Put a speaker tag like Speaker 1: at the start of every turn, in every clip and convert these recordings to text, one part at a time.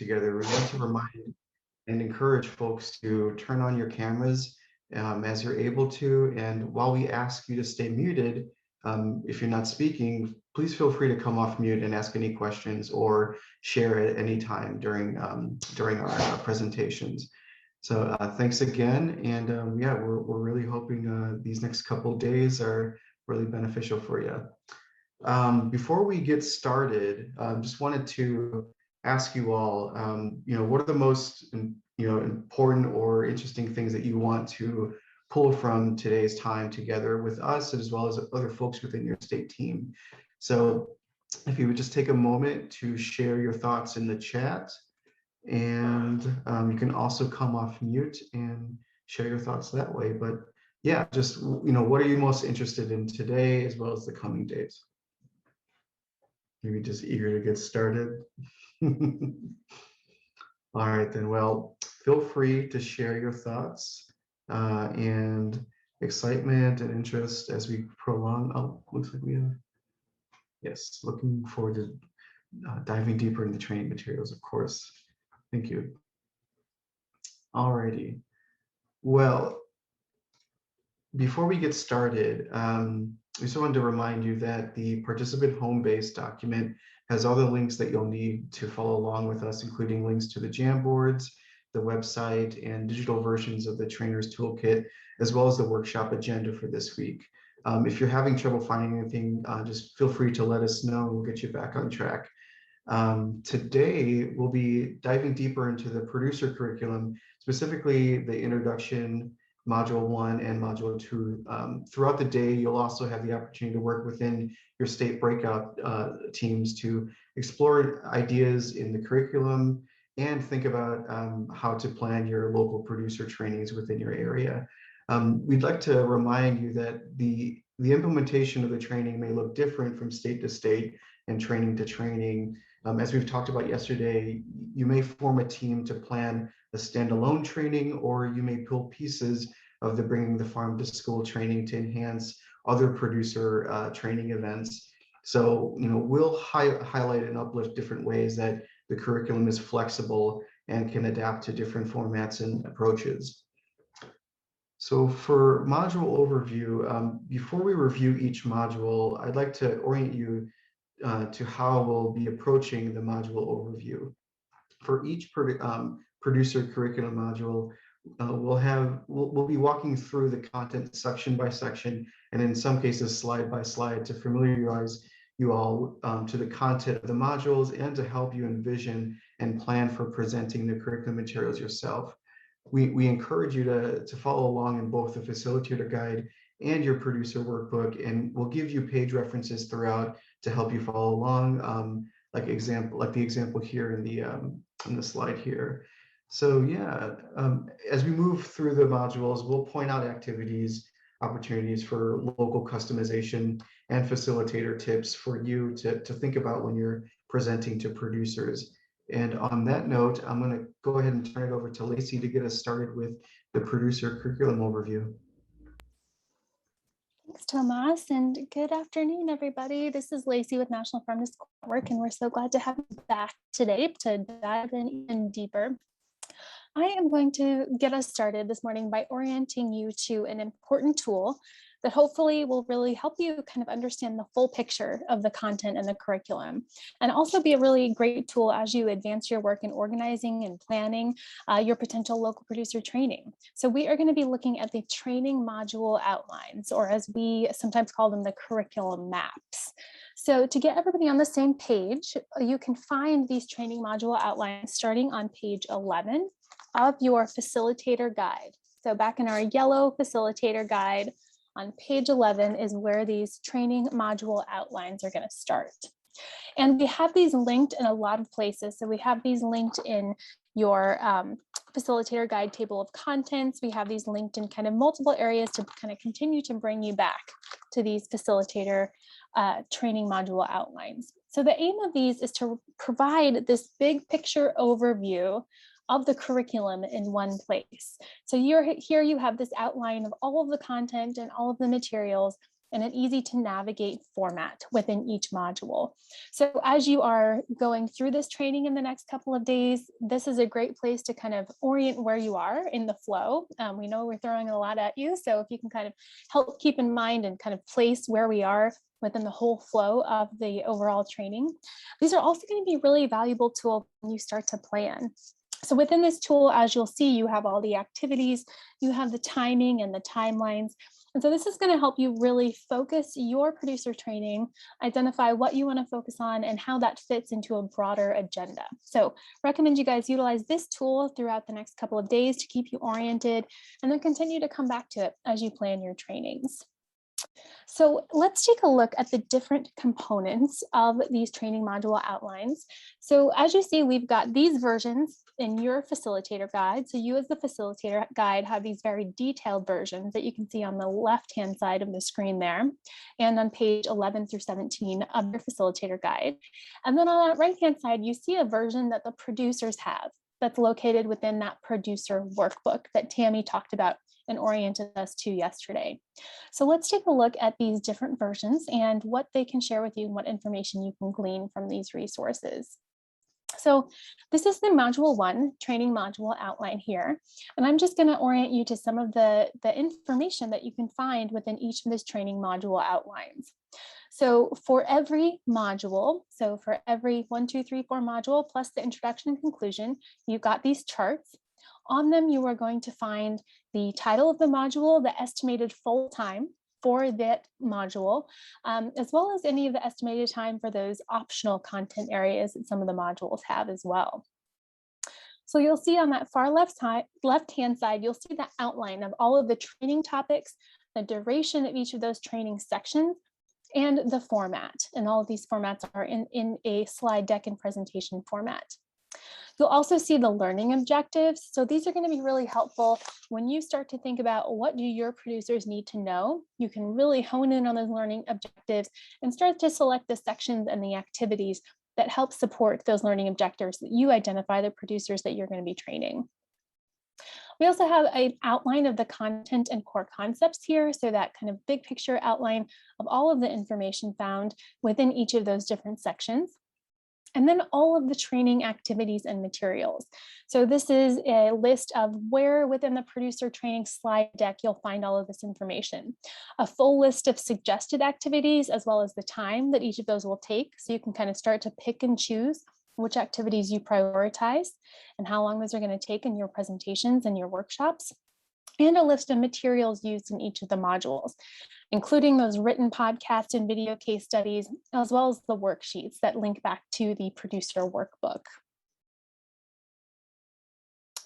Speaker 1: together, we want to remind and encourage folks to turn on your cameras as you're able to. And while we ask you to stay muted, if you're not speaking, please feel free to come off mute and ask any questions or share at any time during our presentations. So thanks again. And yeah, we're really hoping these next couple of days are really beneficial for you. Before we get started, just wanted to ask you all, what are the most important or interesting things that you want to pull from today's time together with us, as well as other folks within your state team. So if you would just take a moment to share your thoughts in the chat, and you can also come off mute and share your thoughts that way. But yeah, just, what are you most interested in today, as well as the coming days? Maybe just eager to get started. All right, then. Well, feel free to share your thoughts and excitement and interest as we prolong. Oh, looks like we have. Yes, looking forward to diving deeper into training materials, of course. Thank you. All righty. Well, before we get started, we just wanted to remind you that the participant home base document has all the links that you'll need to follow along with us, including links to the Jamboards, the website, and digital versions of the trainer's toolkit, as well as the workshop agenda for this week. If you're having trouble finding anything, just feel free to let us know and we'll get you back on track. Today, we'll be diving deeper into the producer curriculum, specifically the introduction, Module 1 and Module 2. Throughout the day, you'll also have the opportunity to work within your state breakout teams to explore ideas in the curriculum and think about how to plan your local producer trainings within your area. We'd like to remind you that the implementation of the training may look different from state to state and training to training. As we've talked about yesterday, you may form a team to plan a standalone training, or you may pull pieces of the Bringing the Farm to School training to enhance other producer training events. So, we'll highlight and uplift different ways that the curriculum is flexible and can adapt to different formats and approaches. So for module overview, before we review each module, I'd like to orient you to how we'll be approaching the module overview. For each producer curriculum module, we'll be walking through the content section by section, and in some cases slide by slide, to familiarize you all to the content of the modules and to help you envision and plan for presenting the curriculum materials yourself. We encourage you to follow along in both the facilitator guide and your producer workbook, and we'll give you page references throughout to help you follow along, like the example here in the slide here. So yeah, as we move through the modules, we'll point out activities, opportunities for local customization, and facilitator tips for you to think about when you're presenting to producers. And on that note, I'm going to go ahead and turn it over to Lacey to get us started with the producer curriculum overview.
Speaker 2: Thanks, Tomas, and good afternoon, everybody. This is Lacey with National Farm to School Network, and we're so glad to have you back today to dive in even deeper. I am going to get us started this morning by orienting you to an important tool that hopefully will really help you kind of understand the full picture of the content and the curriculum, and also be a really great tool as you advance your work in organizing and planning your potential local producer training. So we are going to be looking at the training module outlines, or as we sometimes call them, the curriculum maps. So to get everybody on the same page, you can find these training module outlines starting on page 11 of your facilitator guide. So back in our yellow facilitator guide, on page 11 is where these training module outlines are going to start. And we have these linked in a lot of places. So we have these linked in your facilitator guide table of contents. We have these linked in kind of multiple areas to kind of continue to bring you back to these facilitator training module outlines. So the aim of these is to provide this big picture overview of the curriculum in one place. So here you have this outline of all of the content and all of the materials, and an easy to navigate format within each module. So as you are going through this training in the next couple of days, this is a great place to kind of orient where you are in the flow. We know we're throwing a lot at you, so if you can kind of help keep in mind and kind of place where we are within the whole flow of the overall training. These are also going to be really valuable tools when you start to plan. So within this tool, as you'll see, you have all the activities, you have the timing and the timelines. And so this is going to help you really focus your producer training, identify what you want to focus on and how that fits into a broader agenda. So recommend you guys utilize this tool throughout the next couple of days to keep you oriented, and then continue to come back to it as you plan your trainings. So let's take a look at the different components of these training module outlines. So as you see, we've got these versions in your facilitator guide. So you as the facilitator guide have these very detailed versions that you can see on the left-hand side of the screen there, and on page 11 through 17 of your facilitator guide. And then on the right-hand side, you see a version that the producers have that's located within that producer workbook that Tammy talked about and oriented us to yesterday. So let's take a look at these different versions and what they can share with you and what information you can glean from these resources. So this is the module 1 training module outline here. And I'm just going to orient you to some of the information that you can find within each of these training module outlines. So for every module, so for every 1, 2, 3, 4 module, plus the introduction and conclusion, you've got these charts. On them, you are going to find the title of the module, the estimated full time for that module, as well as any of the estimated time for those optional content areas that some of the modules have as well. So you'll see on that far left-hand side, you'll see the outline of all of the training topics, the duration of each of those training sections, and the format. And all of these formats are in a slide deck and presentation format. You'll also see the learning objectives. So these are going to be really helpful when you start to think about what do your producers need to know. You can really hone in on those learning objectives and start to select the sections and the activities that help support those learning objectives that you identify the producers that you're going to be training. We also have an outline of the content and core concepts here. So that kind of big picture outline of all of the information found within each of those different sections. And then all of the training activities and materials. So this is a list of where within the producer training slide deck you'll find all of this information. A full list of suggested activities, as well as the time that each of those will take. So you can kind of start to pick and choose which activities you prioritize and how long those are going to take in your presentations and your workshops. And a list of materials used in each of the modules, including those written podcasts and video case studies, as well as the worksheets that link back to the producer workbook.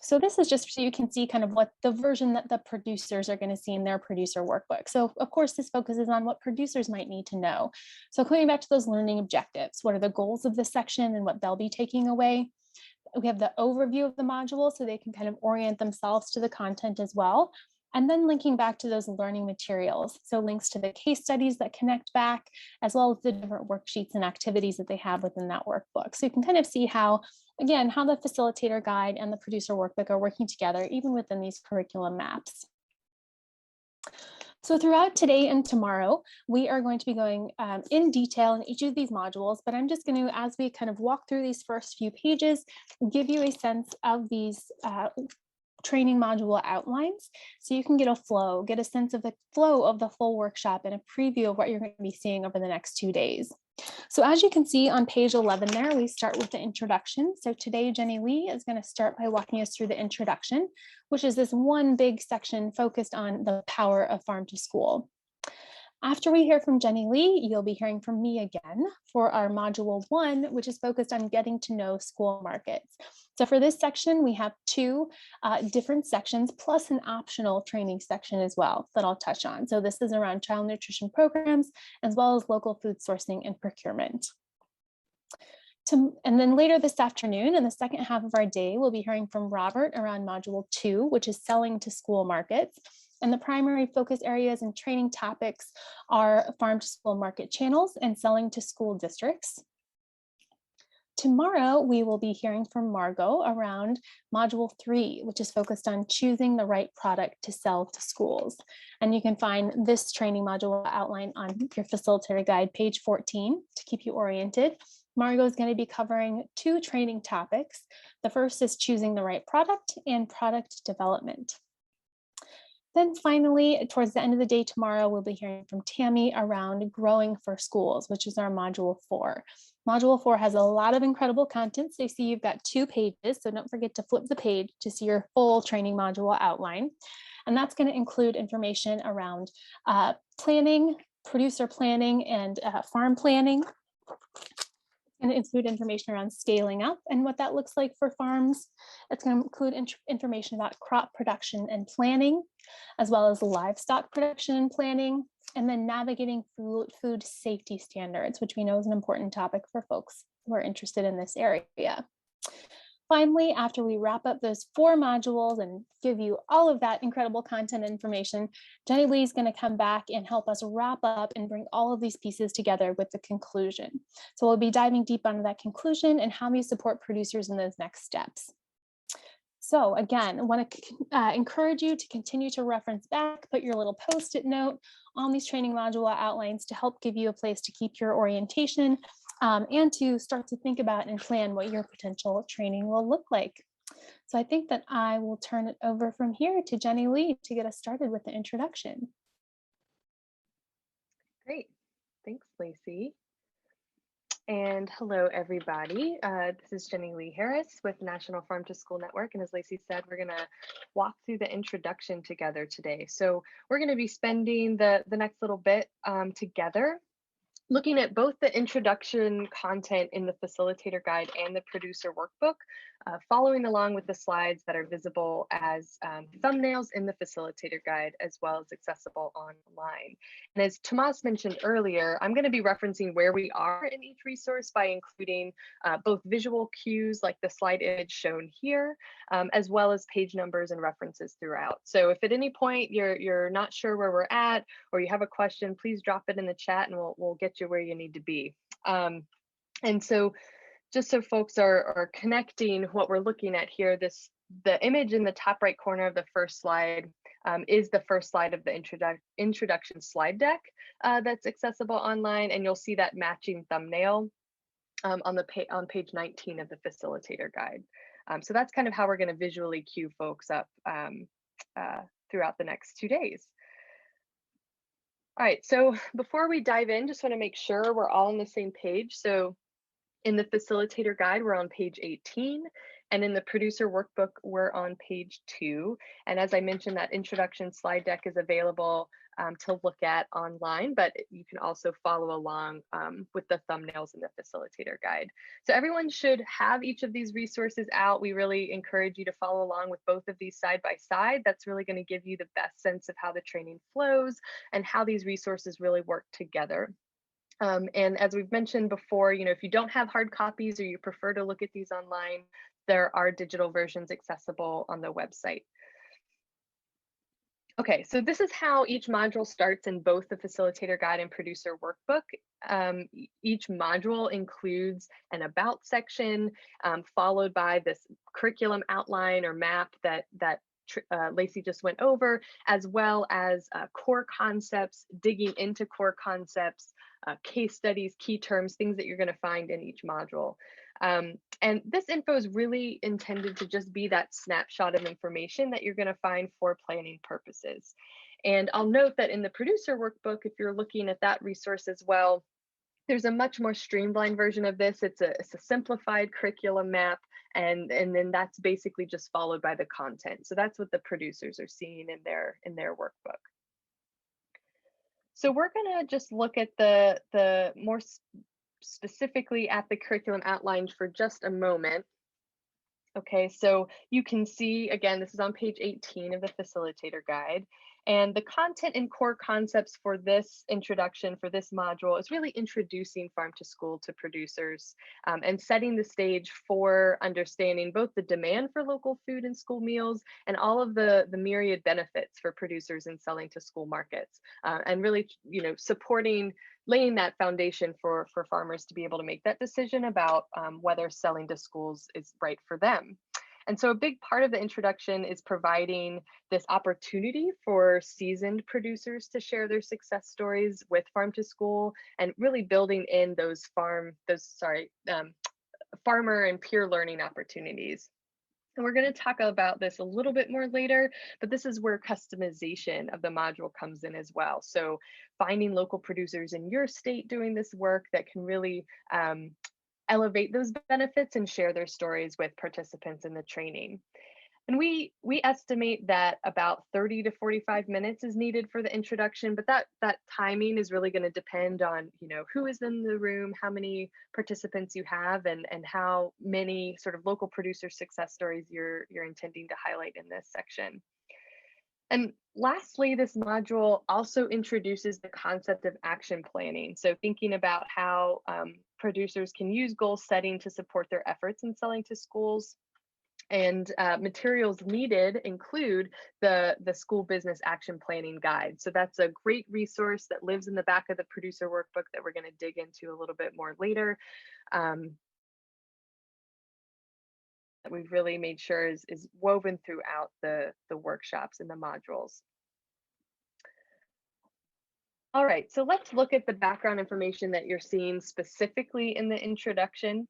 Speaker 2: So this is just so you can see kind of what the version that the producers are going to see in their producer workbook. So of course, this focuses on what producers might need to know. So coming back to those learning objectives, what are the goals of this section and what they'll be taking away? We have the overview of the module so they can kind of orient themselves to the content as well. And then linking back to those learning materials. So links to the case studies that connect back, as well as the different worksheets and activities that they have within that workbook. So you can kind of see how, again, how the facilitator guide and the producer workbook are working together, even within these curriculum maps. So throughout today and tomorrow, we are going to be going in detail in each of these modules, but I'm just going to, as we kind of walk through these first few pages, give you a sense of these training module outlines so you can get a sense of the flow of the full workshop and a preview of what you're going to be seeing over the next 2 days. So as you can see on page 11 there, we start with the introduction. So today, Jenny Lee is going to start by walking us through the introduction, which is this one big section focused on the power of farm to school. After we hear from Jenny Lee, you'll be hearing from me again for our module 1, which is focused on getting to know school markets. So for this section, we have 2 different sections plus an optional training section as well that I'll touch on. So this is around child nutrition programs, as well as local food sourcing and procurement. And then later this afternoon, in the second half of our day, we'll be hearing from Robert around module 2, which is selling to school markets. And the primary focus areas and training topics are farm to school market channels and selling to school districts. Tomorrow, we will be hearing from Margot around Module 3, which is focused on choosing the right product to sell to schools. And you can find this training module outline on your Facilitator Guide, page 14, to keep you oriented. Margot is going to be covering 2 training topics. The first is choosing the right product and product development. Then finally, towards the end of the day tomorrow, we'll be hearing from Tammy around growing for schools, which is our Module 4. Module 4 has a lot of incredible content. So you see you've got 2 pages, so don't forget to flip the page to see your full training module outline. And that's going to include information around planning, producer planning, and farm planning. And include information around scaling up and what that looks like for farms. It's going to include information about crop production and planning, as well as livestock production and planning, and then navigating food safety standards, which we know is an important topic for folks who are interested in this area. Finally, after we wrap up those 4 modules and give you all of that incredible content and information, Jenny Lee is going to come back and help us wrap up and bring all of these pieces together with the conclusion. So we'll be diving deep onto that conclusion and how we support producers in those next steps. So again, I want to encourage you to continue to reference back, put your little Post-it note on these training module outlines to help give you a place to keep your orientation and to start to think about and plan what your potential training will look like. So I think that I will turn it over from here to Jenny Lee to get us started with the introduction.
Speaker 3: Great, thanks, Lacey. And hello, everybody. This is Jenny Lee Harris with National Farm to School Network. And as Lacey said, we're gonna walk through the introduction together today. So we're gonna be spending the next little bit together, looking at both the introduction content in the Facilitator Guide and the Producer Workbook, following along with the slides that are visible as thumbnails in the Facilitator Guide, as well as accessible online. And as Tomas mentioned earlier, I'm going to be referencing where we are in each resource by including both visual cues like the slide image shown here, as well as page numbers and references throughout. So if at any point you're not sure where we're at or you have a question, please drop it in the chat and we'll get you where you need to be. And so just so folks are connecting what we're looking at here, the image in the top right corner of the first slide is the first slide of the introduction slide deck that's accessible online, and you'll see that matching thumbnail on page 19 of the Facilitator Guide. So that's kind of how we're going to visually cue folks up throughout the next 2 days. All right, so before we dive in, just want to make sure we're all on the same page. So in the Facilitator Guide, we're on page 18, and in the Producer Workbook, we're on page 2. And as I mentioned, that introduction slide deck is available to look at online, but you can also follow along with the thumbnails in the Facilitator Guide. So everyone should have each of these resources out. We really encourage you to follow along with both of these side by side. That's really going to give you the best sense of how the training flows and how these resources really work together. And as we've mentioned before, if you don't have hard copies or you prefer to look at these online, there are digital versions accessible on the website. Okay, so this is how each module starts in both the Facilitator Guide and Producer Workbook. Each module includes an About section, followed by this curriculum outline or map that Lacey just went over, as well as core concepts, digging into core concepts, case studies, key terms, things that you're going to find in each module. And this info is really intended to just be that snapshot of information that you're going to find for planning purposes. And I'll note that in the Producer Workbook, if you're looking at that resource as well, there's a much more streamlined version of this. It's a simplified curriculum map, and then that's basically just followed by the content. So that's what the producers are seeing in their workbook. So we're gonna just look at the more specifically at the curriculum outline for just a moment. Okay, so you can see, again, this is on page 18 of the Facilitator Guide. And the content and core concepts for this introduction, for this module, is really introducing farm to school to producers and setting the stage for understanding both the demand for local food and school meals and all of the myriad benefits for producers in selling to school markets, and really, supporting, laying that foundation for farmers to be able to make that decision about whether selling to schools is right for them. And so a big part of the introduction is providing this opportunity for seasoned producers to share their success stories with farm to school, and really building in those farmer and peer learning opportunities. And we're going to talk about this a little bit more later, but this is where customization of the module comes in as well. So finding local producers in your state doing this work that can really elevate those benefits and share their stories with participants in the training. And we estimate that about 30 to 45 minutes is needed for the introduction, but that timing is really going to depend on, who is in the room, how many participants you have, and how many sort of local producer success stories you're intending to highlight in this section. And lastly, this module also introduces the concept of action planning. So thinking about how producers can use goal setting to support their efforts in selling to schools. And materials needed include the School Business Action Planning Guide. So that's a great resource that lives in the back of the producer workbook that we're going to dig into a little bit more later. That we've really made sure is woven throughout the workshops and the modules. All right, so let's look at the background information that you're seeing specifically in the introduction.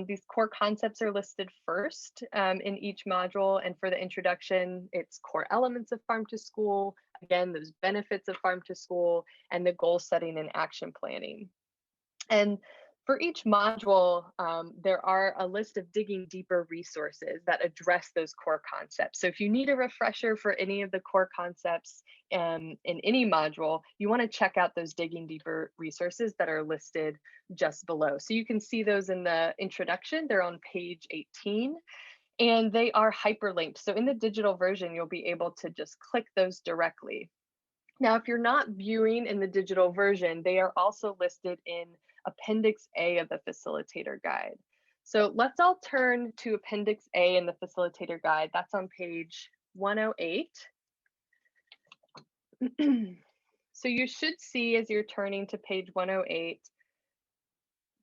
Speaker 3: These core concepts are listed first in each module, and for the introduction, it's core elements of farm to school, again, those benefits of farm to school, and the goal setting and action planning. And for each module, there are a list of digging deeper resources that address those core concepts. So if you need a refresher for any of the core concepts in any module, you want to check out those digging deeper resources that are listed just below. So you can see those in the introduction. They're on page 18. And they are hyperlinked. So in the digital version, you'll be able to just click those directly. Now, if you're not viewing in the digital version, they are also listed in Appendix A of the Facilitator Guide. So let's all turn to Appendix A in the Facilitator Guide. That's on page 108. So you should see, as you're turning to page 108,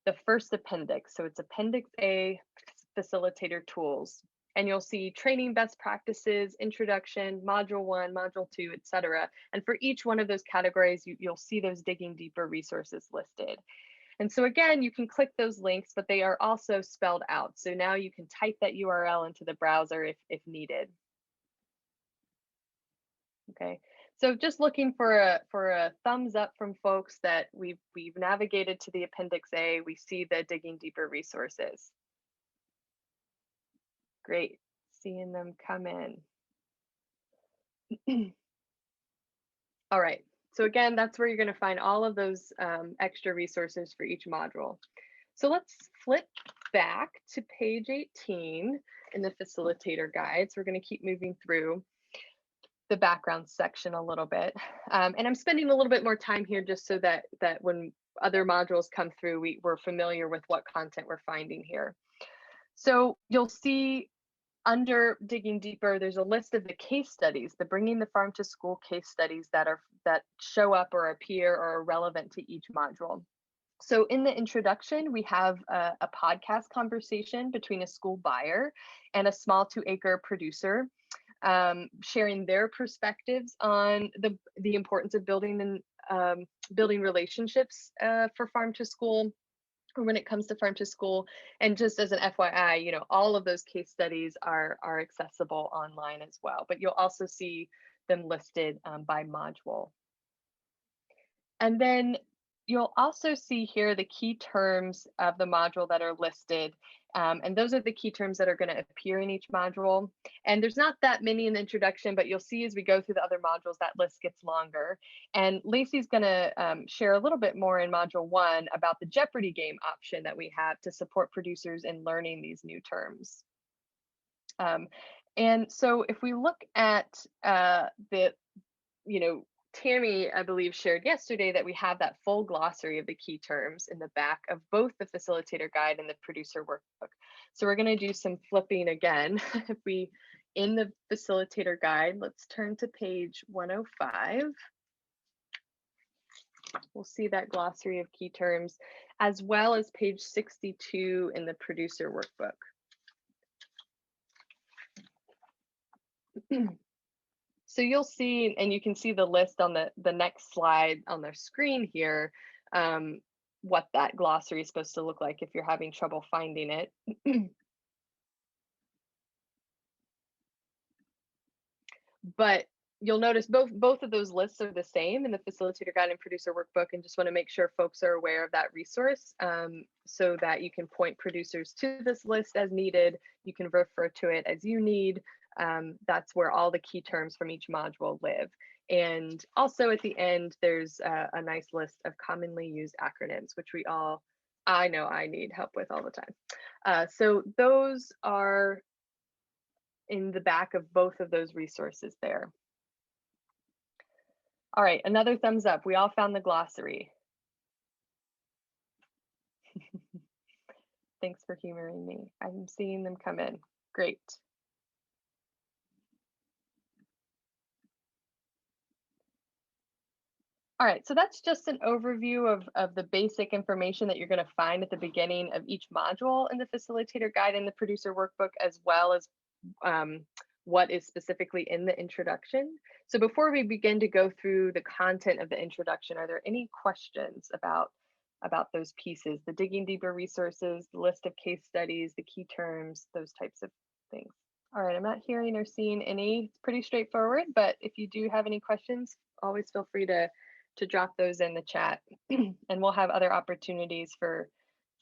Speaker 3: the first appendix. So it's Appendix A, Facilitator Tools. And you'll see training best practices, introduction, module 1, module 2, etc. And for each one of those categories, you'll see those digging deeper resources listed. And so again, you can click those links, but they are also spelled out. So now you can type that URL into the browser if needed. Okay, so just looking for a thumbs up from folks that we've navigated to the Appendix A. We see the digging deeper resources. Great, seeing them come in. All right, so again, that's where you're going to find all of those extra resources for each module. So let's flip back to page 18 in the Facilitator Guide. So we're going to keep moving through the background section a little bit. And I'm spending a little bit more time here just so that when other modules come through, we're familiar with what content we're finding here. So you'll see under digging deeper, there's a list of the case studies, the bringing the farm to school case studies that show up or appear or are relevant to each module. So in the introduction, we have a podcast conversation between a school buyer and a small 2-acre producer, sharing their perspectives on the importance of building relationships for farm to school, or when it comes to farm to school. And just as an FYI, all of those case studies are accessible online as well, but you'll also see them listed by module. And then you'll also see here the key terms of the module that are listed. And those are the key terms that are going to appear in each module. And there's not that many in the introduction, but you'll see as we go through the other modules, that list gets longer. And Lacey's going to share a little bit more in module 1 about the Jeopardy game option that we have to support producers in learning these new terms. And so if we look at Tammy, I believe, shared yesterday that we have that full glossary of the key terms in the back of both the facilitator guide and the producer workbook. So we're going to do some flipping again. If we, in the facilitator guide, let's turn to page 105. We'll see that glossary of key terms, as well as page 62 in the producer workbook. So you'll see, and you can see the list on the next slide on the screen here, what that glossary is supposed to look like if you're having trouble finding it. But you'll notice both of those lists are the same in the facilitator guide and producer workbook, and just want to make sure folks are aware of that resource, so that you can point producers to this list as needed. You can refer to it as you need. That's where all the key terms from each module live. And also at the end, there's a nice list of commonly used acronyms, which I know I need help with all the time. So those are in the back of both of those resources there. All right, another thumbs up. We all found the glossary. Thanks for humoring me. I'm seeing them come in. Great. All right, so that's just an overview of the basic information that you're going to find at the beginning of each module in the facilitator guide and the producer workbook, as well as what is specifically in the introduction. So before we begin to go through the content of the introduction, are there any questions about those pieces, the digging deeper resources, the list of case studies, the key terms, those types of things? All right, I'm not hearing or seeing any. It's pretty straightforward, but if you do have any questions, always feel free to drop those in the chat, and we'll have other opportunities for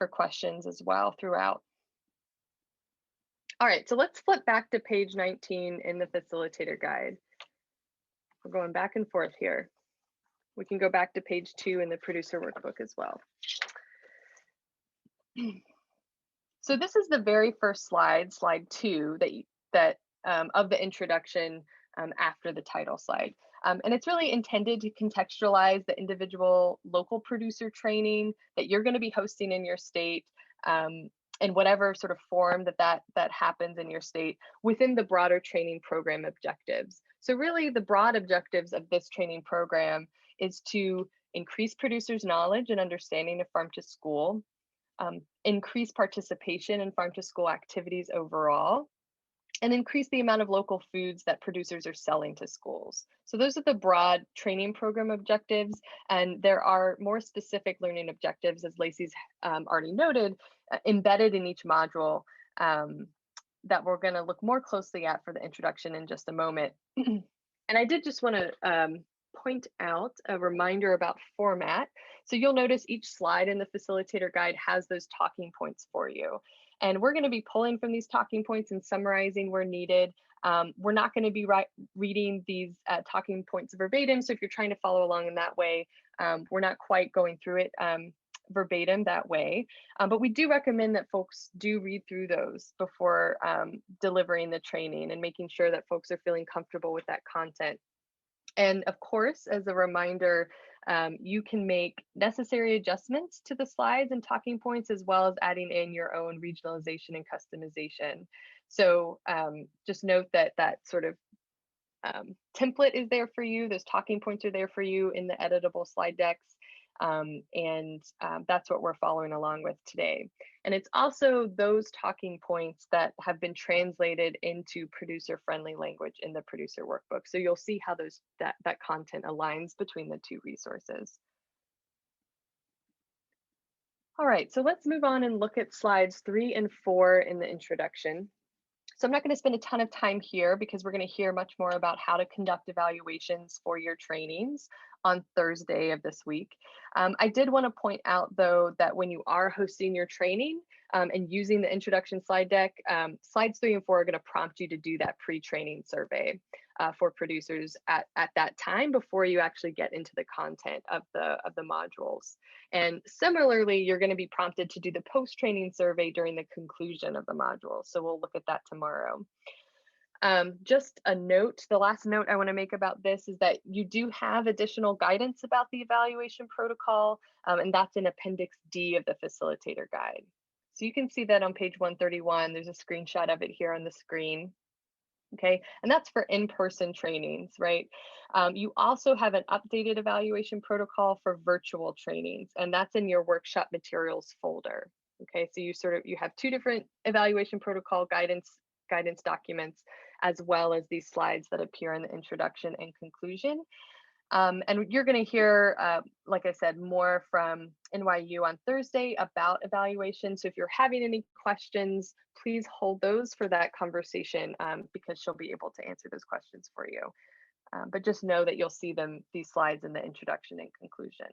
Speaker 3: questions as well throughout. All right, so let's flip back to page 19 in the facilitator guide. We're going back and forth here. We can go back to page 2 in the producer workbook as well. So this is the very first slide, slide 2, of the introduction after the title slide. And it's really intended to contextualize the individual local producer training that you're going to be hosting in your state, in whatever sort of form that happens in your state, within the broader training program objectives. So really the broad objectives of this training program is to increase producers' knowledge and understanding of farm to school, increase participation in farm to school activities overall, and increase the amount of local foods that producers are selling to schools. So those are the broad training program objectives, and there are more specific learning objectives, as Lacey's already noted, embedded in each module, that we're going to look more closely at for the introduction in just a moment. And I did just want to point out a reminder about format. So you'll notice each slide in the facilitator guide has those talking points for you. And we're going to be pulling from these talking points and summarizing where needed. We're not going to be reading these talking points verbatim. So if you're trying to follow along in that way, we're not quite going through it verbatim that way. But we do recommend that folks do read through those before delivering the training and making sure that folks are feeling comfortable with that content. And of course, as a reminder, you can make necessary adjustments to the slides and talking points, as well as adding in your own regionalization and customization. So just note that that sort of template is there for you. Those talking points are there for you in the editable slide decks. And that's what we're following along with today. And it's also those talking points that have been translated into producer-friendly language in the producer workbook. So you'll see how that content aligns between the two resources. All right, so let's move on and look at slides 3 and 4 in the introduction. So I'm not going to spend a ton of time here because we're going to hear much more about how to conduct evaluations for your trainings on Thursday of this week. I did want to point out, though, that when you are hosting your training and using the introduction slide deck, slides 3 and 4 are going to prompt you to do that pre-training survey for producers at that time before you actually get into the content of the modules. And similarly, you're going to be prompted to do the post-training survey during the conclusion of the module. So we'll look at that tomorrow. Just a note, the last note I want to make about this is that you do have additional guidance about the evaluation protocol, and that's in Appendix D of the Facilitator Guide. So you can see that on page 131, there's a screenshot of it here on the screen. Okay, and that's for in-person trainings, right? You also have an updated evaluation protocol for virtual trainings, and that's in your workshop materials folder. Okay, so you have two different evaluation protocol guidance documents, as well as these slides that appear in the introduction and conclusion. And you're going to hear, like I said, more from NYU on Thursday about evaluation. So if you're having any questions, please hold those for that conversation, because she'll be able to answer those questions for you. But just know that you'll see these slides in the introduction and conclusion.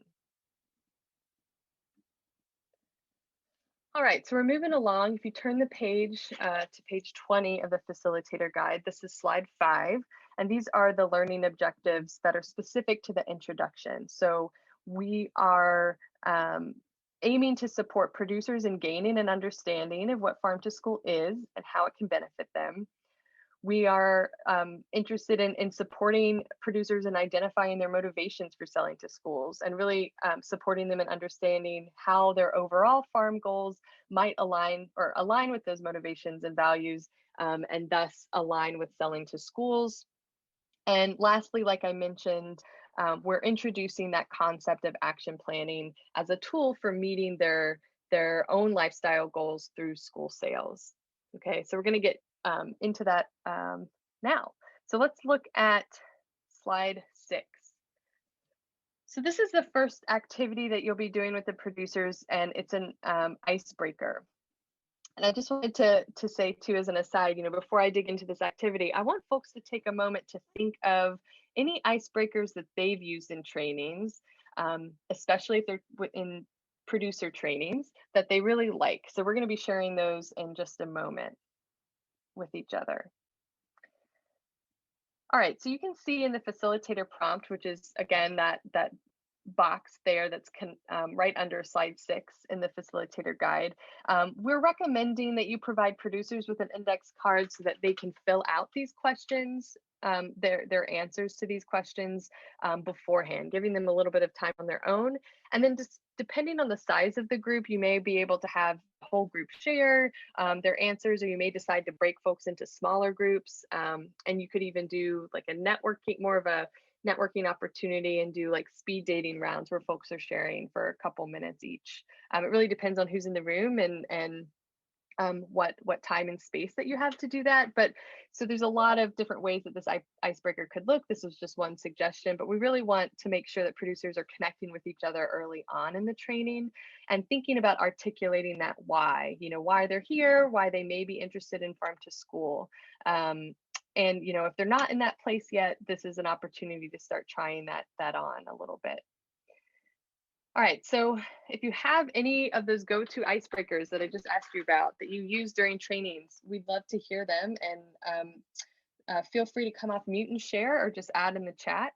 Speaker 3: All right, so we're moving along. If you turn the page to page 20 of the Facilitator Guide, this is slide 5, and these are the learning objectives that are specific to the introduction. So we are aiming to support producers in gaining an understanding of what farm to school is and how it can benefit them. We are interested in supporting producers and identifying their motivations for selling to schools, and really supporting them in understanding how their overall farm goals might align with those motivations and values, and thus align with selling to schools. And lastly, like I mentioned, we're introducing that concept of action planning as a tool for meeting their own lifestyle goals through school sales. Okay, so we're going to get into that now. So let's look at slide 6. So this is the first activity that you'll be doing with the producers, and it's an icebreaker. And I just wanted to say too, as an aside, before I dig into this activity, I want folks to take a moment to think of any icebreakers that they've used in trainings, especially if they're in producer trainings, that they really like. So we're going to be sharing those in just a moment with each other. All right, so you can see in the facilitator prompt, which is again that box there that's right under slide 6 in the facilitator guide, we're recommending that you provide producers with an index card so that they can fill out these questions, their answers to these questions beforehand, giving them a little bit of time on their own. And then just depending on the size of the group, you may be able to have the whole group share their answers, or you may decide to break folks into smaller groups. And you could even do like more of a networking opportunity and do like speed dating rounds where folks are sharing for a couple minutes each. It really depends on who's in the room and what time and space that you have to do that. But so there's a lot of different ways that this icebreaker could look. This was just one suggestion, but we really want to make sure that producers are connecting with each other early on in the training and thinking about articulating that why, why they're here, why they may be interested in farm to school. And if they're not in that place yet, this is an opportunity to start trying that on a little bit. All right, so if you have any of those go-to icebreakers that I just asked you about that you use during trainings, we'd love to hear them, and feel free to come off mute and share, or just add in the chat.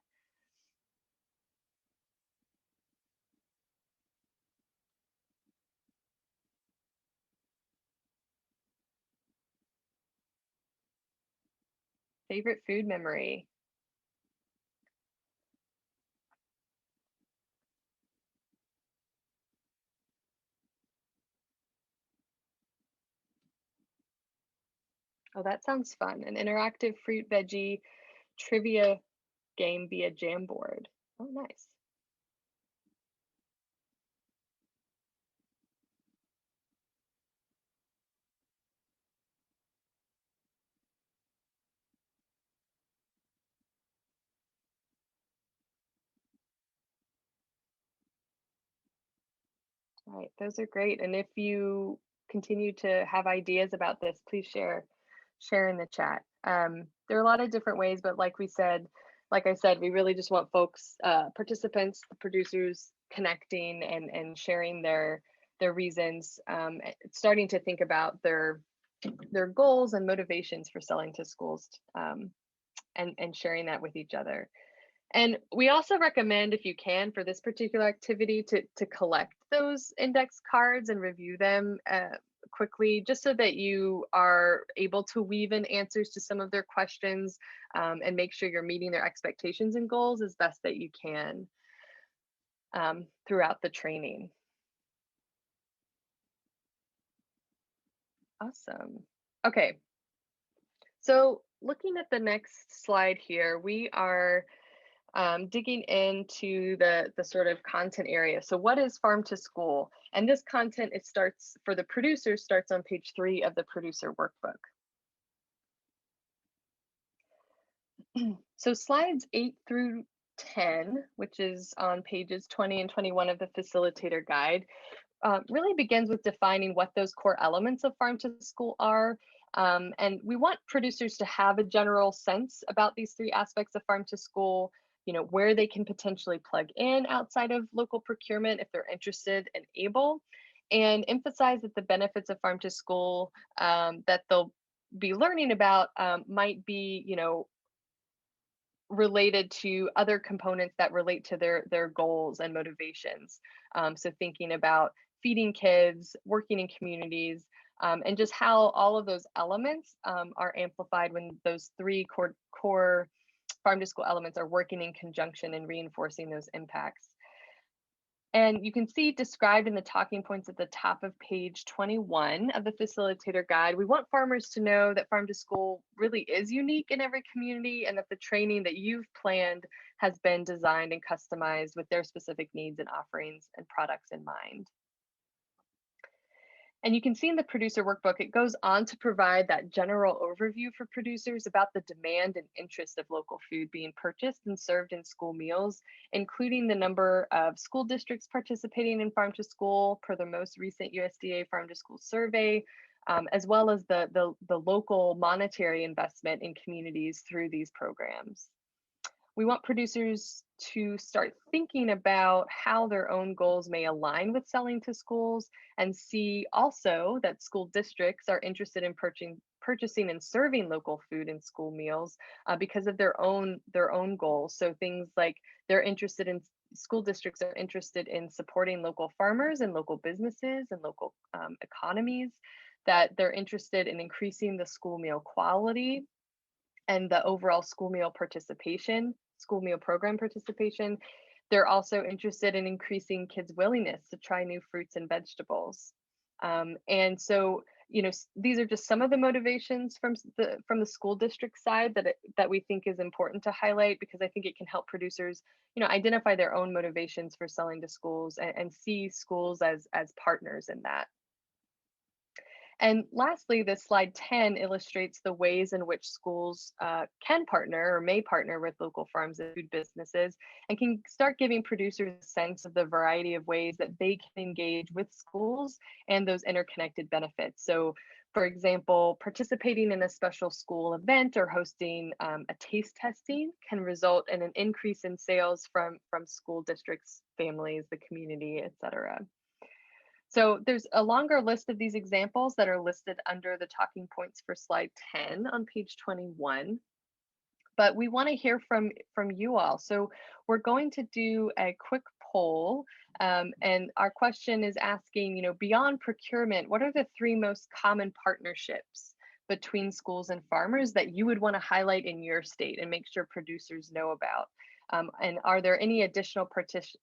Speaker 3: Favorite food memory? Oh, that sounds fun. An interactive fruit veggie trivia game via Jamboard. Oh, nice. All right, those are great. And if you continue to have ideas about this, please share in the chat. There are a lot of different ways, but like I said, we really just want folks, participants, the producers, connecting and sharing their reasons, starting to think about their goals and motivations for selling to schools, and sharing that with each other. And we also recommend, if you can, for this particular activity, to collect those index cards and review them quickly, just so that you are able to weave in answers to some of their questions, and make sure you're meeting their expectations and goals as best that you can throughout the training. Awesome. Okay. So looking at the next slide here, we are digging into the sort of content area. So what is Farm to School? And this content, it starts for the producers, starts on page 3 of the producer workbook. So slides 8 through 10, which is on pages 20 and 21 of the Facilitator guide, really begins with defining what those core elements of Farm to School are. And we want producers to have a general sense about these 3 aspects of Farm to School, where they can potentially plug in outside of local procurement if they're interested and able, and emphasize that the benefits of Farm to School that they'll be learning about might be, related to other components that relate to their goals and motivations. So thinking about feeding kids, working in communities, and just how all of those elements are amplified when those 3 core Farm to School elements are working in conjunction and reinforcing those impacts. And you can see described in the talking points at the top of page 21 of the Facilitator guide, we want farmers to know that Farm to School really is unique in every community, and that the training that you've planned has been designed and customized with their specific needs and offerings and products in mind. And you can see in the producer workbook, it goes on to provide that general overview for producers about the demand and interest of local food being purchased and served in school meals, including the number of school districts participating in Farm to School per the most recent USDA Farm to School survey, as well as the local monetary investment in communities through these programs. We want producers to start thinking about how their own goals may align with selling to schools, and see also that school districts are interested in purchasing and serving local food in school meals because of their own goals. So things like school districts are interested in supporting local farmers and local businesses and local economies, that they're interested in increasing the school meal quality and the overall school meal program participation. They're also interested in increasing kids' willingness to try new fruits and vegetables. And so, these are just some of the motivations from the school district side that we think is important to highlight, because I think it can help producers, identify their own motivations for selling to schools, and see schools as partners in that. And lastly, this slide 10 illustrates the ways in which schools can partner or may partner with local farms and food businesses, and can start giving producers a sense of the variety of ways that they can engage with schools and those interconnected benefits. So, for example, participating in a special school event or hosting a taste testing can result in an increase in sales from school districts, families, the community, et cetera. So there's a longer list of these examples that are listed under the talking points for slide 10 on page 21. But we want to hear from you all. So we're going to do a quick poll, and our question is asking, beyond procurement, what are the 3 most common partnerships between schools and farmers that you would want to highlight in your state and make sure producers know about? And are there any additional partnerships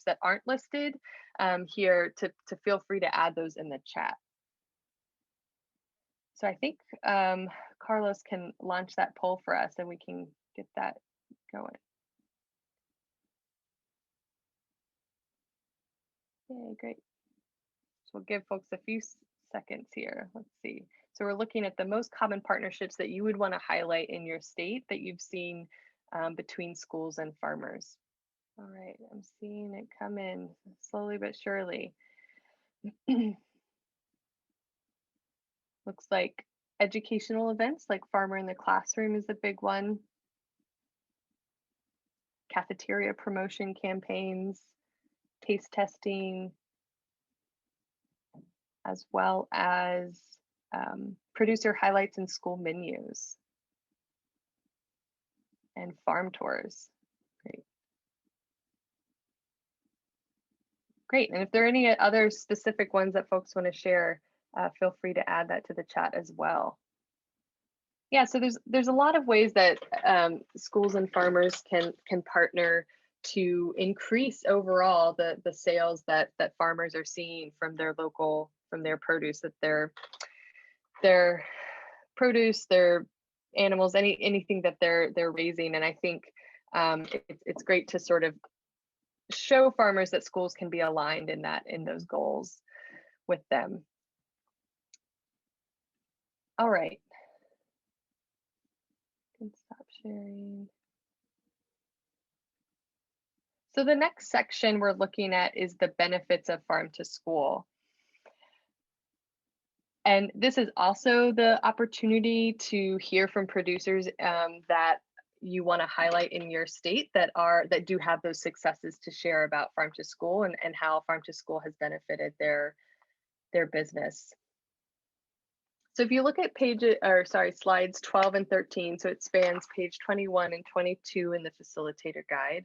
Speaker 3: that aren't listed here, to feel free to add those in the chat. So I think Carlos can launch that poll for us, and we can get that going. Yay, great. So we'll give folks a few seconds here. Let's see. So we're looking at the most common partnerships that you would want to highlight in your state that you've seen between schools and farmers. All right, I'm seeing it come in slowly but surely. Looks like educational events like Farmer in the Classroom is a big one. Cafeteria promotion campaigns, taste testing, as well as producer highlights in school menus and farm tours. Great. Great. And if there are any other specific ones that folks want to share, feel free to add that to the chat as well. Yeah, so there's a lot of ways that schools and farmers can partner to increase overall the sales that farmers are seeing from their produce, that their produce, their animals, anything that they're raising. And I think it's great to sort of show farmers that schools can be aligned in those goals with them. All right. Stop sharing. So the next section we're looking at is the benefits of farm to school. And this is also the opportunity to hear from producers that you want to highlight in your state that do have those successes to share about farm to school and how farm to school has benefited their business. So if you look at slides 12 and 13, so it spans page 21 and 22 in the Facilitator guide.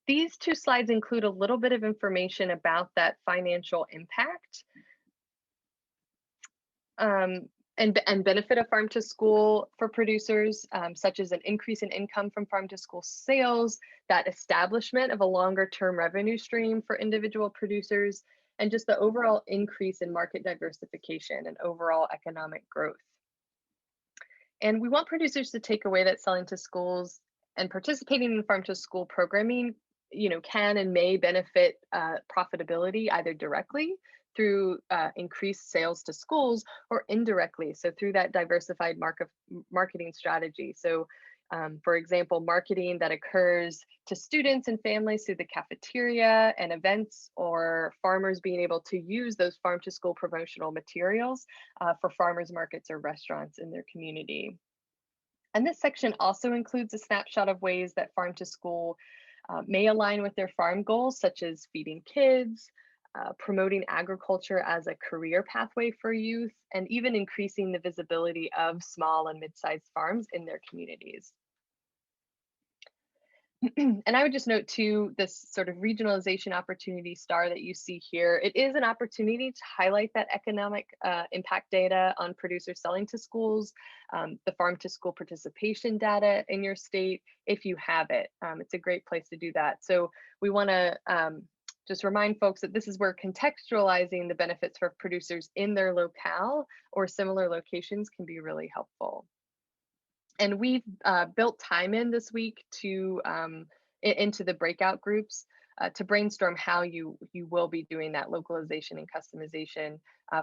Speaker 3: These two slides include a little bit of information about that financial impact and benefit of farm to school for producers, such as an increase in income from farm to school sales, that establishment of a longer term revenue stream for individual producers, and just the overall increase in market diversification and overall economic growth. And we want producers to take away that selling to schools and participating in farm to school programming, can and may benefit profitability either directly through increased sales to schools or indirectly, so through that diversified marketing strategy. So for example, marketing that occurs to students and families through the cafeteria and events, or farmers being able to use those farm to school promotional materials for farmers markets or restaurants in their community. And this section also includes a snapshot of ways that farm to school may align with their farm goals, such as feeding kids, promoting agriculture as a career pathway for youth, and even increasing the visibility of small and mid-sized farms in their communities. And I would just note too, this sort of regionalization opportunity star that you see here, it is an opportunity to highlight that economic impact data on producers selling to schools, the farm to school participation data in your state, if you have it. It's a great place to do that. So we want to just remind folks that this is where contextualizing the benefits for producers in their locale or similar locations can be really helpful. And we've built time in this week to into the breakout groups to brainstorm how you will be doing that localization and customization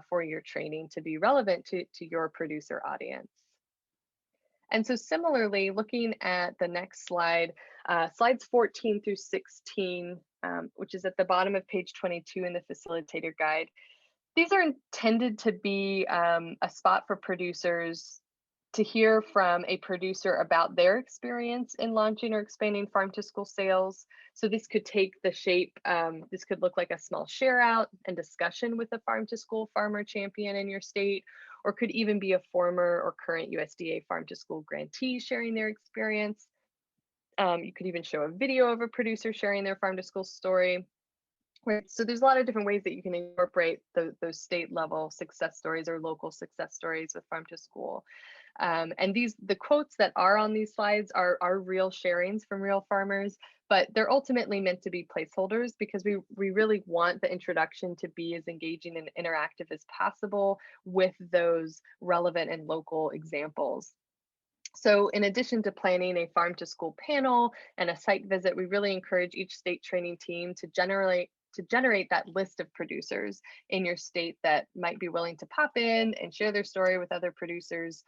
Speaker 3: for your training to be relevant to your producer audience. And so similarly, looking at the next slide, slides 14 through 16, which is at the bottom of page 22 in the Facilitator guide, these are intended to be a spot for producers to hear from a producer about their experience in launching or expanding farm to school sales. So this could take the shape, this could look like a small share out and discussion with a farm to school farmer champion in your state, or could even be a former or current USDA farm to school grantee sharing their experience. You could even show a video of a producer sharing their farm to school story. So there's a lot of different ways that you can incorporate those state level success stories or local success stories with farm to school. And the quotes that are on these slides are real sharings from real farmers, but they're ultimately meant to be placeholders because we really want the introduction to be as engaging and interactive as possible with those relevant and local examples. So in addition to planning a farm to school panel and a site visit, we really encourage each state training team to generate that list of producers in your state that might be willing to pop in and share their story with other producers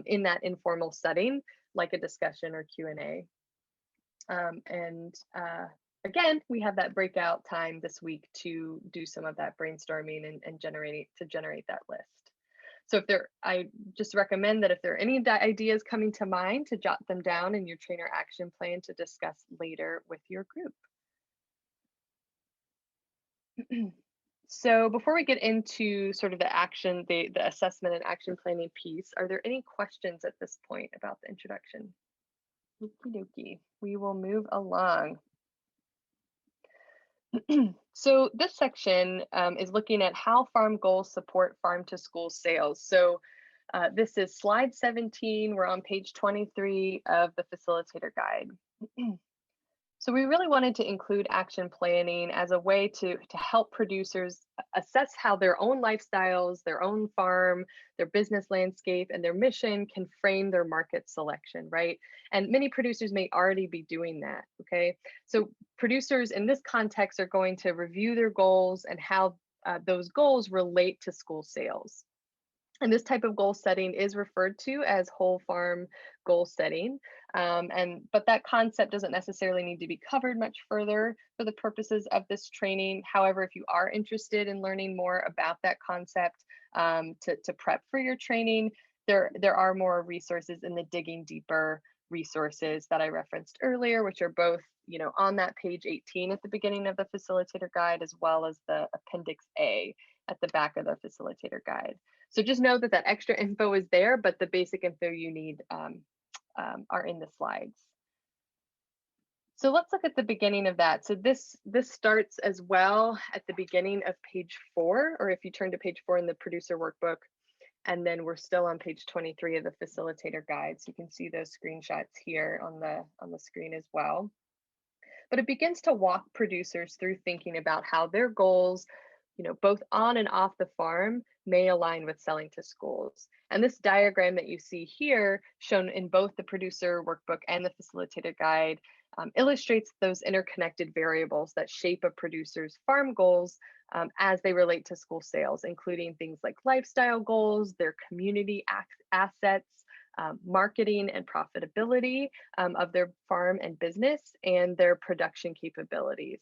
Speaker 3: in that informal setting, like a discussion or Q&A. Again, we have that breakout time this week to do some of that brainstorming and generate that list. So I just recommend that if there are any ideas coming to mind, to jot them down in your trainer action plan to discuss later with your group. So before we get into sort of the assessment and action planning piece, are there any questions at this point about the introduction? Okie dokie, we will move along. So this section is looking at how farm goals support farm to school sales. So this is slide 17. We're on page 23 of the facilitator guide. So we really wanted to include action planning as a way to help producers assess how their own lifestyles, their own farm, their business landscape, and their mission can frame their market selection, right? And many producers may already be doing that, okay? So producers in this context are going to review their goals and how those goals relate to school sales. And this type of goal setting is referred to as whole farm goal setting. But that concept doesn't necessarily need to be covered much further for the purposes of this training. However, if you are interested in learning more about that concept to prep for your training, there are more resources in the Digging Deeper resources that I referenced earlier, which are both on that page 18 at the beginning of the facilitator guide, as well as the appendix A at the back of the facilitator guide. So just know that that extra info is there, but the basic info you need are in the slides. So let's look at the beginning of that. So this starts as well at the beginning of page 4, or if you turn to page 4 in the producer workbook, and then we're still on page 23 of the facilitator guide. So you can see those screenshots here on the screen as well. But it begins to walk producers through thinking about how their goals, both on and off the farm, may align with selling to schools. And this diagram that you see here, shown in both the producer workbook and the facilitator guide, illustrates those interconnected variables that shape a producer's farm goals as they relate to school sales, including things like lifestyle goals, their community assets, marketing and profitability of their farm and business, and their production capabilities.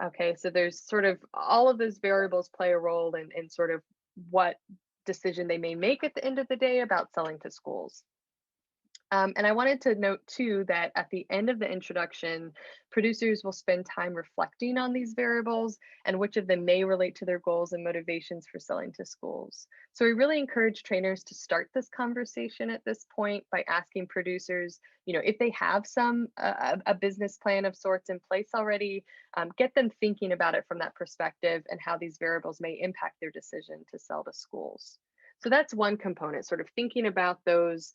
Speaker 3: Okay, so there's sort of all of those variables play a role in sort of what decision they may make at the end of the day about selling to schools. And I wanted to note too that at the end of the introduction, producers will spend time reflecting on these variables and which of them may relate to their goals and motivations for selling to schools. So we really encourage trainers to start this conversation at this point by asking producers, if they have a business plan of sorts in place already, get them thinking about it from that perspective and how these variables may impact their decision to sell to schools. So that's one component, sort of thinking about those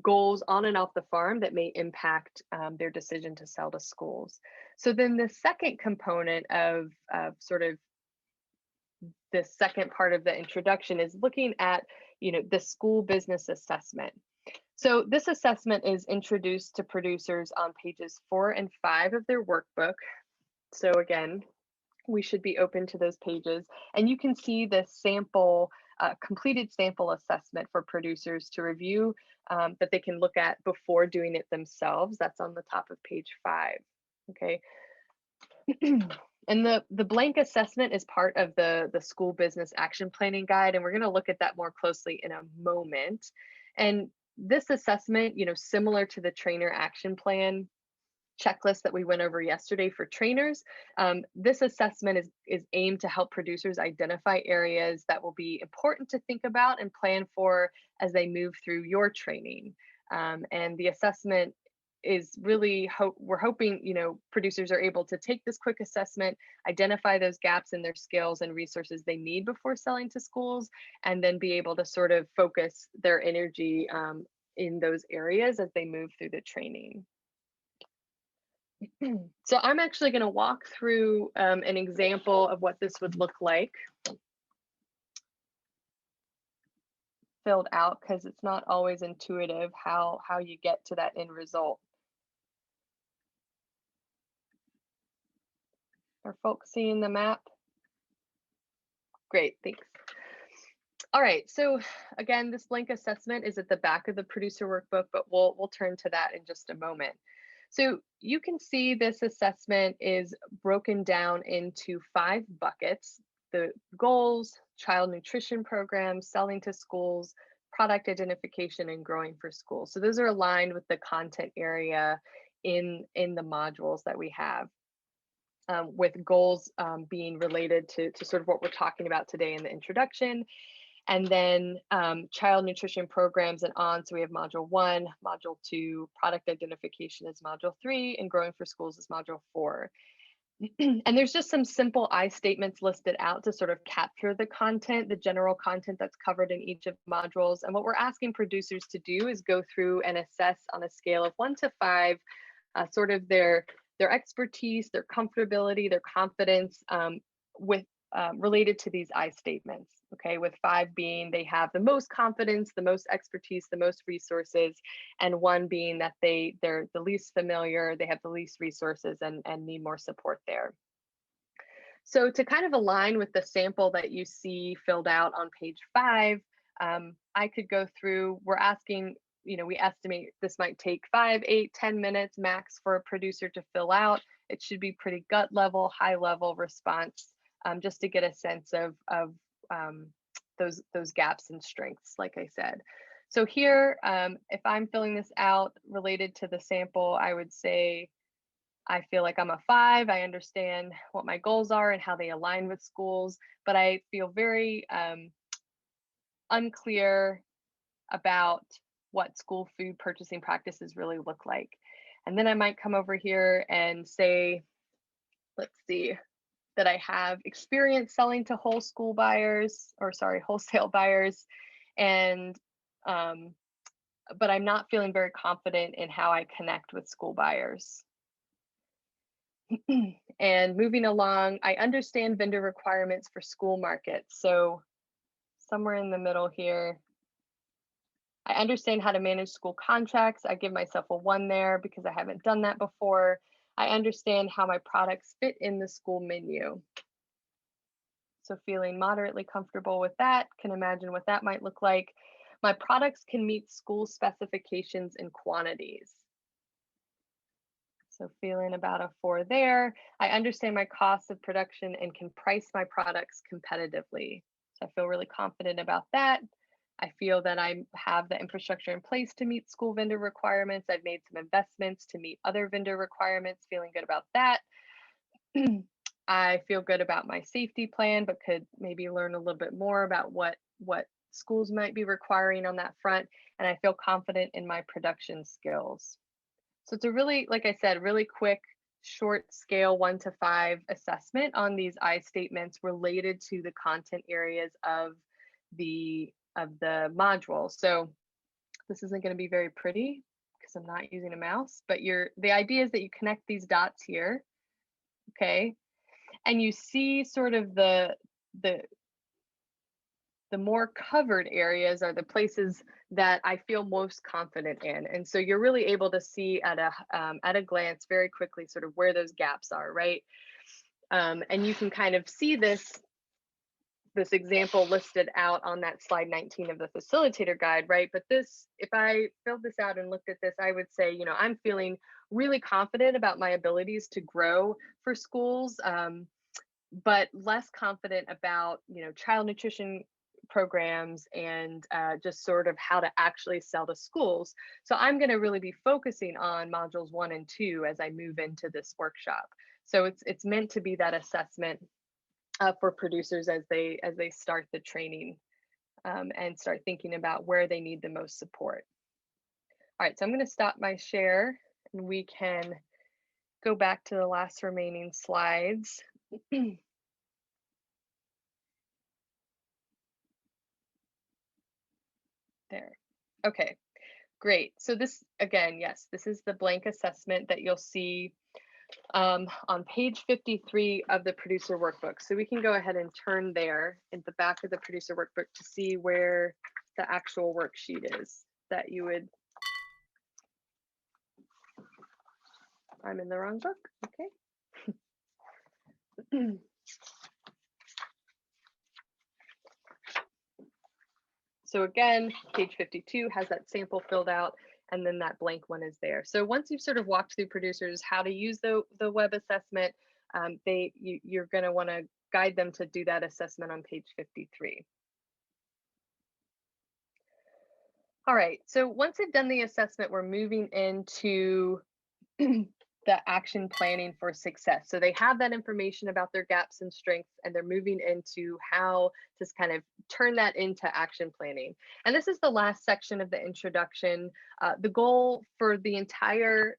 Speaker 3: goals on and off the farm that may impact their decision to sell to schools. So then the second component of sort of the second part of the introduction is looking at the school business assessment. So this assessment is introduced to producers on pages 4 and 5 of their workbook. So again, we should be open to those pages, and you can see the sample completed sample assessment for producers to review that they can look at before doing it themselves. That's on the top of page 5. Okay. And the blank assessment is part of the school business action planning guide, and we're going to look at that more closely in a moment. And this assessment, similar to the trainer action plan checklist that we went over yesterday for trainers, this assessment is aimed to help producers identify areas that will be important to think about and plan for as they move through your training. And the assessment is really, we're hoping, producers are able to take this quick assessment, identify those gaps in their skills and resources they need before selling to schools, and then be able to sort of focus their energy in those areas as they move through the training. So I'm actually going to walk through an example of what this would look like filled out, because it's not always intuitive how you get to that end result. Are folks seeing the map? Great, thanks. All right, so again, this blank assessment is at the back of the producer workbook, but we'll turn to that in just a moment. So you can see this assessment is broken down into 5 buckets: the goals, child nutrition programs, selling to schools, product identification, and growing for schools. So those are aligned with the content area in the modules that we have, with goals being related to sort of what we're talking about today in the introduction. And then child nutrition programs and on. So we have module 1, module 2, product identification is module 3, and growing for schools is module 4. And there's just some simple I statements listed out to sort of capture the content, the general content that's covered in each of the modules. And what we're asking producers to do is go through and assess on a scale of 1 to 5, sort of their expertise, their comfortability, their confidence with related to these I statements. Okay, with 5 being they have the most confidence, the most expertise, the most resources, and 1 being that they're the least familiar, they have the least resources and need more support there. So to kind of align with the sample that you see filled out on page 5, I could go through, we're asking, we estimate this might take 5, 8, 10 minutes max for a producer to fill out. It should be pretty gut level, high level response, just to get a sense of those gaps and strengths, like I said. So here, if I'm filling this out related to the sample, I would say, I feel like I'm a 5. I understand what my goals are and how they align with schools, but I feel very unclear about what school food purchasing practices really look like. And then I might come over here and say, let's see, that I have experience selling to wholesale buyers, and but I'm not feeling very confident in how I connect with school buyers. And moving along, I understand vendor requirements for school markets. So somewhere in the middle here, I understand how to manage school contracts. I give myself a 1 there because I haven't done that before. I understand how my products fit in the school menu. So feeling moderately comfortable with that, can imagine what that might look like. My products can meet school specifications and quantities. So feeling about a 4 there. I understand my costs of production and can price my products competitively. So I feel really confident about that. I feel that I have the infrastructure in place to meet school vendor requirements. I've made some investments to meet other vendor requirements, feeling good about that. I feel good about my safety plan, but could maybe learn a little bit more about what schools might be requiring on that front. And I feel confident in my production skills. So it's a really, like I said, really quick, short scale 1 to 5 assessment on these I statements related to the content areas of the module. So this isn't going to be very pretty because I'm not using a mouse, but the idea is that you connect these dots here, okay? And you see sort of the more covered areas are the places that I feel most confident in. And so you're really able to see at a glance very quickly sort of where those gaps are, right? And you can kind of see this example listed out on that slide 19 of the facilitator guide, right? But this, if I filled this out and looked at this, I would say, I'm feeling really confident about my abilities to grow for schools, but less confident about, child nutrition programs and just sort of how to actually sell to schools. So I'm going to really be focusing on modules 1 and 2 as I move into this workshop. So it's meant to be that assessment for producers as they start the training and start thinking about where they need the most support. All right, so I'm going to stop my share and we can go back to the last remaining slides. There. Okay, great. So this, again, yes, this is the blank assessment that you'll see on page 53 of the producer workbook. So we can go ahead and turn there in the back of the producer workbook to see where the actual worksheet is that you would. I'm in the wrong book, okay. So again, page 52 has that sample filled out, and then that blank one is there. So once you've sort of walked through producers how to use the web assessment, you're going to want to guide them to do that assessment on page 53. All right, so once they've done the assessment, we're moving into the action planning for success. So they have that information about their gaps and strengths, and they're moving into how to kind of turn that into action planning. And this is the last section of the introduction. The goal for the entire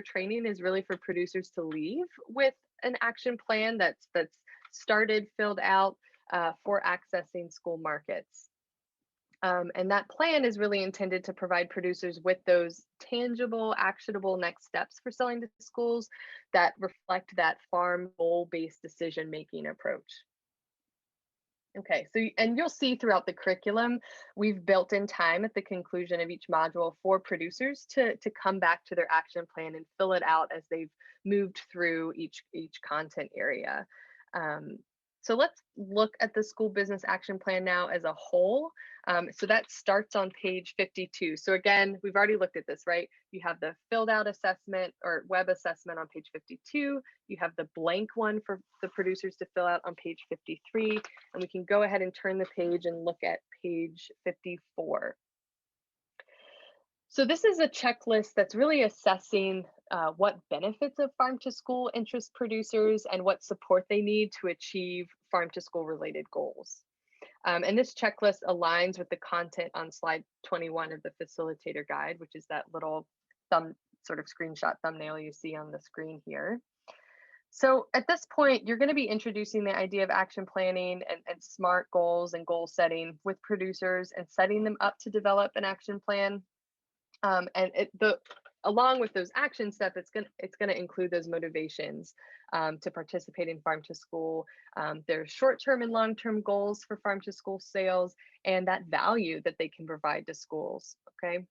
Speaker 3: training is really for producers to leave with an action plan that's started, filled out for accessing school markets. And that plan is really intended to provide producers with those tangible, actionable next steps for selling to schools that reflect that farm goal-based decision-making approach. Okay, so, and you'll see throughout the curriculum, we've built in time at the conclusion of each module for producers to come back to their action plan and fill it out as they've moved through each content area. So let's look at the school business action plan now as a whole. So that starts on page 52. So again, we've already looked at this, right? You have the filled out assessment or web assessment on page 52. You have the blank one for the producers to fill out on page 53. And we can go ahead and turn the page and look at page 54. So this is a checklist that's really assessing what benefits of farm to school interest producers and what support they need to achieve farm to school related goals. And this checklist aligns with the content on slide 21 of the facilitator guide, which is that little sort of screenshot thumbnail you see on the screen here. So at this point, you're going to be introducing the idea of action planning and SMART goals and goal setting with producers and setting them up to develop an action plan. Along with those action steps, it's gonna include those motivations to participate in farm to school. There's short-term and long-term goals for farm to school sales and that value that they can provide to schools. Okay.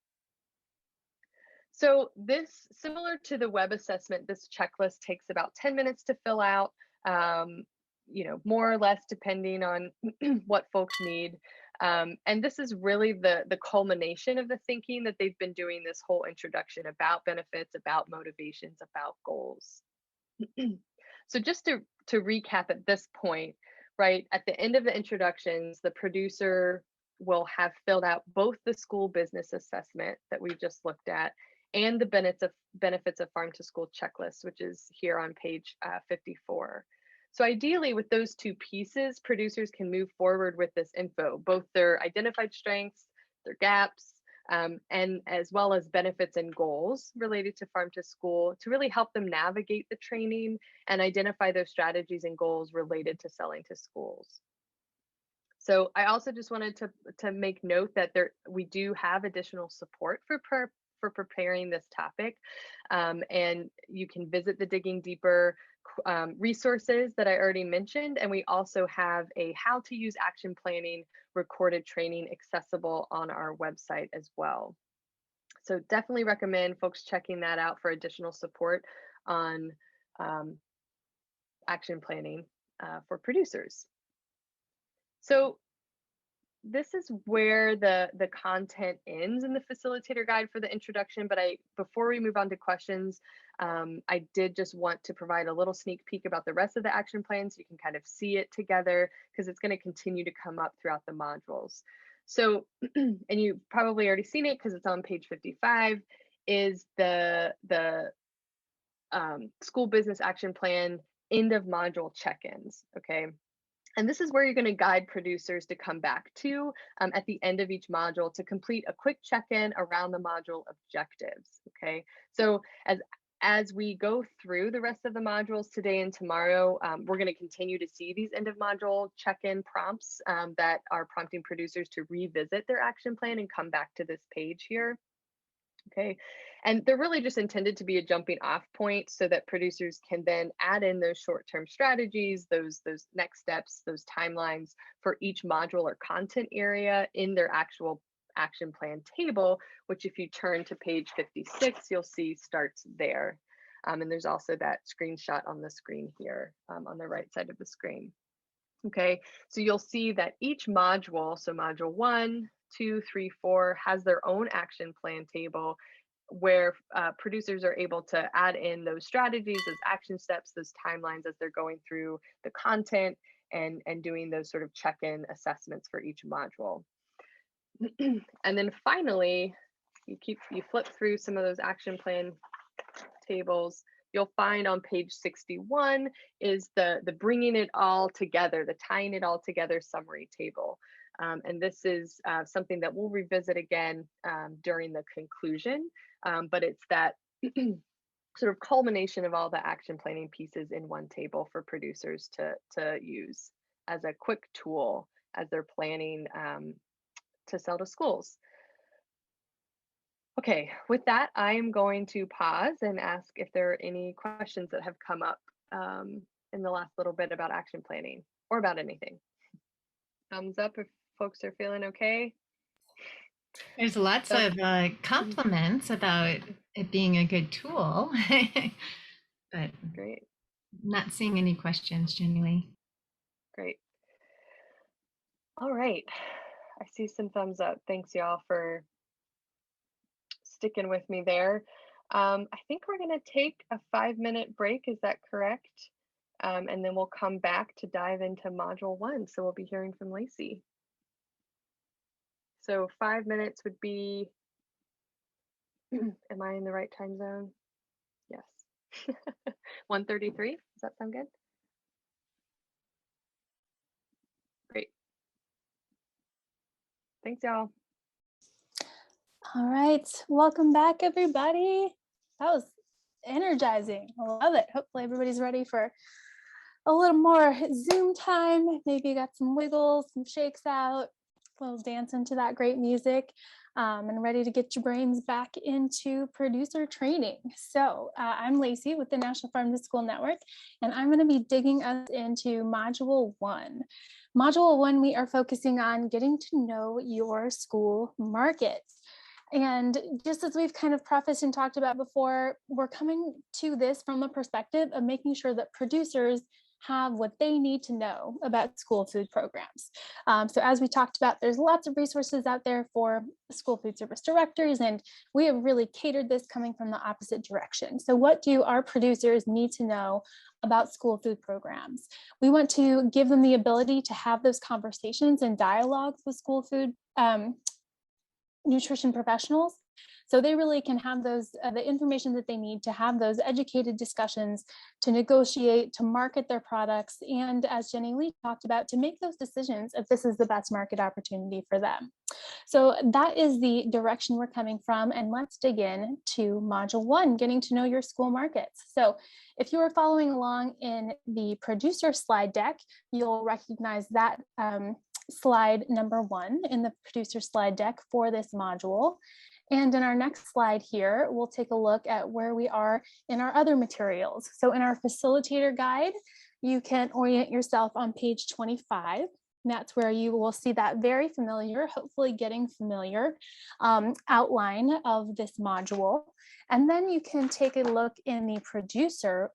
Speaker 3: So this, similar to the web assessment, this checklist takes about 10 minutes to fill out. You know, more or less depending on what folks need. And this is really the culmination of the thinking that they've been doing this whole introduction about benefits, about motivations, about goals. So just to recap at this point, right, at the end of the introductions, the producer will have filled out both the school business assessment that we just looked at and the benefits of farm to school checklist, which is here on page 54. So ideally, with those two pieces, producers can move forward with this info, both their identified strengths, their gaps, and as well as benefits and goals related to farm to school to really help them navigate the training and identify those strategies and goals related to selling to schools. So I also just wanted to make note that we do have additional support for preparing this topic, and you can visit the Digging Deeper resources that I already mentioned, and we also have a how to use action planning recorded training accessible on our website as well. So definitely recommend folks checking that out for additional support on action planning for producers. So this is where the content ends in the facilitator guide for the introduction, but before we move on to questions, I did just want to provide a little sneak peek about the rest of the action plan so you can kind of see it together, because it's going to continue to come up throughout the modules. So, and you've probably already seen it because it's on page 55, is the school business action plan end of module check-ins, okay? And this is where you're going to guide producers to come back to at the end of each module to complete a quick check-in around the module objectives, okay? So as we go through the rest of the modules today and tomorrow, we're going to continue to see these end of module check-in prompts that are prompting producers to revisit their action plan and come back to this page here. Okay, and they're really just intended to be a jumping off point so that producers can then add in those short-term strategies, those next steps, those timelines for each module or content area in their actual action plan table, which if you turn to page 56, you'll see starts there. And there's also that screenshot on the screen here on the right side of the screen. Okay, so you'll see that each module, so module 1, 2, 3, 4, has their own action plan table where producers are able to add in those strategies, those action steps, those timelines as they're going through the content and doing those sort of check-in assessments for each module. And then finally, you flip through some of those action plan tables. you'll find on page 61 is the bringing it all together, the tying it all together summary table. And this is something that we'll revisit again during the conclusion, but it's that sort of culmination of all the action planning pieces in one table for producers to use as a quick tool as they're planning to sell to schools. Okay, with that, I am going to pause and ask if there are any questions that have come up in the last little bit about action planning or about anything. Thumbs up if folks are feeling okay.
Speaker 4: There's lots of compliments about it being a good tool, but
Speaker 3: Great.
Speaker 4: not seeing any questions, Jenny.
Speaker 3: Great. All right. I see some thumbs up. Thanks, y'all, for sticking with me there. I think we're going to take a 5-minute break. Is that correct? And then we'll come back to dive into module 1. So we'll be hearing from Lacey. So 5 minutes would be, am I in the right time zone? Yes. 1:33. Does that sound good? Great. Thanks, y'all.
Speaker 2: All right, welcome back, everybody. That was energizing. I love it. Hopefully everybody's ready for a little more Zoom time. Maybe you got some wiggles, some shakes out, a little dance into that great music, and ready to get your brains back into producer training. So I'm Lacey with the National Farm to School Network, and I'm going to be digging us into Module 1. Module 1, we are focusing on getting to know your school market. And just as we've kind of prefaced and talked about before, we're coming to this from a perspective of making sure that producers have what they need to know about school food programs. So as we talked about, there's lots of resources out there for school food service directors, and we have really catered this coming from the opposite direction. So what do our producers need to know about school food programs? We want to give them the ability to have those conversations and dialogues with school food nutrition professionals, so they really can have those the information that they need to have those educated discussions, to negotiate, to market their products, and as Jenny Lee talked about, to make those decisions if this is the best market opportunity for them. So that is the direction we're coming from, and let's dig in to Module 1, getting to know your school markets. So if you are following along in the producer slide deck, you'll recognize that slide number 1 in the producer slide deck for this module. And in our next slide here, we'll take a look at where we are in our other materials. So in our facilitator guide, you can orient yourself on page 25. That's where you will see that very familiar, hopefully getting familiar, outline of this module. And then you can take a look in the producer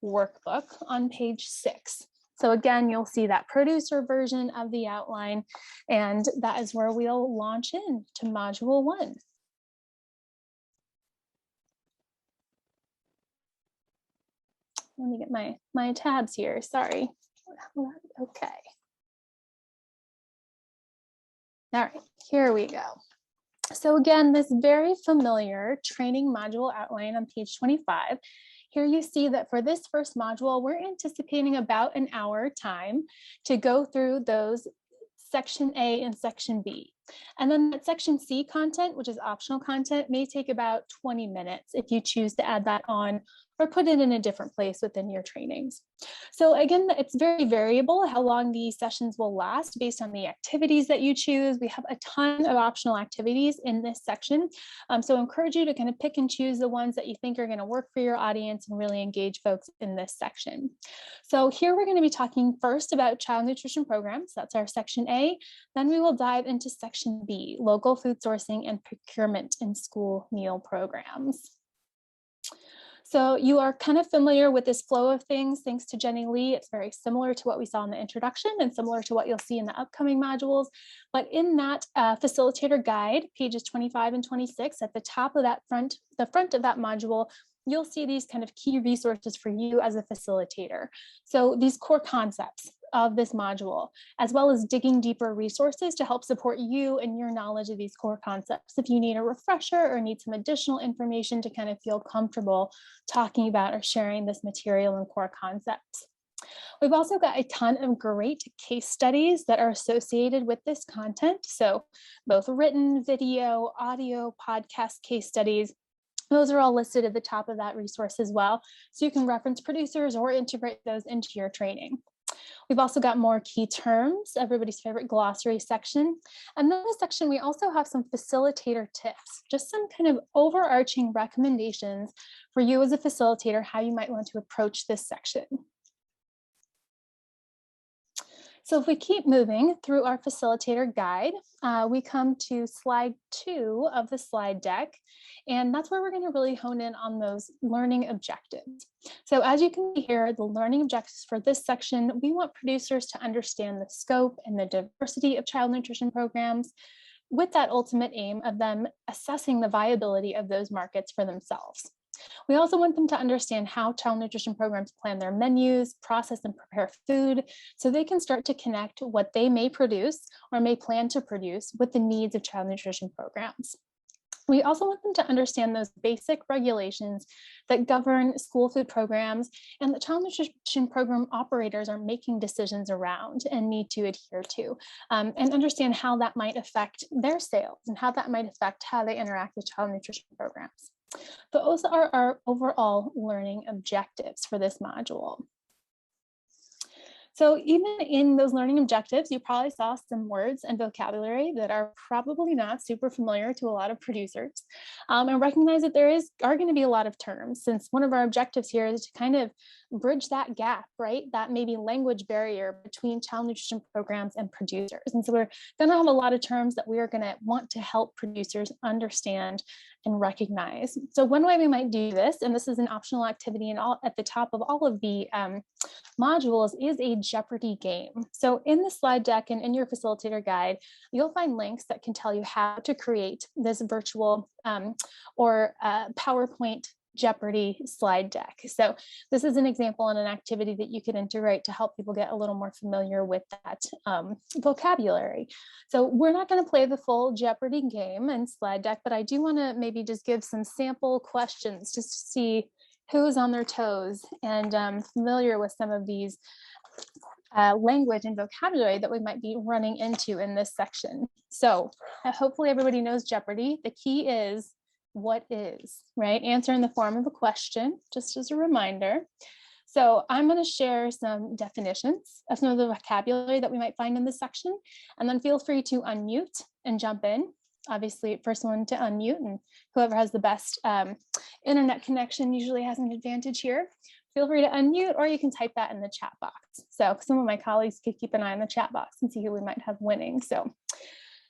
Speaker 2: workbook on page 6. So again, you'll see that producer version of the outline, and that is where we'll launch into Module 1. Let me get my tabs here, sorry. Okay. All right, here we go. So again, this very familiar training module outline on page 25. Here you see that for this first module, we're anticipating about an hour time to go through those section A and section B. And then that section C content, which is optional content, may take about 20 minutes if you choose to add that on or put it in a different place within your trainings. So again, it's very variable how long these sessions will last based on the activities that you choose. We have a ton of optional activities in this section. So I encourage you to kind of pick and choose the ones that you think are going to work for your audience and really engage folks in this section. So here we're going to be talking first about child nutrition programs. That's our section A. Then we will dive into section B, local food sourcing and procurement in school meal programs. So you are kind of familiar with this flow of things thanks to Jenny Lee. It's very similar to what we saw in the introduction and similar to what you'll see in the upcoming modules. But in that facilitator guide, pages 25 and 26, at the top of that the front of that module, you'll see these kind of key resources for you as a facilitator. So these core concepts: of this module, as well as digging deeper resources to help support you and your knowledge of these core concepts. If you need a refresher or need some additional information to kind of feel comfortable talking about or sharing this material and core concepts. We've also got a ton of great case studies that are associated with this content. So both written, video, audio, podcast case studies. Those are all listed at the top of that resource as well. So you can reference producers or integrate those into your training. We've also got more key terms, everybody's favorite glossary section. And then this section, we also have some facilitator tips, just some kind of overarching recommendations for you as a facilitator, how you might want to approach this section. So if we keep moving through our facilitator guide, we come to slide 2 of the slide deck, and that's where we're going to really hone in on those learning objectives. So as you can see here, the learning objectives for this section, we want producers to understand the scope and the diversity of child nutrition programs, with that ultimate aim of them assessing the viability of those markets for themselves. We also want them to understand how child nutrition programs plan their menus, process and prepare food, so they can start to connect what they may produce or may plan to produce with the needs of child nutrition programs. We also want them to understand those basic regulations that govern school food programs and that child nutrition program operators are making decisions around and need to adhere to, and understand how that might affect their sales and how that might affect how they interact with child nutrition programs. Those are our overall learning objectives for this module. So even in those learning objectives, you probably saw some words and vocabulary that are probably not super familiar to a lot of producers, and recognize that there are going to be a lot of terms, since one of our objectives here is to kind of bridge that gap, right? That maybe language barrier between child nutrition programs and producers. And so we're going to have a lot of terms that we are going to want to help producers understand and recognize. So one way we might do this, and this is an optional activity and at the top of all of the modules, is a Jeopardy game. So in the slide deck and in your facilitator guide, you'll find links that can tell you how to create this virtual or PowerPoint Jeopardy slide deck. So this is an example and an activity that you can integrate to help people get a little more familiar with that vocabulary. So we're not going to play the full Jeopardy game and slide deck, but I do want to maybe just give some sample questions just to see who's on their toes and familiar with some of these language and vocabulary that we might be running into in this section. So hopefully everybody knows Jeopardy. The key is what is, right? Answer in the form of a question, just as a reminder. So I'm going to share some definitions of some of the vocabulary that we might find in this section, and then feel free to unmute and jump in. Obviously, first one to unmute, and whoever has the best internet connection usually has an advantage here. Feel free to unmute, or you can type that in the chat box. So some of my colleagues could keep an eye on the chat box and see who we might have winning. So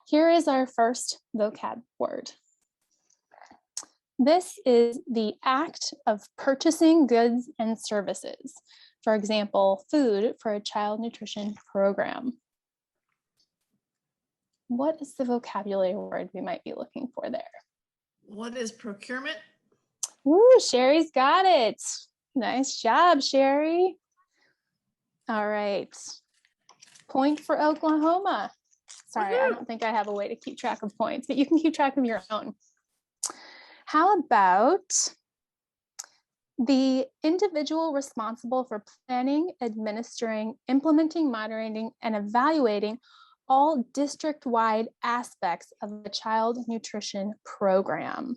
Speaker 2: here is our first vocab word. This is the act of purchasing goods and services. For example, food for a child nutrition program. What is the vocabulary word we might be looking for there?
Speaker 5: What is procurement?
Speaker 2: Woo, Sherry's got it. Nice job, Sherry. All right. Point for Oklahoma. Sorry, I don't think I have a way to keep track of points, but you can keep track of your own. How about the individual responsible for planning, administering, implementing, moderating, and evaluating all district-wide aspects of the child nutrition program?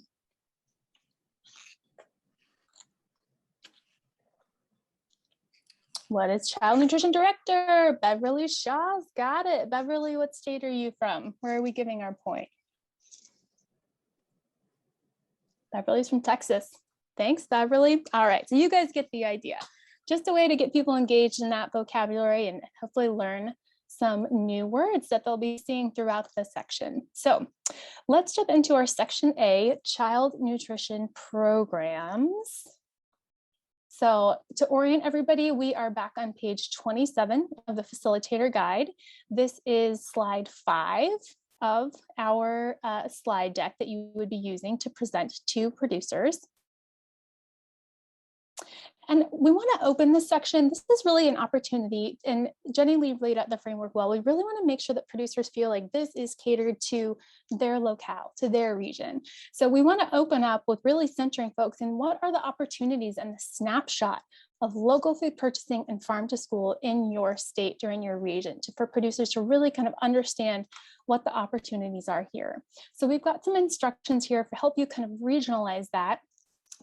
Speaker 2: What is child nutrition director? Beverly Shaw's got it. Beverly, what state are you from? Where are we giving our point? Beverly's from Texas. Thanks, Beverly. All right, so you guys get the idea. Just a way to get people engaged in that vocabulary and hopefully learn some new words that they'll be seeing throughout the section. So let's jump into our section A, child nutrition programs. So to orient everybody, we are back on page 27 of the facilitator guide. This is slide 5 of our slide deck that you would be using to present to producers. And we want to open this section. This is really an opportunity, and Jenny Lee laid out the framework well. We really want to make sure that producers feel like this is catered to their locale, to their region. So we want to open up with really centering folks in what are the opportunities and the snapshot of local food purchasing and farm to school in your state or in your region, for producers to really kind of understand what the opportunities are here. So we've got some instructions here to help you kind of regionalize that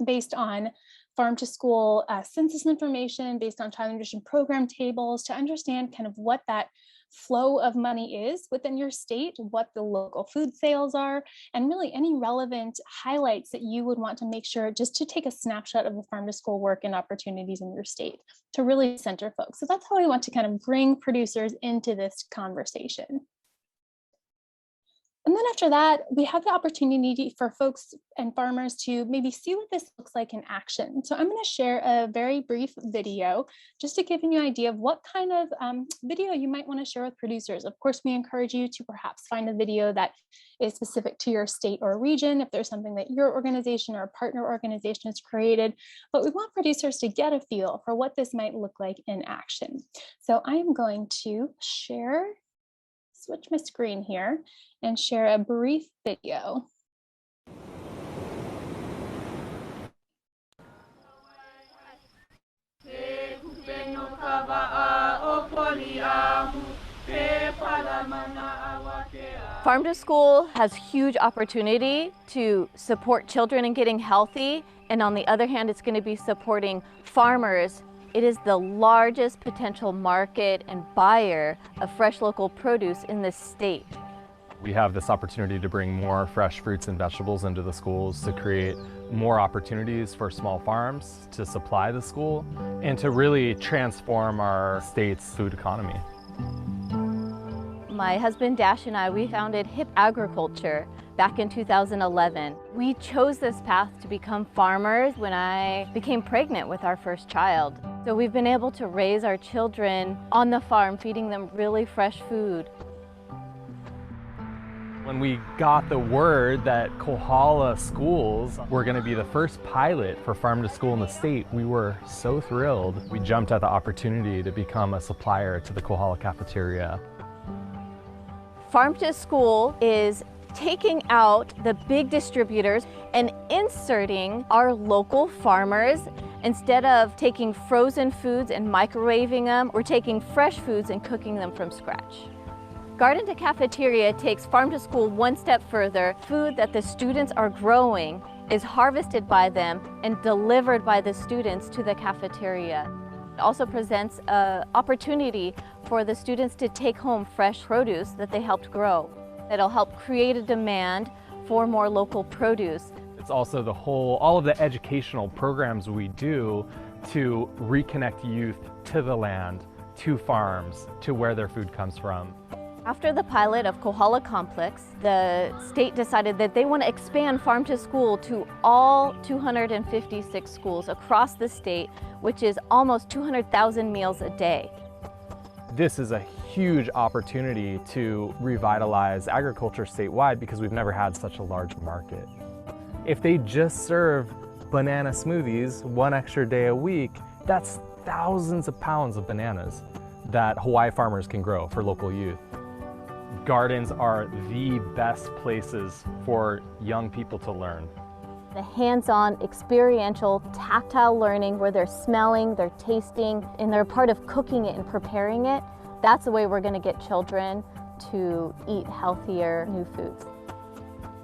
Speaker 2: based on farm to school census information, based on child nutrition program tables, to understand kind of what that flow of money is within your state, what the local food sales are, and really any relevant highlights that you would want to make sure just to take a snapshot of the farm to school work and opportunities in your state to really center folks. So that's how we want to kind of bring producers into this conversation. And then after that, we have the opportunity for folks and farmers to maybe see what this looks like in action. So I'm going to share a very brief video just to give you an idea of what kind of video you might want to share with producers. Of course, we encourage you to perhaps find a video that is specific to your state or region, if there's something that your organization or a partner organization has created. But we want producers to get a feel for what this might look like in action. So I am going to switch my screen here and share a brief video.
Speaker 6: Farm to School has huge opportunity to support children in getting healthy, and on the other hand, it's going to be supporting farmers. It is the largest potential market and buyer of fresh local produce in this state.
Speaker 7: We have this opportunity to bring more fresh fruits and vegetables into the schools, to create more opportunities for small farms to supply the school, and to really transform our state's food economy.
Speaker 6: My husband Dash and I, we founded Hip Agriculture back in 2011. We chose this path to become farmers when I became pregnant with our first child. So we've been able to raise our children on the farm, feeding them really fresh food.
Speaker 7: When we got the word that Kohala schools were going to be the first pilot for farm to school in the state, we were so thrilled. We jumped at the opportunity to become a supplier to the Kohala cafeteria.
Speaker 6: Farm to School is taking out the big distributors and inserting our local farmers. Instead of taking frozen foods and microwaving them, we're taking fresh foods and cooking them from scratch. Garden to Cafeteria takes Farm to School one step further. Food that the students are growing is harvested by them and delivered by the students to the cafeteria. It also presents an opportunity for the students to take home fresh produce that they helped grow. It'll help create a demand for more local produce.
Speaker 7: It's also all of the educational programs we do to reconnect youth to the land, to farms, to where their food comes from.
Speaker 6: After the pilot of Kohala Complex, the state decided that they want to expand Farm to School to all 256 schools across the state, which is almost 200,000 meals a day.
Speaker 7: This is a huge opportunity to revitalize agriculture statewide because we've never had such a large market. If they just serve banana smoothies one extra day a week, that's thousands of pounds of bananas that Hawaii farmers can grow for local youth. Gardens are the best places for young people to learn.
Speaker 6: The hands-on, experiential, tactile learning where they're smelling, they're tasting, and they're part of cooking it and preparing it, that's the way we're going to get children to eat healthier new foods.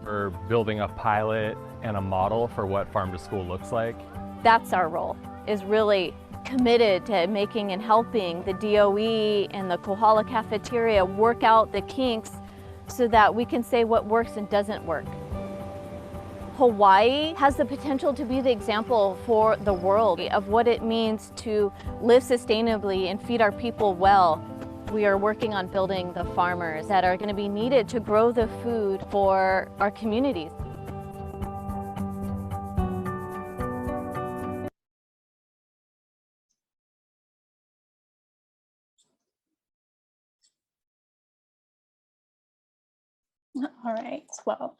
Speaker 7: We're building a pilot and a model for what Farm to School looks like.
Speaker 6: That's our role, is really committed to making and helping the DOE and the Kohala cafeteria work out the kinks so that we can say what works and doesn't work. Hawaii has the potential to be the example for the world of what it means to live sustainably and feed our people well. We are working on building the farmers that are going to be needed to grow the food for our communities.
Speaker 2: All right, well,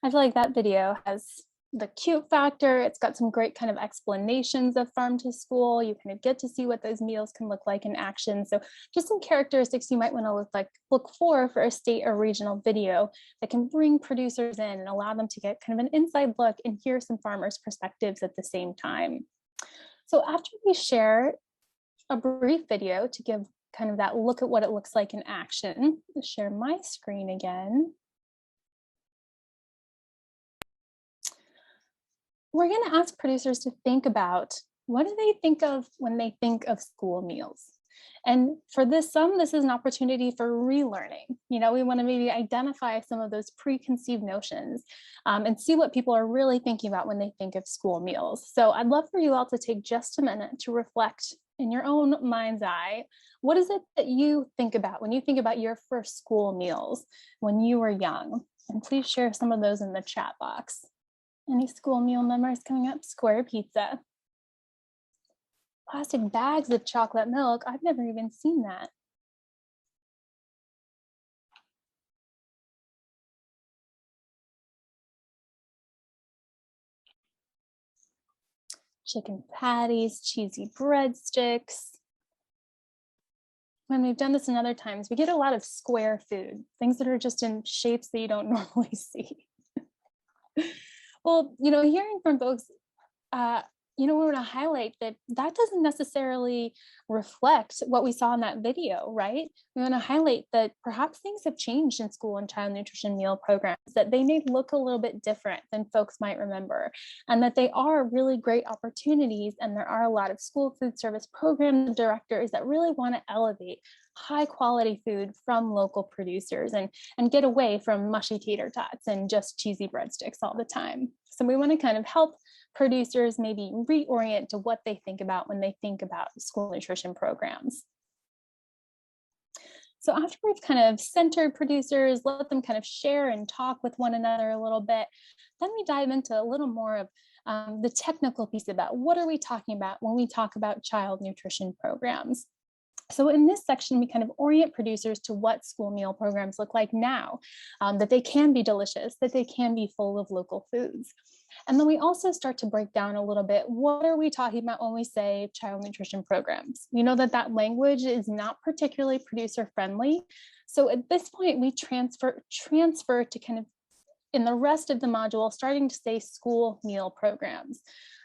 Speaker 2: I feel like that video has the cute factor. It's got some great kind of explanations of farm to school. You kind of get to see what those meals can look like in action. So just some characteristics you might want to look for a state or regional video that can bring producers in and allow them to get kind of an inside look and hear some farmers' perspectives at the same time. So after we share a brief video to give kind of that look at what it looks like in action, I'll share my screen again. We're going to ask producers to think about, what do they think of when they think of school meals? And for this is an opportunity for relearning. We want to maybe identify some of those preconceived notions and see what people are really thinking about when they think of school meals. So I'd love for you all to take just a minute to reflect in your own mind's eye. What is it that you think about when you think about your first school meals when you were young? And please share some of those in the chat box. Any school meal memories coming up? Square pizza. Plastic bags of chocolate milk. I've never even seen that. Chicken patties, cheesy breadsticks. When we've done this in other times, we get a lot of square food, things that are just in shapes that you don't normally see. Well, hearing from folks, we want to highlight that doesn't necessarily reflect what we saw in that video, right? We want to highlight that perhaps things have changed in school and child nutrition meal programs, that they may look a little bit different than folks might remember, and that they are really great opportunities. And there are a lot of school food service program directors that really want to elevate high quality food from local producers and get away from mushy tater tots and just cheesy breadsticks all the time. So we want to kind of help producers maybe reorient to what they think about when they think about school nutrition programs. So after we've kind of centered producers, let them kind of share and talk with one another a little bit, then we dive into a little more of the technical piece about what are we talking about when we talk about child nutrition programs. So in this section, we kind of orient producers to what school meal programs look like now, that they can be delicious, that they can be full of local foods. And then we also start to break down a little bit, what are we talking about when we say child nutrition programs? We know that language is not particularly producer friendly. So at this point, we transfer to kind of, in the rest of the module, starting to say school meal programs.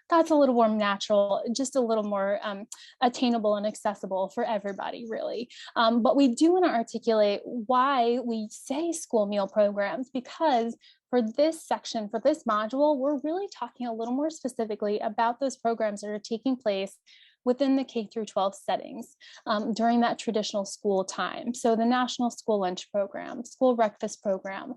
Speaker 2: That's a little more natural, just a little more attainable and accessible for everybody, really. But we do want to articulate why we say school meal programs, because for this section, for this module, we're really talking a little more specifically about those programs that are taking place within the K through 12 settings during that traditional school time. So the National School Lunch Program, School Breakfast Program,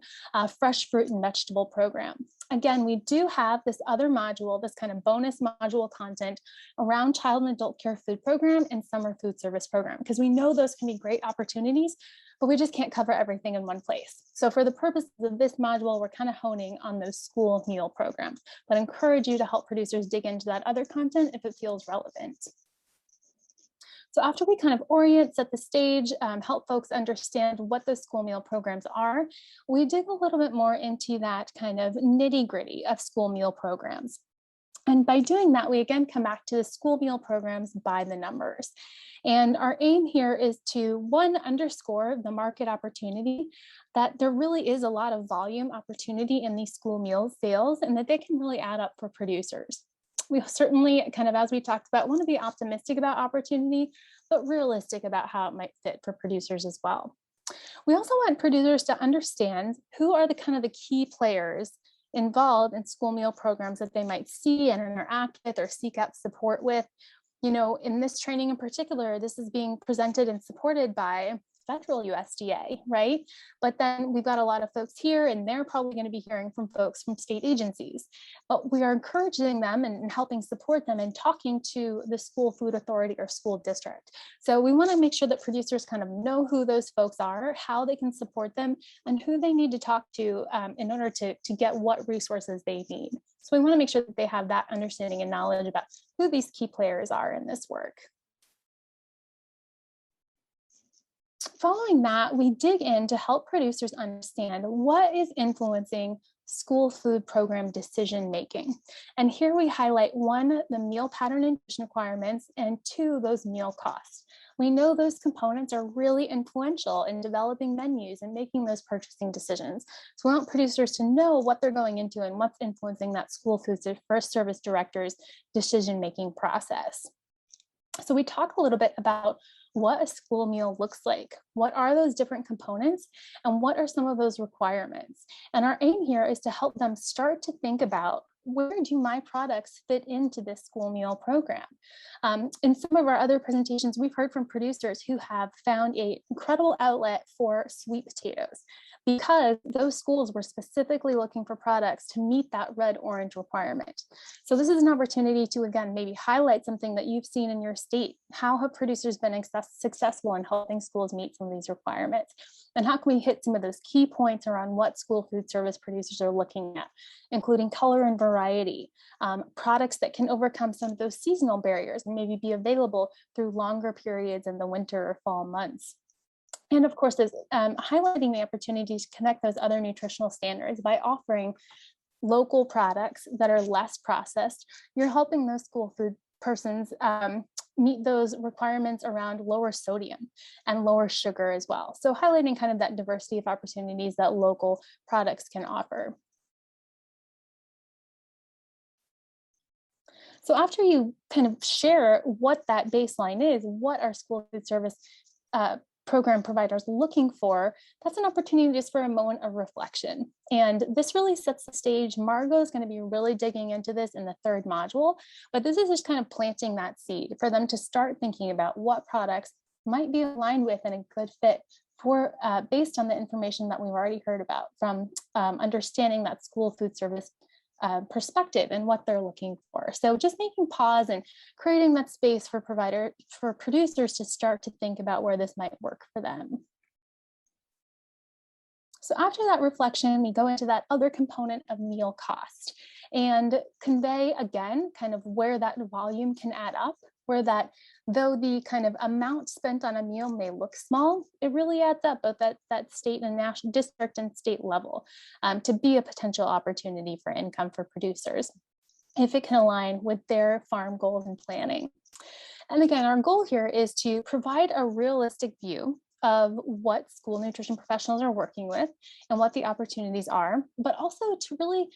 Speaker 2: Fresh Fruit and Vegetable Program. Again, we do have this other module, this kind of bonus module content around Child and Adult Care Food Program and Summer Food Service Program, because we know those can be great opportunities, but we just can't cover everything in one place. So for the purposes of this module, we're kind of honing on those school meal programs, but encourage you to help producers dig into that other content if it feels relevant. So after we kind of orient, set the stage, help folks understand what those school meal programs are, we dig a little bit more into that kind of nitty-gritty of school meal programs. And by doing that, we again come back to the school meal programs by the numbers. And our aim here is to, one, underscore the market opportunity, that there really is a lot of volume opportunity in these school meal sales and that they can really add up for producers. We certainly, kind of as we talked about, want to be optimistic about opportunity, but realistic about how it might fit for producers as well. We also want producers to understand who are the kind of the key players involved in school meal programs that they might see and interact with or seek out support with. You know, in this training in particular, this is being presented and supported by federal USDA, right? But then we've got a lot of folks here and they're probably going to be hearing from folks from state agencies. But we are encouraging them and helping support them and talking to the school food authority or school district. So we want to make sure that producers kind of know who those folks are, how they can support them, and who they need to talk to in order to get what resources they need. So we want to make sure that they have that understanding and knowledge about who these key players are in this work. Following that, we dig in to help producers understand what is influencing school food program decision making. And here we highlight one, the meal pattern and nutrition requirements, and two, those meal costs. We know those components are really influential in developing menus and making those purchasing decisions. So we want producers to know what they're going into and what's influencing that school food service director's decision-making process. So we talk a little bit about what a school meal looks like. What are those different components and what are some of those requirements? And our aim here is to help them start to think about, where do my products fit into this school meal program? In some of our other presentations, we've heard from producers who have found an incredible outlet for sweet potatoes because those schools were specifically looking for products to meet that red-orange requirement. So this is an opportunity to, again, maybe highlight something that you've seen in your state. How have producers been successful in helping schools meet some of these requirements? And how can we hit some of those key points around what school food service producers are looking at, including color and variety, products that can overcome some of those seasonal barriers and maybe be available through longer periods in the winter or fall months. And of course, highlighting the opportunity to connect those other nutritional standards by offering local products that are less processed. You're helping those school food persons meet those requirements around lower sodium and lower sugar as well. So highlighting kind of that diversity of opportunities that local products can offer. So after you kind of share what that baseline is, what our school food service program providers looking for, that's an opportunity just for a moment of reflection. And this really sets the stage. Margot is going to be really digging into this in the third module, but this is just kind of planting that seed for them to start thinking about what products might be aligned with and a good fit for based on the information that we've already heard about from understanding that school food service perspective and what they're looking for. So just making pause and creating that space for producers to start to think about where this might work for them. So after that reflection, we go into that other component of meal cost and convey again kind of where that volume can add up, where that though the kind of amount spent on a meal may look small, it really adds up both at that state and national district and state level to be a potential opportunity for income for producers if it can align with their farm goals and planning. And again, our goal here is to provide a realistic view of what school nutrition professionals are working with and what the opportunities are, but also to really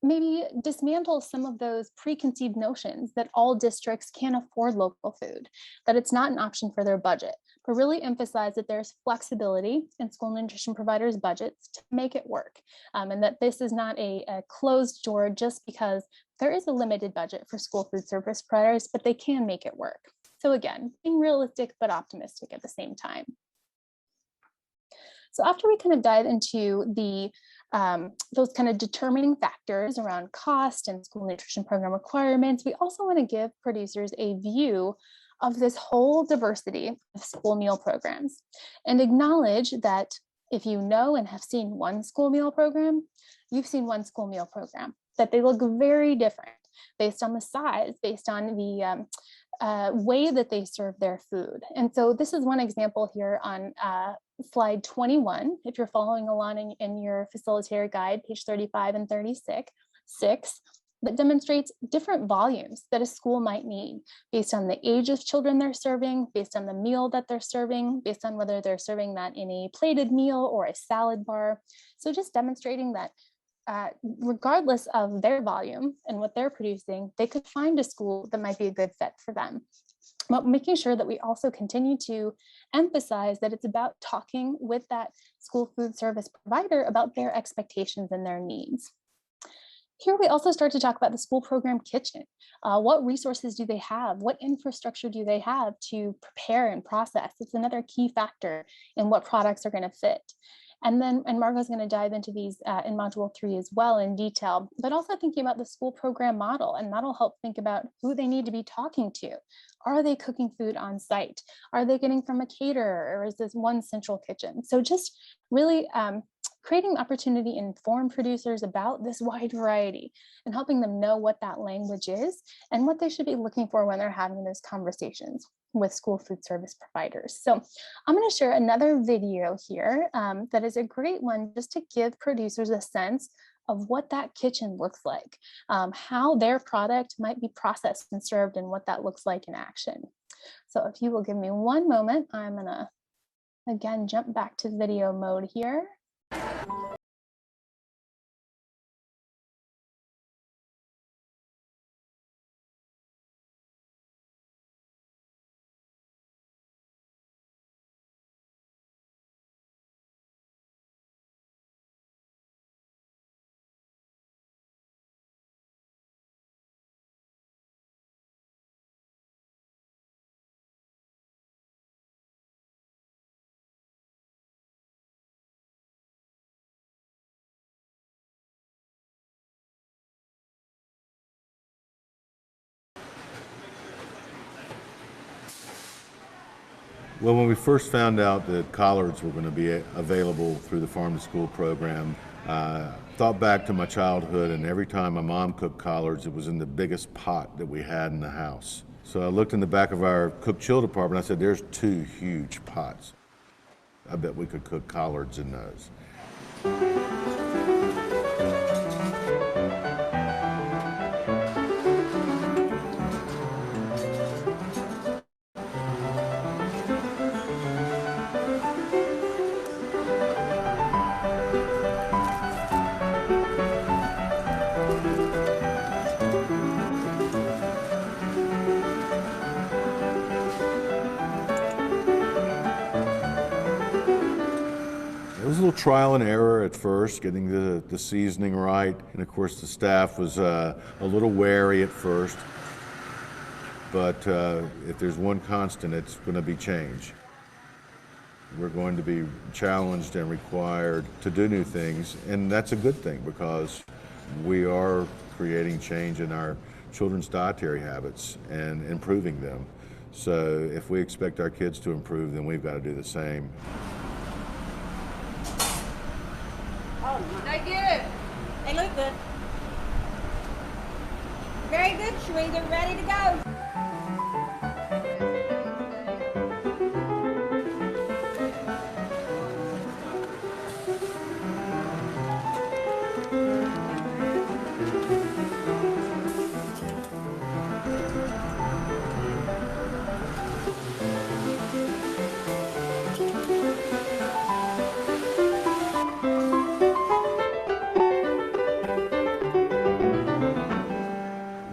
Speaker 2: maybe dismantle some of those preconceived notions that all districts can afford local food, that it's not an option for their budget, but really emphasize that there's flexibility in school nutrition providers' budgets to make it work, and that this is not a closed door just because there is a limited budget for school food service providers, but they can make it work. So again, being realistic but optimistic at the same time. So after we kind of dive into the those kind of determining factors around cost and school nutrition program requirements, we also want to give producers a view of this whole diversity of school meal programs and acknowledge that if you know and have seen one school meal program, you've seen one school meal program, that they look very different based on the size, based on the way that they serve their food. And so this is one example here on slide 21, if you're following along in your facilitator guide, page 35 and 36, that demonstrates different volumes that a school might need based on the age of children they're serving, based on the meal that they're serving, based on whether they're serving that in a plated meal or a salad bar. So just demonstrating that regardless of their volume and what they're producing, they could find a school that might be a good fit for them. But making sure that we also continue to emphasize that it's about talking with that school food service provider about their expectations and their needs. Here we also start to talk about the school program kitchen. What resources do they have? What infrastructure do they have to prepare and process? It's another key factor in what products are going to fit. And Margot's going to dive into these in module 3 as well in detail, but also thinking about the school program model, and that'll help think about who they need to be talking to. Are they cooking food on site? Are they getting from a caterer, or is this one central kitchen? So just really creating the opportunity to inform producers about this wide variety and helping them know what that language is and what they should be looking for when they're having those conversations. with school food service providers. So I'm going to share another video here that is a great one just to give producers a sense of what that kitchen looks like, how their product might be processed and served, and what that looks like in action. So if you will give me one moment, I'm going to again jump back to video mode here.
Speaker 8: Well, when we first found out that collards were going to be available through the Farm to School program, thought back to my childhood, and every time my mom cooked collards, it was in the biggest pot that we had in the house. So I looked in the back of our cook chill department. I said, there's 2 huge pots. I bet we could cook collards in those. It was a little trial and error at first, getting the seasoning right. And of course, the staff was a little wary at first. But if there's one constant, it's going to be change. We're going to be challenged and required to do new things. And that's a good thing, because we are creating change in our children's dietary habits and improving them. So if we expect our kids to improve, then we've got to do the same.
Speaker 9: They're good. They look good. Very good, Sheree. They're ready to go.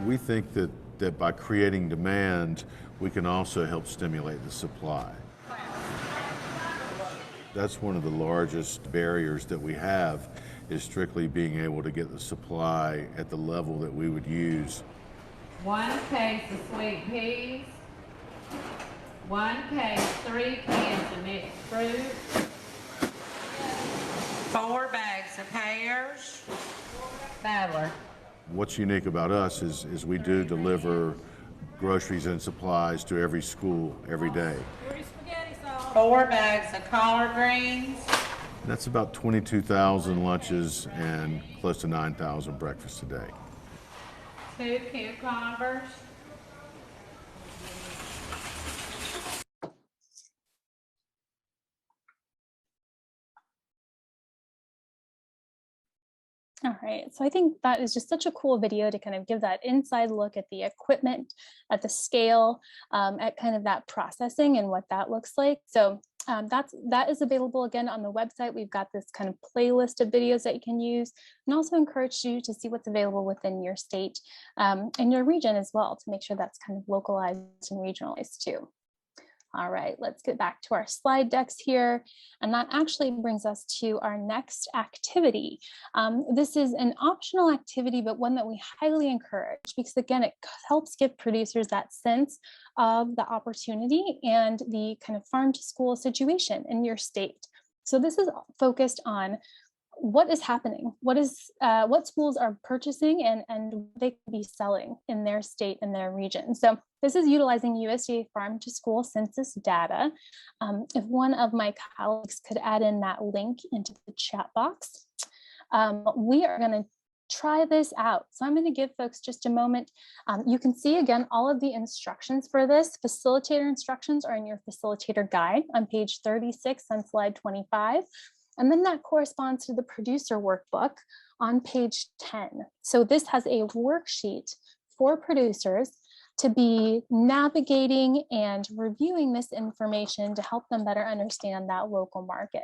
Speaker 8: We think that by creating demand, we can also help stimulate the supply. That's one of the largest barriers that we have, is strictly being able to get the supply at the level that we would use.
Speaker 10: 1 case of sweet peas, 1 case, 3 cans of mixed fruit, 4 bags of pears. Battler.
Speaker 8: What's unique about us is we do deliver groceries and supplies to every school every day.
Speaker 10: 4 bags of collard greens.
Speaker 8: That's about 22,000 lunches and close to 9,000 breakfasts a day.
Speaker 10: 2 cucumbers.
Speaker 2: All right, so I think that is just such a cool video to kind of give that inside look at the equipment, at the scale, at kind of that processing and what that looks like. So that is available again on the website. We've got this kind of playlist of videos that you can use, and also encourage you to see what's available within your state and your region as well, to make sure that's kind of localized and regionalized too. All right, let's get back to our slide decks here. And that actually brings us to our next activity. This is an optional activity, but one that we highly encourage, because again, it helps give producers that sense of the opportunity and the kind of farm to school situation in your state. So this is focused on what is happening, what schools are purchasing and they can be selling in their state and their region. So this is utilizing USDA Farm to School census data. If one of my colleagues could add in that link into the chat box, we are going to try this out. So I'm going to give folks just a moment. You can see again all of the instructions for this. Facilitator instructions are in your facilitator guide on page 36 on slide 25. And then that corresponds to the producer workbook on page 10. So this has a worksheet for producers to be navigating and reviewing this information to help them better understand that local market.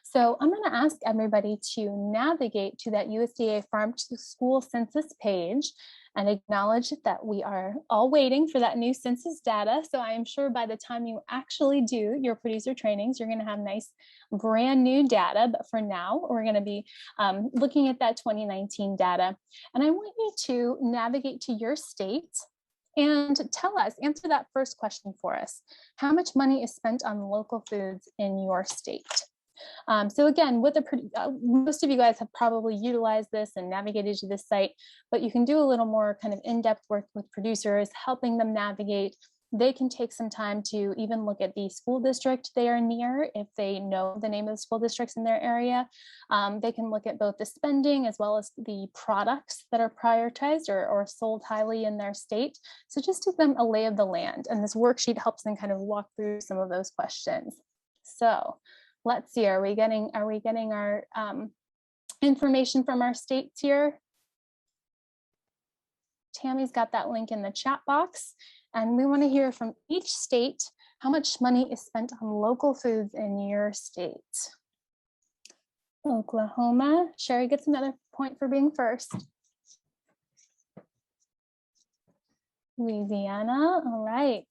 Speaker 2: So I'm going to ask everybody to navigate to that USDA Farm to School census page and acknowledge that we are all waiting for that new census data. So I am sure by the time you actually do your producer trainings, you're going to have nice brand new data. But for now, we're going to be looking at that 2019 data. And I want you to navigate to your state and tell us, answer that first question for us. How much money is spent on local foods in your state? So again, with most of you guys have probably utilized this and navigated to this site, but you can do a little more kind of in-depth work with producers, helping them navigate. They can take some time to even look at the school district they are near if they know the name of the school districts in their area. They can look at both the spending as well as the products that are prioritized or sold highly in their state. So just give them a lay of the land. And this worksheet helps them kind of walk through some of those questions. So let's see, are we getting our information from our states here? Tammy's got that link in the chat box. And we want to hear from each state how much money is spent on local foods in your state. Oklahoma, Sherry gets another point for being first. Louisiana, all right.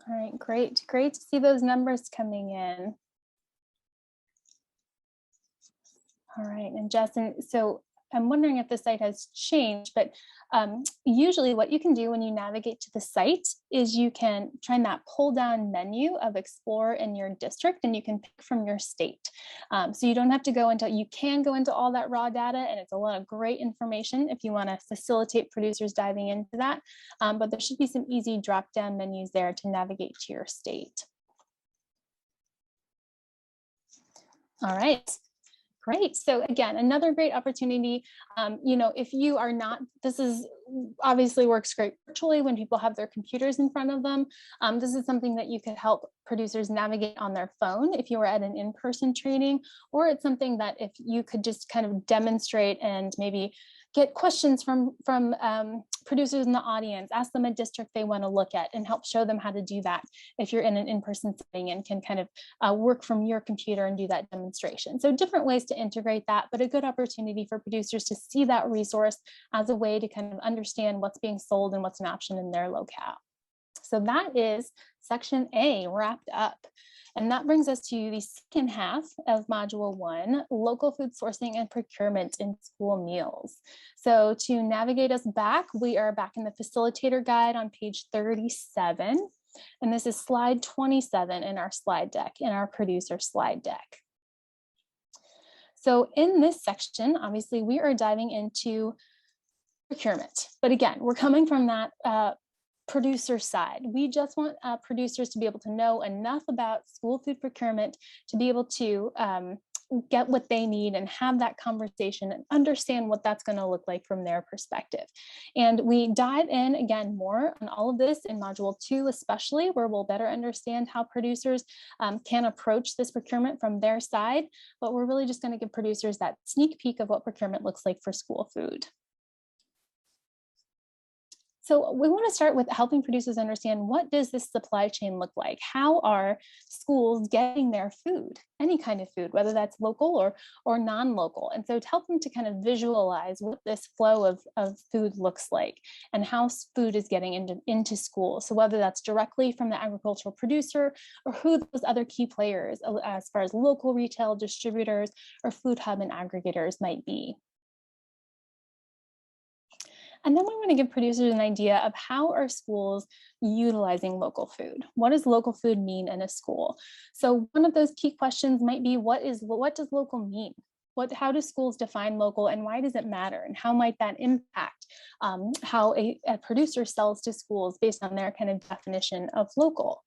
Speaker 2: All right, great to see those numbers coming in. All right, and Justin, so I'm wondering if the site has changed, but usually what you can do when you navigate to the site is you can find that pull down menu of Explore in your district, and you can pick from your state. So you don't have to go into, you can go into all that raw data, and it's a lot of great information if you want to facilitate producers diving into that. But there should be some easy drop down menus there to navigate to your state. All right. Great. So again, another great opportunity. If you are not, this is obviously works great virtually when people have their computers in front of them. This is something that you could help producers navigate on their phone if you were at an in-person training, or it's something that if you could just kind of demonstrate and maybe get questions from producers in the audience, ask them a district they want to look at and help show them how to do that if you're in an in-person setting and can kind of work from your computer and do that demonstration. So different ways to integrate that, but a good opportunity for producers to see that resource as a way to kind of understand what's being sold and what's an option in their locale. So that is section A wrapped up. And that brings us to the second half of module 1, local food sourcing and procurement in school meals. So to navigate us back, we are back in the facilitator guide on page 37. And this is slide 27 in our slide deck, in our producer slide deck. So in this section, obviously we are diving into procurement. But again, we're coming from that producer side. We just want producers to be able to know enough about school food procurement to be able to get what they need and have that conversation and understand what that's going to look like from their perspective. And we dive in again more on all of this in module 2, especially where we'll better understand how producers can approach this procurement from their side. But we're really just going to give producers that sneak peek of what procurement looks like for school food. So we want to start with helping producers understand, what does this supply chain look like? How are schools getting their food, any kind of food, whether that's local or non-local? And so to help them to kind of visualize what this flow of food looks like and how food is getting into school. So whether that's directly from the agricultural producer or who those other key players as far as local retail distributors or food hub and aggregators might be. And then we want to give producers an idea of how are schools utilizing local food? What does local food mean in a school? So one of those key questions might be, what does local mean? How do schools define local, and why does it matter? And how might that impact how a producer sells to schools based on their kind of definition of local?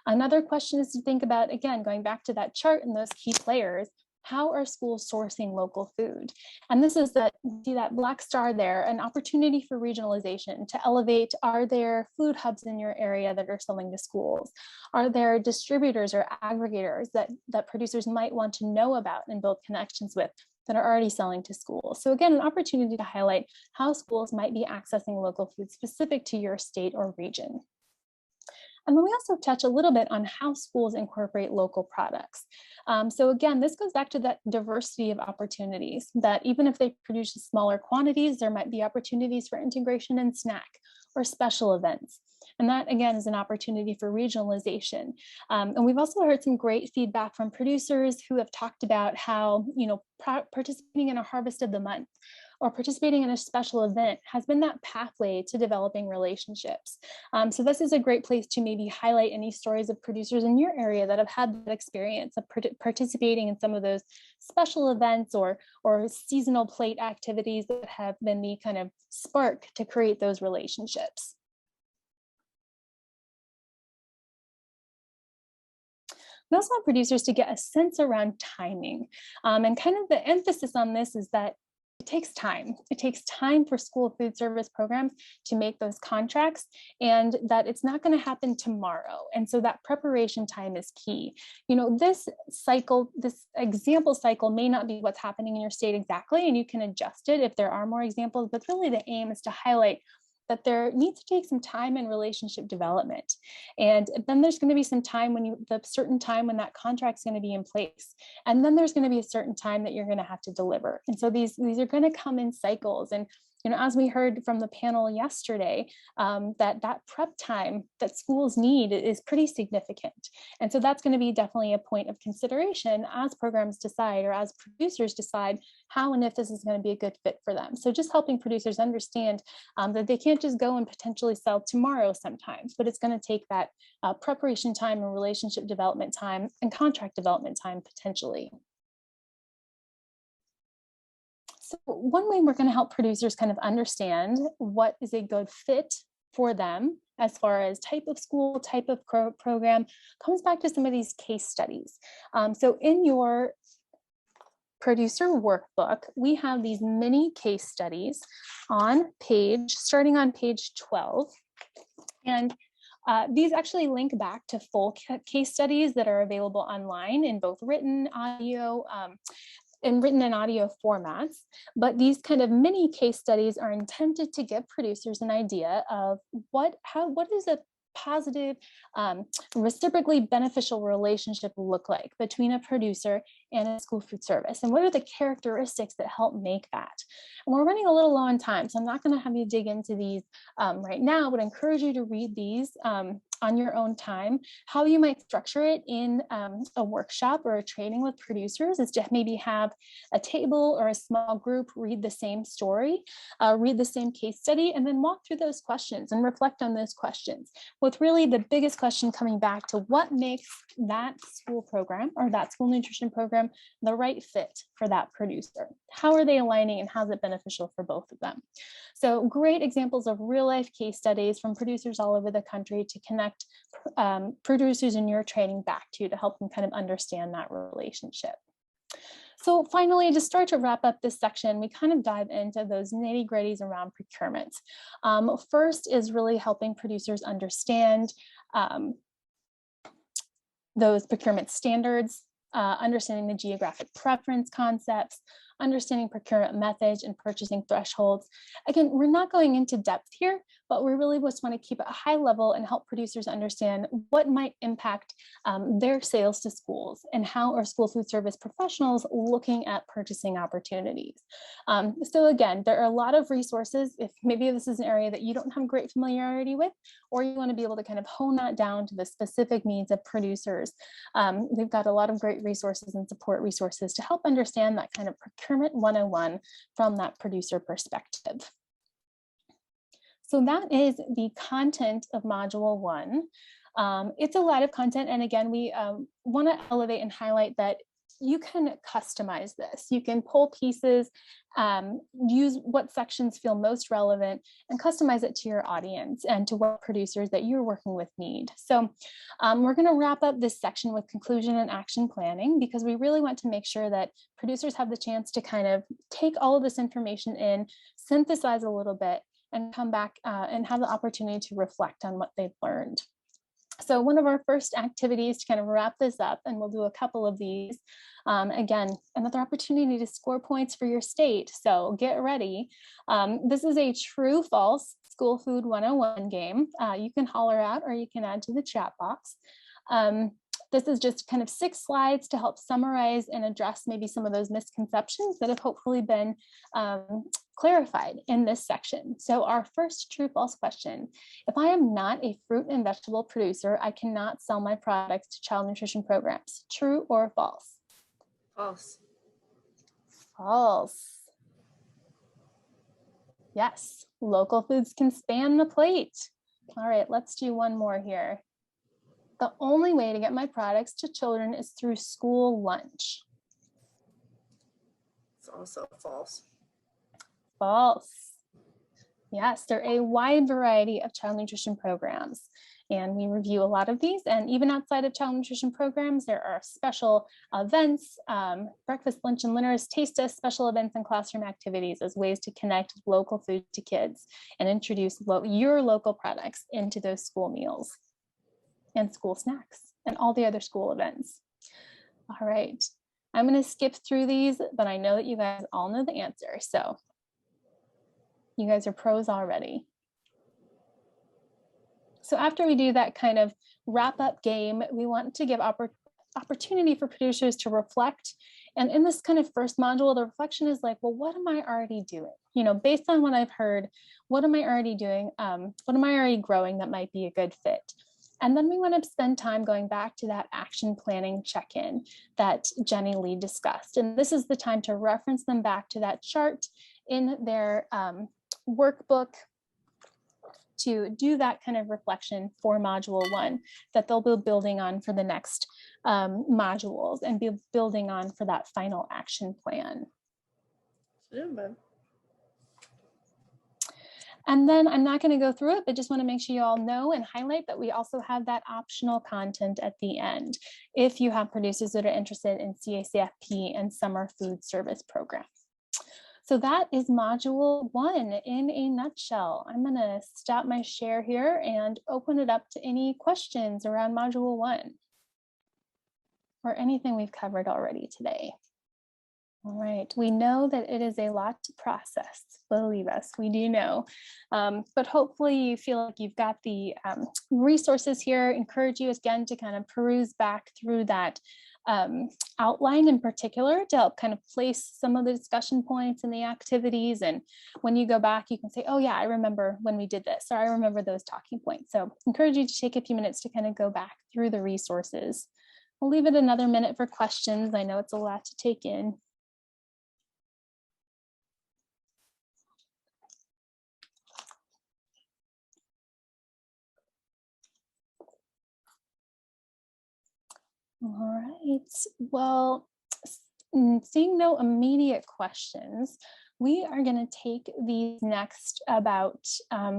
Speaker 2: Another question is to think about, again, going back to that chart and those key players, how are schools sourcing local food? And this is that, see that black star there, an opportunity for regionalization to elevate. Are there food hubs in your area that are selling to schools? Are there distributors or aggregators that producers might want to know about and build connections with that are already selling to schools? So again, an opportunity to highlight how schools might be accessing local food specific to your state or region. And then we also touch a little bit on how schools incorporate local products. So again, this goes back to that diversity of opportunities, that even if they produce smaller quantities, there might be opportunities for integration and snack or special events. And that, again, is an opportunity for regionalization. And we've also heard some great feedback from producers who have talked about how, participating in a harvest of the month or participating in a special event has been that pathway to developing relationships. So this is a great place to maybe highlight any stories of producers in your area that have had that experience of participating in some of those special events or seasonal plate activities that have been the kind of spark to create those relationships. We also want producers to get a sense around timing. And kind of the emphasis on this is that it takes time. It takes time for school food service programs to make those contracts, and that it's not going to happen tomorrow. And so that preparation time is key. This cycle, this example cycle may not be what's happening in your state exactly, and you can adjust it if there are more examples, but really the aim is to highlight that there needs to take some time in relationship development. And then there's going to be some time the certain time when that contract's going to be in place. And then there's going to be a certain time that you're going to have to deliver. And so these are going to come in cycles. And as we heard from the panel yesterday, that prep time that schools need is pretty significant. And so that's going to be definitely a point of consideration as programs decide, or as producers decide how and if this is going to be a good fit for them. So just helping producers understand that they can't just go and potentially sell tomorrow sometimes, but it's going to take that preparation time and relationship development time and contract development time potentially. So one way we're going to help producers kind of understand what is a good fit for them as far as type of school, type of program, comes back to some of these case studies. So in your producer workbook, we have these mini case studies starting on page 12. And these actually link back to full case studies that are available online in both written, audio, in written and audio formats. But these kind of mini case studies are intended to give producers an idea of what is a positive, reciprocally beneficial relationship look like between a producer and a school food service, and what are the characteristics that help make that. And we're running a little low on time, so I'm not going to have you dig into these right now, but I encourage you to read these on your own time. How you might structure it in a workshop or a training with producers is to maybe have a table or a small group read the same story, read the same case study, and then walk through those questions and reflect on those questions, with really the biggest question coming back to what makes that school program or that school nutrition program the right fit for that producer. How are they aligning, and how is it beneficial for both of them? So great examples of real life case studies from producers all over the country to connect producers in your training back to help them kind of understand that relationship. So finally, to start to wrap up this section, we kind of dive into those nitty gritties around procurement. First is really helping producers understand those procurement standards, understanding the geographic preference concepts, understanding procurement methods and purchasing thresholds. Again, we're not going into depth here, but we really just want to keep it a high level and help producers understand what might impact their sales to schools, and how are school food service professionals looking at purchasing opportunities. So again, there are a lot of resources. If maybe this is an area that you don't have great familiarity with, or you want to be able to kind of hone that down to the specific needs of producers, we've got a lot of great resources and support resources to help understand that kind of procurement 101 from that producer perspective. So that is the content of Module 1. It's a lot of content, and again, we want to elevate and highlight that you can customize this. You can pull pieces, use what sections feel most relevant, and customize it to your audience and to what producers that you're working with need. So we're going to wrap up this section with conclusion and action planning, because we really want to make sure that producers have the chance to kind of take all of this information in, synthesize a little bit, and come back and have the opportunity to reflect on what they've learned. So one of our first activities to kind of wrap this up, and we'll do a couple of these, again, another opportunity to score points for your state. So get ready. This is a true false school food 101 game. You can holler out or you can add to the chat box. This is just kind of 6 slides to help summarize and address maybe some of those misconceptions that have hopefully been clarified in this section. So our first true false question: if I am not a fruit and vegetable producer, I cannot sell my products to child nutrition programs. True or false?
Speaker 5: False.
Speaker 2: False. Yes, local foods can span the plate. All right, let's do one more here. The only way to get my products to children is through school lunch.
Speaker 5: It's also false.
Speaker 2: False. Yes, there are a wide variety of child nutrition programs, and we review a lot of these. And even outside of child nutrition programs, there are special events, breakfast, lunch, and dinners, taste tests, special events, and classroom activities as ways to connect local food to kids and introduce your local products into those school meals and school snacks and all the other school events. All right, I'm going to skip through these, but I know that you guys all know the answer. So you guys are pros already. So after we do that kind of wrap up game, we want to give opportunity for producers to reflect. And in this kind of first module, the reflection is like, well, what am I already doing? You know, based on what I've heard, what am I already doing? What am I already growing that might be a good fit? And then we want to spend time going back to that action planning check-in that Jenny Lee discussed. And this is the time to reference them back to that chart in their workbook to do that kind of reflection for module 1 that they'll be building on for the next modules and be building on for that final action plan. And then I'm not going to go through it, but just want to make sure you all know and highlight that we also have that optional content at the end if you have producers that are interested in CACFP and summer food service program. So that is module 1 in a nutshell. I'm going to stop my share here and open it up to any questions around module 1 or anything we've covered already today. All right, we know that it is a lot to process, believe us, we do know, but hopefully you feel like you've got the resources here. Encourage you again to kind of peruse back through that outline in particular to help kind of place some of the discussion points and the activities. And when you go back, you can say, oh yeah, I remember when we did this, or I remember those talking points. So encourage you to take a few minutes to kind of go back through the resources. We'll leave it another minute for questions. I know it's a lot to take in. All right, well, seeing no immediate questions, we are going to take these next about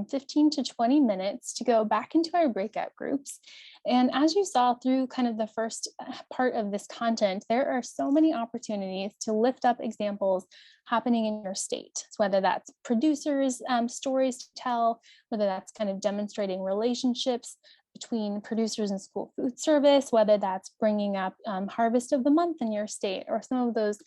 Speaker 2: 15 to 20 minutes to go back into our breakout groups. And as you saw through kind of the first part of this content, there are so many opportunities to lift up examples happening in your state, so whether that's producers' stories to tell, whether that's kind of demonstrating relationships between producers and school food service, whether that's bringing up harvest of the month in your state or some of those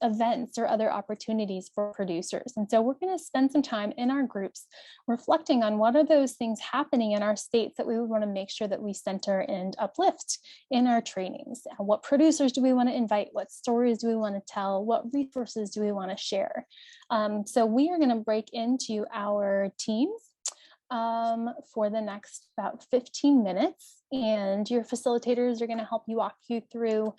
Speaker 2: events or other opportunities for producers. And so we're going to spend some time in our groups reflecting on what are those things happening in our states that we would want to make sure that we center and uplift in our trainings. What producers do we want to invite? What stories do we want to tell? What resources do we want to share? So we are going to break into our teams for the next about 15 minutes, and your facilitators are going to help you walk you through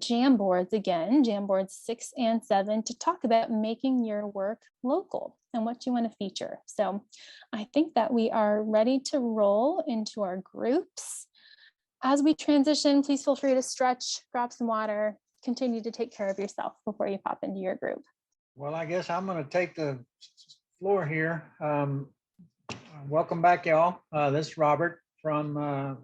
Speaker 2: jam boards again, jam boards 6 and 7, to talk about making your work local and what you want to feature. So I think that we are ready to roll into our groups. As we transition, please feel free to stretch, grab some water, continue to take care of yourself before you pop into your group.
Speaker 11: Well, I guess I'm going to take the floor here. Welcome back, y'all. This is Robert from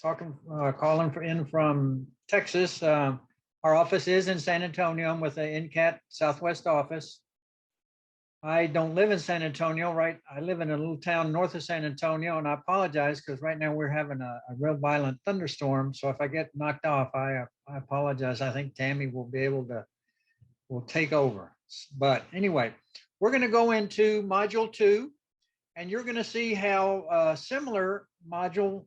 Speaker 11: calling in from Texas. Our office is in San Antonio. I'm with the NCAT Southwest office. I don't live in San Antonio, right? I live in a little town north of San Antonio, and I apologize because right now we're having a real violent thunderstorm. So if I get knocked off, I apologize. I think Tammy will be able to, will take over. But anyway, we're going to go into Module 2, and you're going to see how similar Module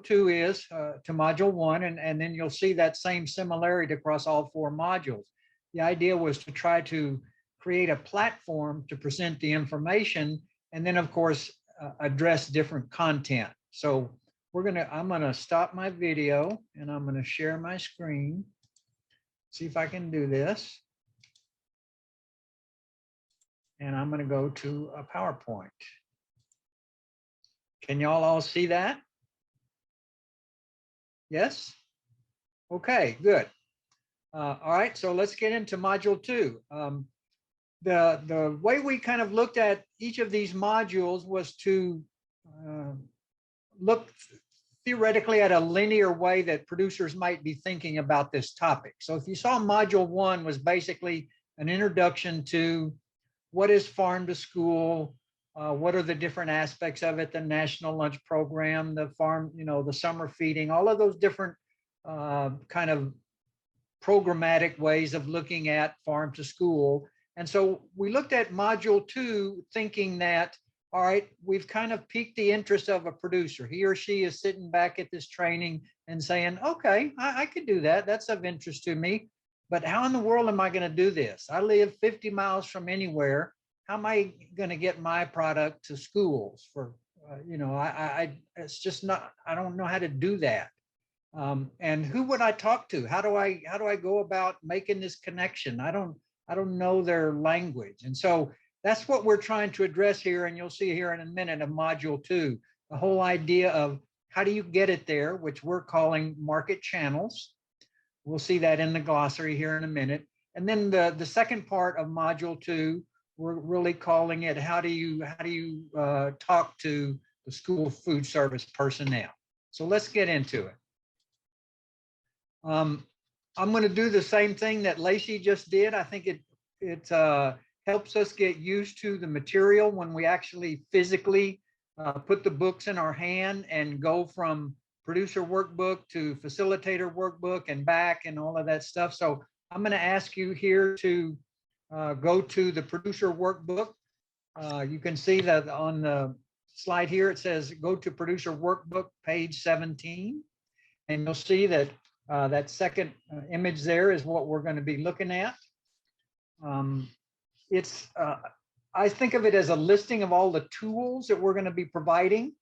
Speaker 11: 2 is to Module 1, and then you'll see that same similarity across all 4 modules. The idea was to try to create a platform to present the information, and then of course address different content. So I'm gonna stop my video and I'm gonna share my screen. See if I can do this. And I'm gonna go to a PowerPoint. Can y'all all see that? Yes? Okay, good. All right, so let's get into Module 2. The way we kind of looked at each of these modules was to look theoretically at a linear way that producers might be thinking about this topic. So if you saw Module 1 was basically an introduction to what is farm to school, what are the different aspects of it, the National Lunch Program, the farm, the summer feeding, all of those different kind of programmatic ways of looking at farm to school. And so we looked at Module 2 thinking that, all right, we've kind of piqued the interest of a producer. He or she is sitting back at this training and saying, okay, I could do that. That's of interest to me. But how in the world am I going to do this? I live 50 miles from anywhere. How am I going to get my product to schools? For, it's just not, I don't know how to do that. And who would I talk to? How do I go about making this connection? I don't know their language. And so that's what we're trying to address here. And you'll see here in a minute of Module 2, the whole idea of how do you get it there, which we're calling market channels. We'll see that in the glossary here in a minute. And then the second part of Module 2, we're really calling it how do you talk to the school food service personnel. So let's get into it. I'm going to do the same thing that Lacey just did. I think it helps us get used to the material when we actually physically put the books in our hand and go from producer workbook to facilitator workbook and back and all of that stuff. So I'm going to ask you here to go to the producer workbook. You can see that on the slide here, it says go to producer workbook, page 17. And you'll see that that second image there is what we're going to be looking at. I think of it as a listing of all the tools that we're going to be providing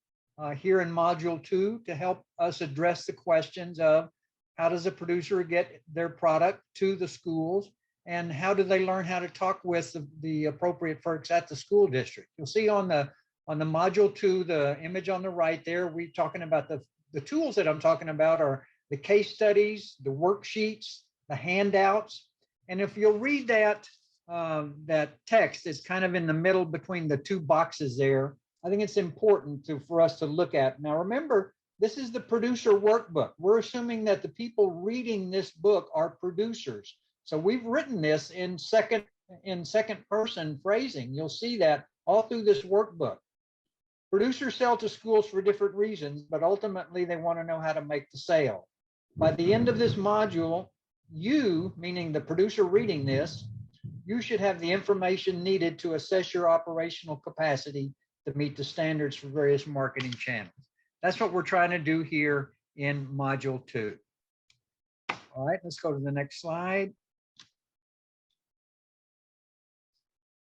Speaker 11: here in Module 2 to help us address the questions of how does a producer get their product to the schools, and how do they learn how to talk with the appropriate folks at the school district. You'll see on the Module 2, the image on the right there, we're talking about the tools that I'm talking about are the case studies, the worksheets, the handouts. And if you'll read that text, it's kind of in the middle between the 2 boxes there. I think it's important for us to look at. Now, remember, this is the producer workbook. We're assuming that the people reading this book are producers. So we've written this in second person phrasing. You'll see that all through this workbook. Producers sell to schools for different reasons, but ultimately they want to know how to make the sale. By the end of this module, you, meaning the producer reading this, you should have the information needed to assess your operational capacity to meet the standards for various marketing channels. That's what we're trying to do here in Module 2. All right, let's go to the next slide.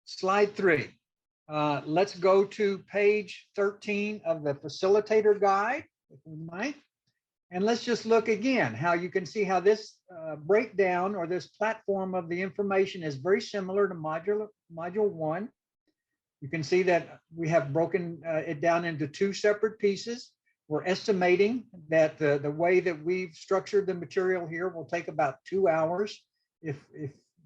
Speaker 11: Slide 3. Let's go to page 13 of the Facilitator Guide, if we might. And let's just look again, how you can see how this breakdown or this platform of the information is very similar to Module 1. You can see that we have broken it down into 2 separate pieces. we're estimating that the way that we've structured the material here will take about 2 hours if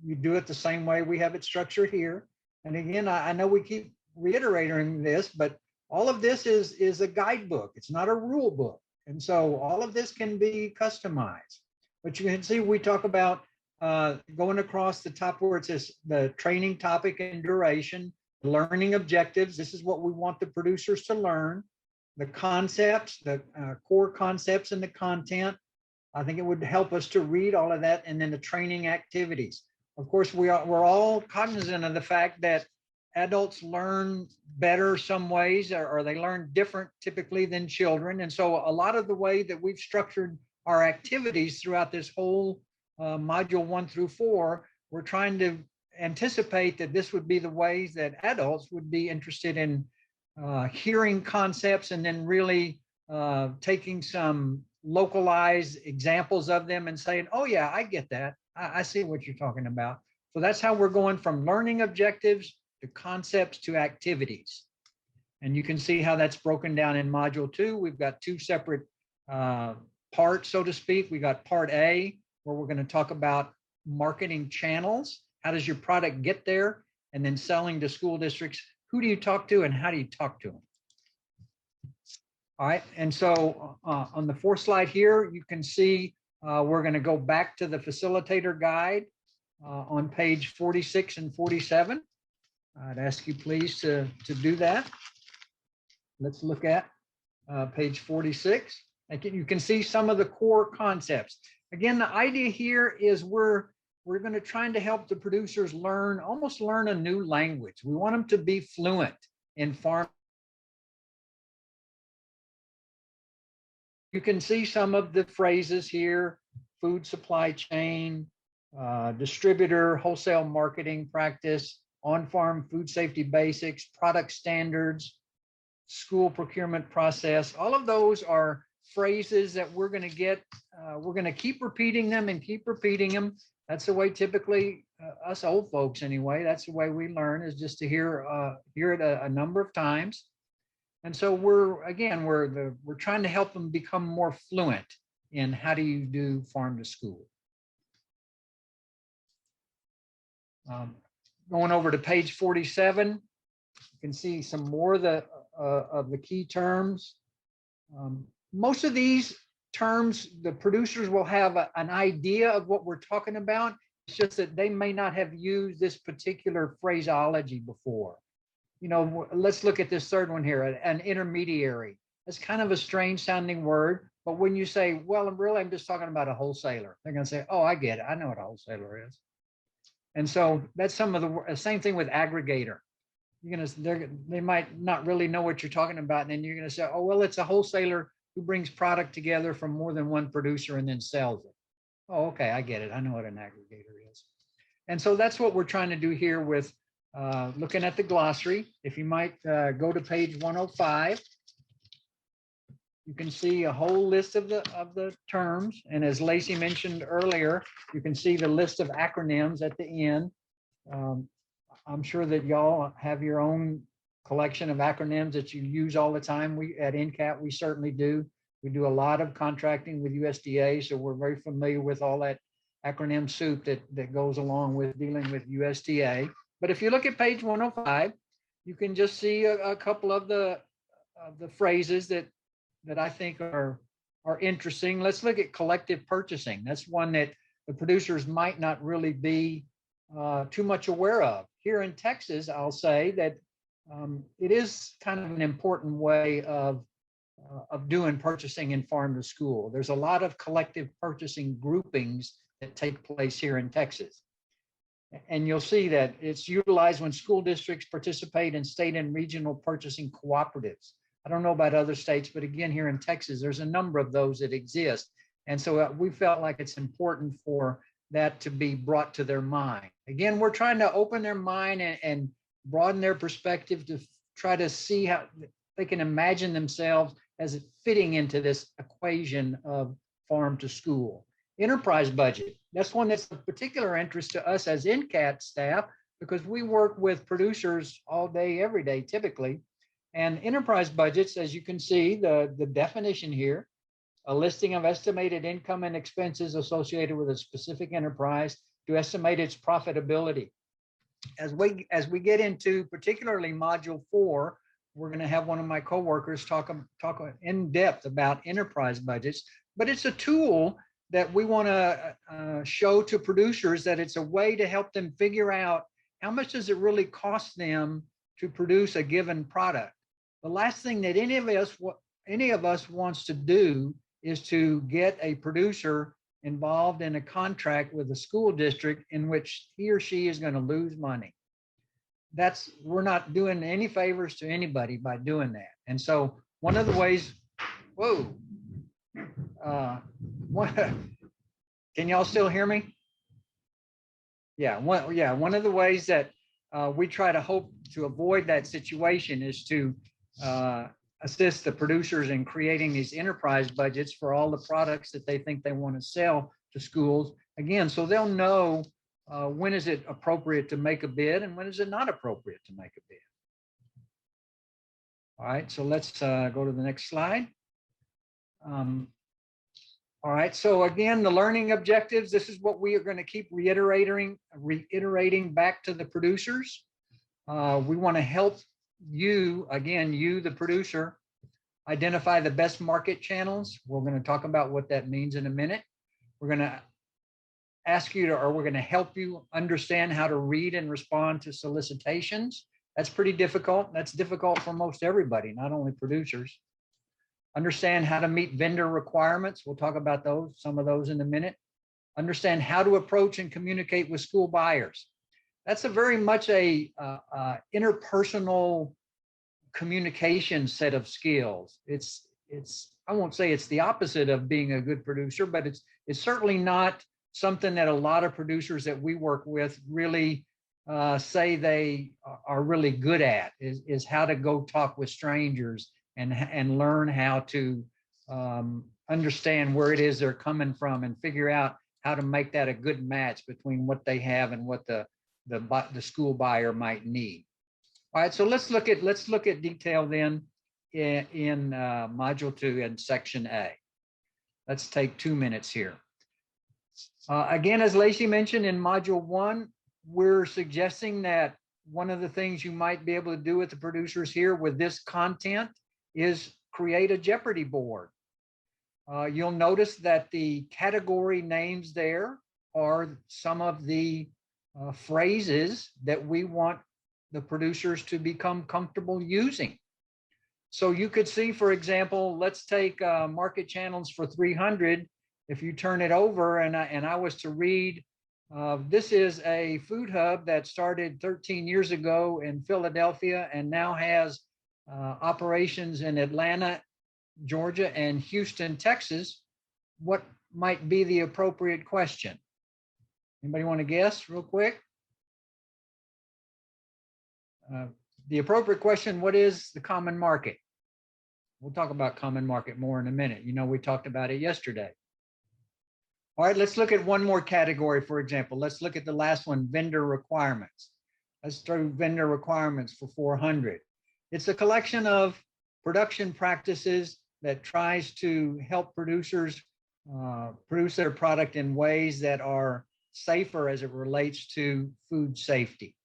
Speaker 11: you do it the same way we have it structured here. And again, I know we keep reiterating this, but all of this is a guidebook. It's not a rule book. And so all of this can be customized. But you can see we talk about going across the top where it says the training topic and duration, learning objectives. This is what we want the producers to learn. The concepts, the core concepts and the content. I think it would help us to read all of that, and then the training activities. Of course, we're all cognizant of the fact that adults learn better some ways, or they learn different typically than children. And so a lot of the way that we've structured our activities throughout this whole module 1 through 4, we're trying to anticipate that this would be the ways that adults would be interested in hearing concepts and then really taking some localized examples of them and saying, oh yeah, I get that. I see what you're talking about. So that's how we're going from learning objectives to concepts to activities. And you can see how that's broken down in module 2. We've got 2 separate parts, so to speak. We got part A, where we're going to talk about marketing channels. How does your product get there? And then selling to school districts. Who do you talk to and how do you talk to them? All right, and so on the 4th slide here, you can see we're going to go back to the facilitator guide on page 46 and 47. I'd ask you please to do that. Let's look at page 46. You can see some of the core concepts. Again, the idea here is we're going to try to help the producers almost learn a new language. We want them to be fluent in farm. You can see some of the phrases here: food supply chain, distributor, wholesale marketing practice, on-farm food safety basics, product standards, school procurement process. All of those are phrases that we're going to get. We're going to keep repeating them and keep repeating them. That's the way typically us old folks anyway, that's the way we learn, is just to hear it a number of times. And so we're trying to help them become more fluent in how do you do farm to school. Going over to page 47, you can see some more of the key terms. Most of these terms, the producers will have an idea of what we're talking about. It's just that they may not have used this particular phraseology before. You know, let's look at this third one here, an intermediary. That's kind of a strange sounding word, but when you say, well, I'm just talking about a wholesaler, they're going to say, oh, I get it. I know what a wholesaler is. And so that's some of the same thing with aggregator. They might not really know what you're talking about. And then you're going to say, oh, well, it's a wholesaler who brings product together from more than one producer and then sells it. Oh, okay, I get it. I know what an aggregator is. And so that's what we're trying to do here with looking at the glossary. If you might go to page 105, you can see a whole list of the terms. And as Lacey mentioned earlier, you can see the list of acronyms at the end. I'm sure that y'all have your own collection of acronyms that you use all the time. We at NCAT, we certainly do. We do a lot of contracting with USDA, so we're very familiar with all that acronym soup that goes along with dealing with USDA. But if you look at page 105, you can just see a couple of the phrases that I think are interesting. Let's look at collective purchasing. That's one that the producers might not really be too much aware of. Here in Texas, I'll say that it is kind of an important way of doing purchasing in farm to school. There's a lot of collective purchasing groupings that take place here in Texas. And you'll see that it's utilized when school districts participate in state and regional purchasing cooperatives. I don't know about other states, but again, here in Texas, there's a number of those that exist. And so we felt like it's important for that to be brought to their mind. Again, we're trying to open their mind and broaden their perspective to try to see how they can imagine themselves as fitting into this equation of farm to school. Enterprise budget, that's one that's of particular interest to us as NCAT staff, because we work with producers all day, every day, typically. And enterprise budgets, as you can see, the definition here, a listing of estimated income and expenses associated with a specific enterprise to estimate its profitability. As we get into particularly module 4, we're going to have one of my coworkers talk in depth about enterprise budgets, but it's a tool that we want to show to producers that it's a way to help them figure out how much does it really cost them to produce a given product. The last thing that any of us wants to do is to get a producer involved in a contract with a school district in which he or she is going to lose money. We're not doing any favors to anybody by doing that. And so one of the ways, can y'all still hear me? Yeah, one of the ways that we try to hope to avoid that situation is to assist the producers in creating these enterprise budgets for all the products that they think they want to sell to schools. Again, so they'll know when is it appropriate to make a bid and when is it not appropriate to make a bid. All right, so let's go to the next slide. All right, so again, the learning objectives, this is what we are going to keep reiterating back to the producers. We want to help you, again, you, the producer, identify the best market channels. We're going to talk about what that means in a minute. We're going to ask you to, or we're going to help you understand how to read and respond to solicitations. That's pretty difficult. That's difficult for most everybody, not only producers. Understand how to meet vendor requirements. We'll talk about those, some of those in a minute. Understand how to approach and communicate with school buyers. That's a very much a interpersonal communication set of skills. It's I won't say it's the opposite of being a good producer, but it's certainly not something that a lot of producers that we work with really say they are really good at, is how to go talk with strangers and learn how to understand where it is they're coming from and figure out how to make that a good match between what they have and what the school buyer might need. All right, so let's look at detail then in module 2 in section A. Let's take 2 minutes here. Again, as Lacey mentioned in module 1, we're suggesting that one of the things you might be able to do with the producers here with this content is create a Jeopardy board. You'll notice that the category names there are some of the phrases that we want the producers to become comfortable using. So you could see, for example, let's take market channels for 300. If you turn it over and I was to read, this is a food hub that started 13 years ago in Philadelphia and now has operations in Atlanta, Georgia, and Houston, Texas. What might be the appropriate question? Anybody want to guess real quick? The appropriate question, what is the common market? We'll talk about common market more in a minute. You know, we talked about it yesterday. All right, let's look at one more category, for example. Let's look at the last one, vendor requirements. Let's throw vendor requirements for 400. It's a collection of production practices that tries to help producers produce their product in ways that are safer as it relates to food safety.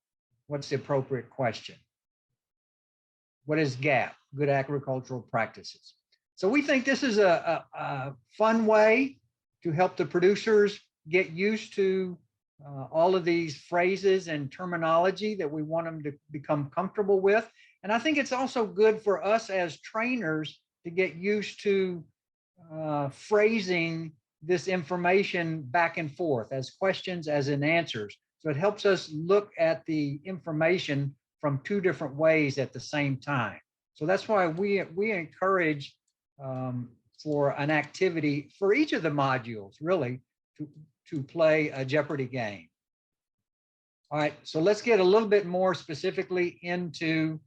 Speaker 11: What's the appropriate question? What is GAP, Good Agricultural Practices? So we think this is a fun way to help the producers get used to all of these phrases and terminology that we want them to become comfortable with. And I think it's also good for us as trainers to get used to phrasing this information back and forth as questions, as in answers. So it helps us look at the information from 2 different ways at the same time. So that's why we encourage for an activity for each of the modules, really, to play a Jeopardy game. All right, so let's get a little bit more specifically into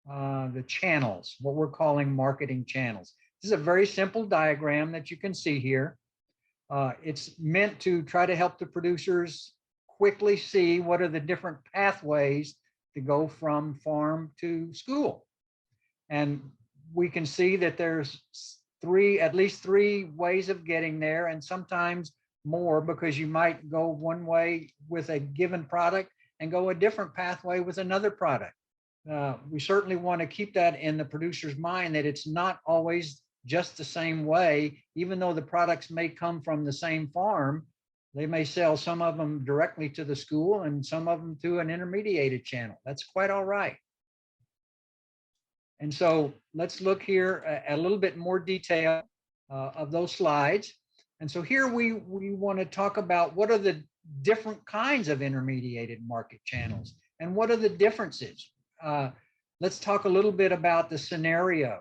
Speaker 11: the channels, what we're calling marketing channels. This is a very simple diagram that you can see here. It's meant to try to help the producers quickly see what are the different pathways to go from farm to school. And we can see that there's at least three ways of getting there, and sometimes more, because you might go one way with a given product and go a different pathway with another product. We certainly want to keep that in the producer's mind, that it's not always just the same way. Even though the products may come from the same farm, they may sell some of them directly to the school and some of them through an intermediated channel. That's quite all right. And so let's look here at a little bit more detail of those slides. And so here we want to talk about what are the different kinds of intermediated market channels and what are the differences. Let's talk a little bit about the scenario.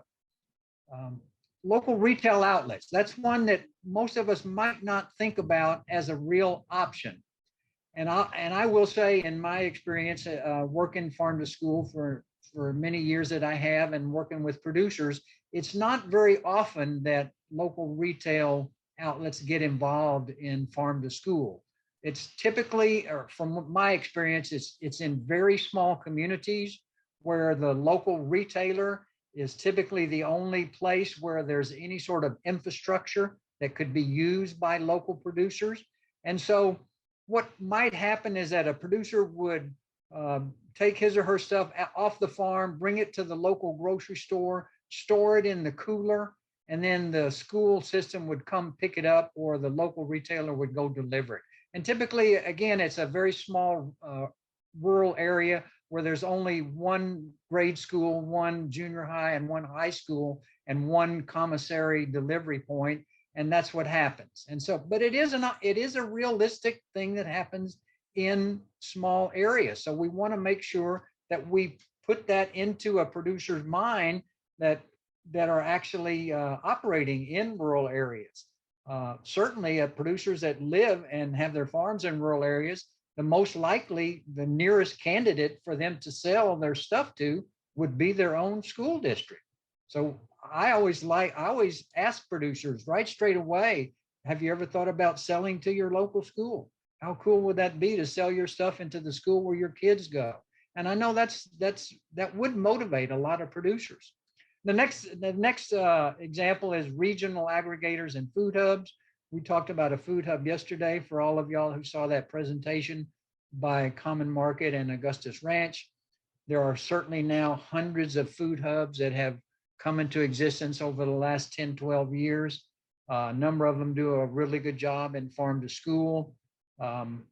Speaker 11: Local retail outlets, that's one that most of us might not think about as a real option. And I will say, in my experience, working farm to school for many years that I have and working with producers, it's not very often that local retail outlets get involved in farm to school. It's typically, or from my experience, it's in very small communities where the local retailer is typically the only place where there's any sort of infrastructure that could be used by local producers. And so what might happen is that a producer would take his or her stuff off the farm, bring it to the local grocery store, store it in the cooler, and then the school system would come pick it up, or the local retailer would go deliver it. And typically, again, it's a very small rural area where there's only one grade school, one junior high, and one high school, and one commissary delivery point, and that's what happens. And so, but it is a realistic thing that happens in small areas. So we want to make sure that we put that into a producer's mind that are actually operating in rural areas. Certainly, producers that live and have their farms in rural areas, the most likely, the nearest candidate for them to sell their stuff to would be their own school district. So I always ask producers right straight away, have you ever thought about selling to your local school? How cool would that be to sell your stuff into the school where your kids go? And I know that would motivate a lot of producers. The next example is regional aggregators and food hubs. We talked about a food hub yesterday for all of y'all who saw that presentation by Common Market and Augustus Ranch. There are certainly now hundreds of food hubs that have come into existence over the last 10, 12 years. A number of them do a really good job in farm to school.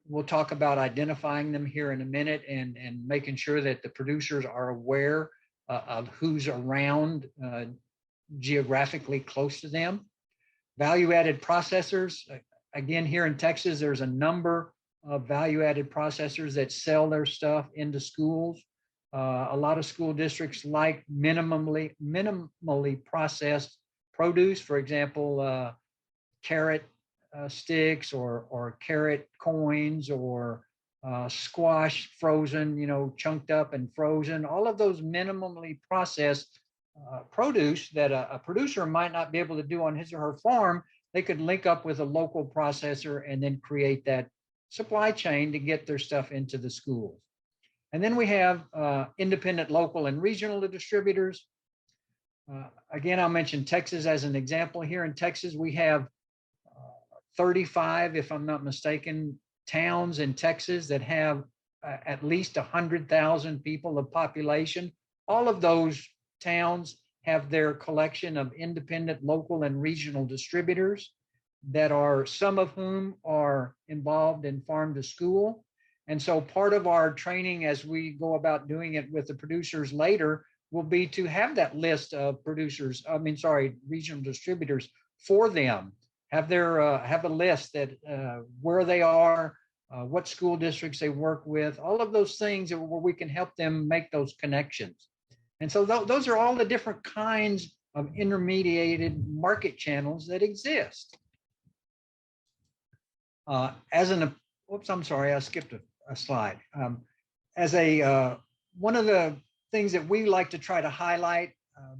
Speaker 11: We'll talk about identifying them here in a minute and making sure that the producers are aware of who's around geographically close to them. Value-added processors, again, here in Texas, there's a number of value-added processors that sell their stuff into schools. A lot of school districts like minimally processed produce, for example, carrot sticks or carrot coins or squash frozen, chunked up and frozen. All of those minimally processed produce that a producer might not be able to do on his or her farm, they could link up with a local processor and then create that supply chain to get their stuff into the schools. And then we have independent local and regional distributors. Again, I'll mention Texas as an example. Here in Texas, we have 35, if I'm not mistaken, towns in Texas that have at least 100,000 people of population. All of those towns have their collection of independent local and regional distributors that are, some of whom are involved in farm to school. And so part of our training as we go about doing it with the producers later will be to have that list of regional distributors for them. Have a list that where they are, what school districts they work with, all of those things where we can help them make those connections. And so those are all the different kinds of intermediated market channels that exist. Whoops, I'm sorry, I skipped a slide. One of the things that we like to try to highlight,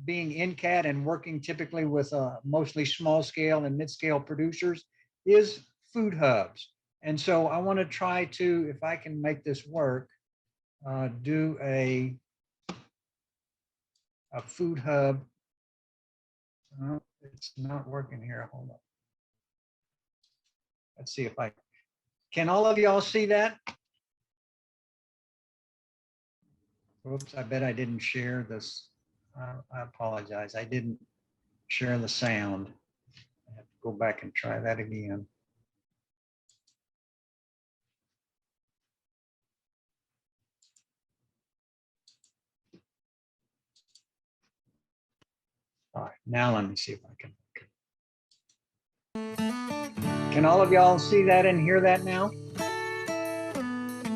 Speaker 11: being NCAT and working typically with mostly small scale and mid-scale producers, is food hubs. And so I want to try to, if I can make this work, do a a food hub. It's not working here. Hold on. Let's see if can all of y'all see that? Oops, I bet I didn't share this. I apologize. I didn't share the sound. I have to go back and try that again. All right, now let me see if I can. Can all of y'all see that and hear that now?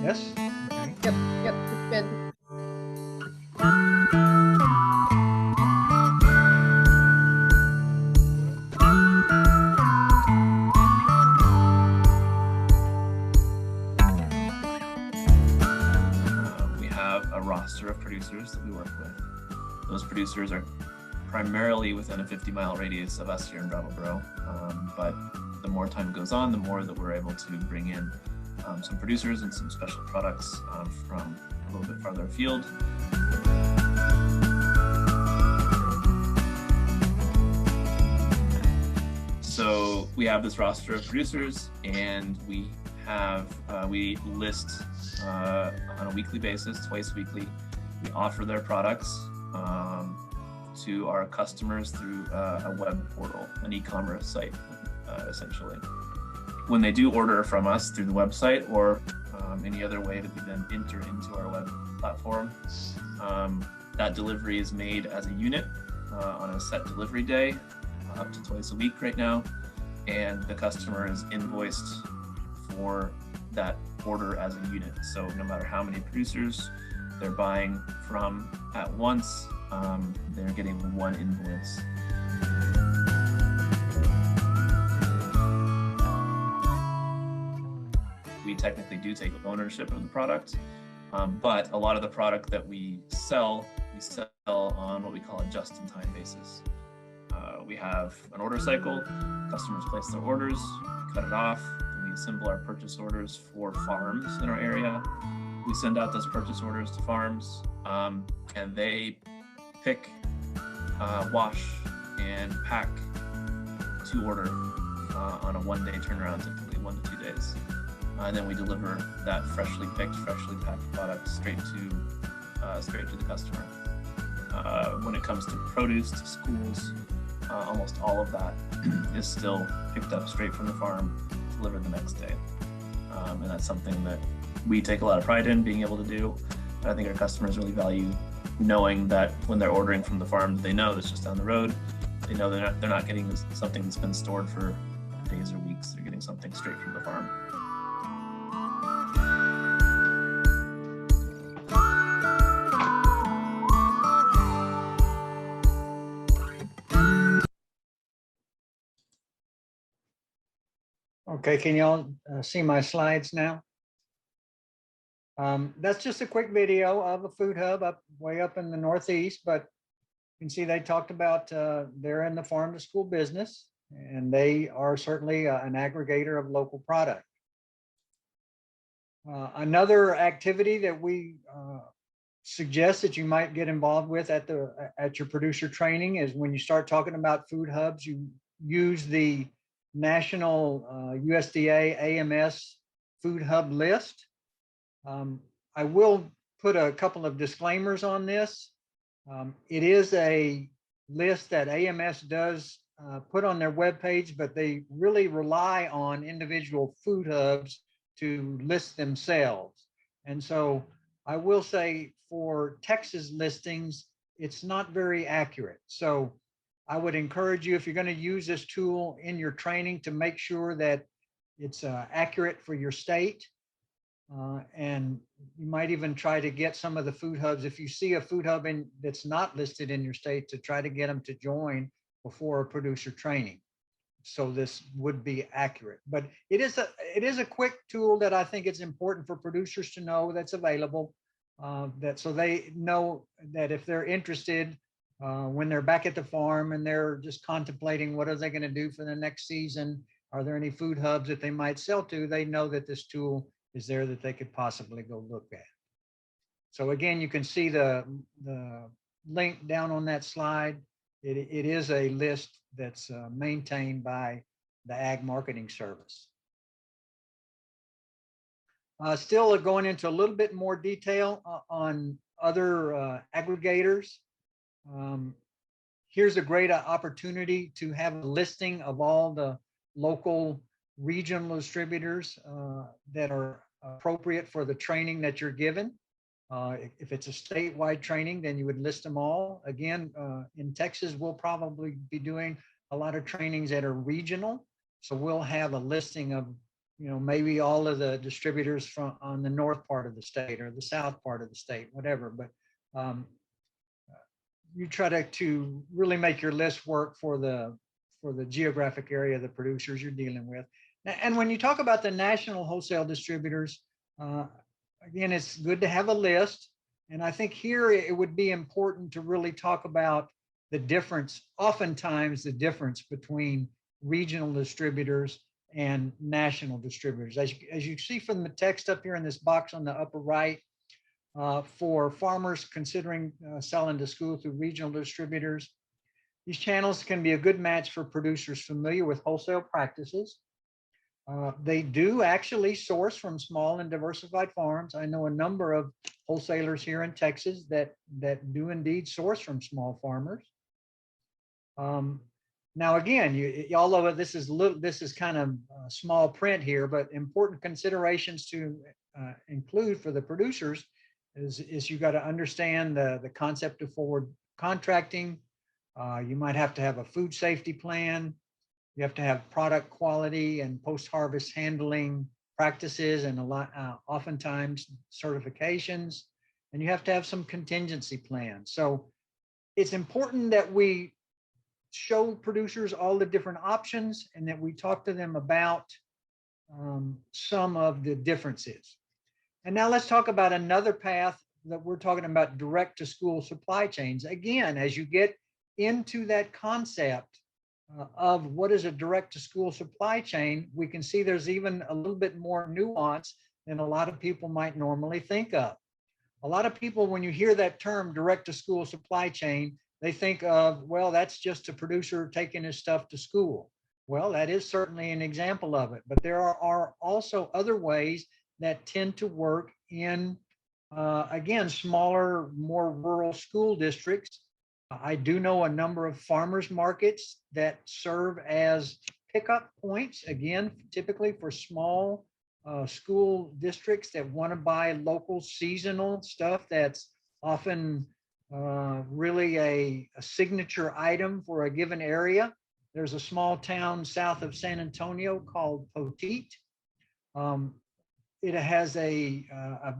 Speaker 11: Yes? Okay.
Speaker 5: Yep, it's good.
Speaker 12: We have a roster of producers that we work with. Those producers are primarily within a 50-mile radius of us here in Brattleboro, but the more time goes on, the more that we're able to bring in some producers and some special products from a little bit farther afield. So we have this roster of producers, and we list on a weekly basis, twice weekly. We offer their products to our customers through a web portal, an e-commerce site, essentially. When they do order from us through the website or any other way that we then enter into our web platform, that delivery is made as a unit on a set delivery day, up to twice a week right now, and the customer is invoiced for that order as a unit. So no matter how many producers they're buying from at once, they're getting one invoice. We technically do take ownership of the product, but a lot of the product that we sell on what we call a just-in-time basis. We have an order cycle. Customers place their orders, we cut it off, and we assemble our purchase orders for farms in our area. We send out those purchase orders to farms, and they pick, wash, and pack to order on a one-day turnaround, typically 1 to 2 days. And then we deliver that freshly picked, freshly packed product straight to the customer. When it comes to produce to schools, almost all of that is still picked up straight from the farm, delivered the next day. And that's something that we take a lot of pride in being able to do. And I think our customers really value knowing that when they're ordering from the farm, they know that's just down the road. They know they're not getting something that's been stored for days or weeks. They're getting something straight from the farm.
Speaker 11: Okay, can y'all see my slides now? That's just a quick video of a food hub way up in the Northeast, but you can see they talked about they're in the farm to school business, and they are certainly an aggregator of local product. Another activity that we suggest that you might get involved with at your producer training is when you start talking about food hubs, you use the national USDA AMS food hub list. I will put a couple of disclaimers on this. It is a list that AMS does put on their webpage, but they really rely on individual food hubs to list themselves. And so I will say for Texas listings, it's not very accurate. So I would encourage you, if you're going to use this tool in your training, to make sure that it's accurate for your state. And you might even try to get some of the food hubs, if you see a food hub that's not listed in your state, to try to get them to join before a producer training. So this would be accurate. But it is a quick tool that I think it's important for producers to know that's available, so they know that if they're interested, when they're back at the farm and they're just contemplating what are they going to do for the next season, are there any food hubs that they might sell to, they know that this tool is there that they could possibly go look at. So again, you can see the link down on that slide, it is a list that's maintained by the Ag Marketing Service. Still going into a little bit more detail on other aggregators. Here's a great opportunity to have a listing of all the local regional distributors that are appropriate for the training that you're given. If it's a statewide training, then you would list them all. Again, in Texas, we'll probably be doing a lot of trainings that are regional. So we'll have a listing of, maybe all of the distributors from on the north part of the state or the south part of the state, whatever. But you try to really make your list work for the geographic area of the producers you're dealing with. And when you talk about the national wholesale distributors, again, it's good to have a list. And I think here it would be important to really talk about the difference, oftentimes the difference between regional distributors and national distributors. As you see from the text up here in this box on the upper right, for farmers considering selling to school through regional distributors, these channels can be a good match for producers familiar with wholesale practices. They do actually source from small and diversified farms. I know a number of wholesalers here in Texas that do indeed source from small farmers. Now, again, although this is kind of small print here, but important considerations to include for the producers is you got to understand the concept of forward contracting. You might have to have a food safety plan. You have to have product quality and post-harvest handling practices and oftentimes certifications. And you have to have some contingency plans. So it's important that we show producers all the different options and that we talk to them about some of the differences. And now let's talk about another path that we're talking about, direct to school supply chains. Again, as you get into that concept of what is a direct to school supply chain, we can see there's even a little bit more nuance than a lot of people might normally think of. A lot of people, when you hear that term direct to school supply chain, they think of, well, that's just a producer taking his stuff to school. Well, that is certainly an example of it, but there are also other ways that tend to work in, again, smaller, more rural school districts. I do know a number of farmers markets that serve as pickup points, again, typically for small school districts that want to buy local seasonal stuff that's often really a signature item for a given area. There's a small town south of San Antonio called Poteet. It has a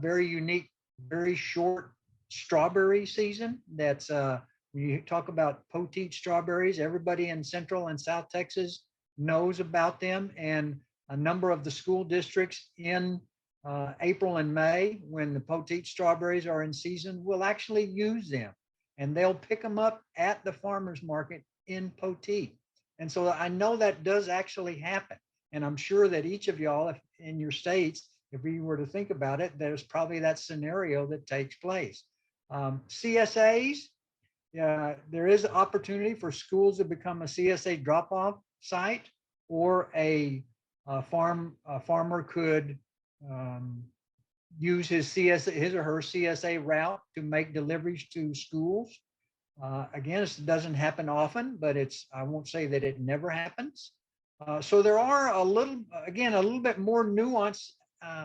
Speaker 11: very unique, very short strawberry season. That's when you talk about Poteet strawberries, everybody in Central and South Texas knows about them. And a number of the school districts in April and May, when the Poteet strawberries are in season, will actually use them. And they'll pick them up at the farmer's market in Poteet. And so I know that does actually happen. And I'm sure that each of y'all in your states, if you were to think about it, there's probably that scenario that takes place. CSAs, there is opportunity for schools to become a CSA drop-off site, or a farmer could use his or her CSA route to make deliveries to schools. Again, it doesn't happen often, but I won't say that it never happens. So there are a little bit more nuance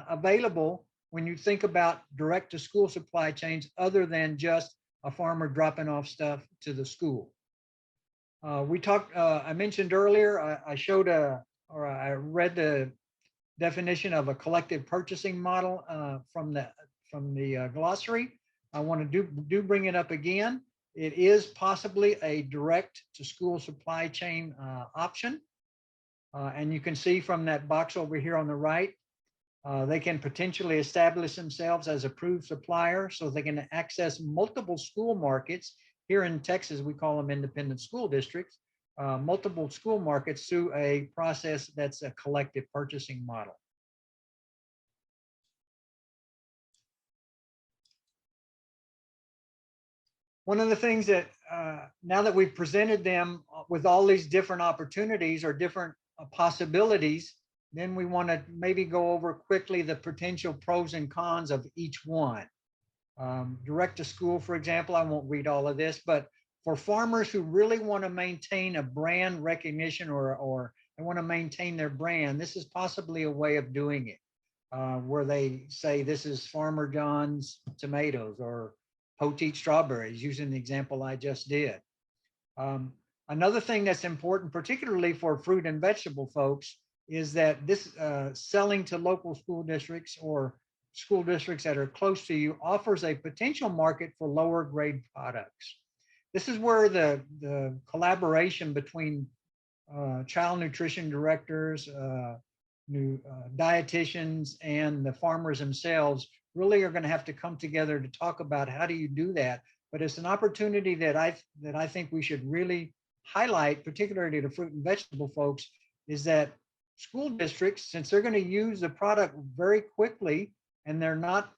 Speaker 11: available when you think about direct to school supply chains, other than just a farmer dropping off stuff to the school. I mentioned earlier, I read the definition of a collective purchasing model from the glossary. I want to do bring it up again. It is possibly a direct to school supply chain option. And you can see from that box over here on the right, they can potentially establish themselves as approved supplier, so they can access multiple school markets. Here in Texas, we call them independent school districts, multiple school markets through a process that's a collective purchasing model. one of the things that now that we've presented them with all these different opportunities or different possibilities, then we want to maybe go over quickly the potential pros and cons of each one. Direct to school, for example, I won't read all of this, but for farmers who really want to maintain a brand recognition or they want to maintain their brand, this is possibly a way of doing it, where they say this is Farmer John's tomatoes or Poteet strawberries, using the example I just did. Another thing that's important, particularly for fruit and vegetable folks, is that this selling to local school districts or school districts that are close to you offers a potential market for lower grade products. This is where the collaboration between child nutrition directors, dietitians, and the farmers themselves really are going to have to come together to talk about how do you do that. But it's an opportunity that I think we should really highlight, particularly to fruit and vegetable folks, is that school districts, since they're going to use the product very quickly and they're not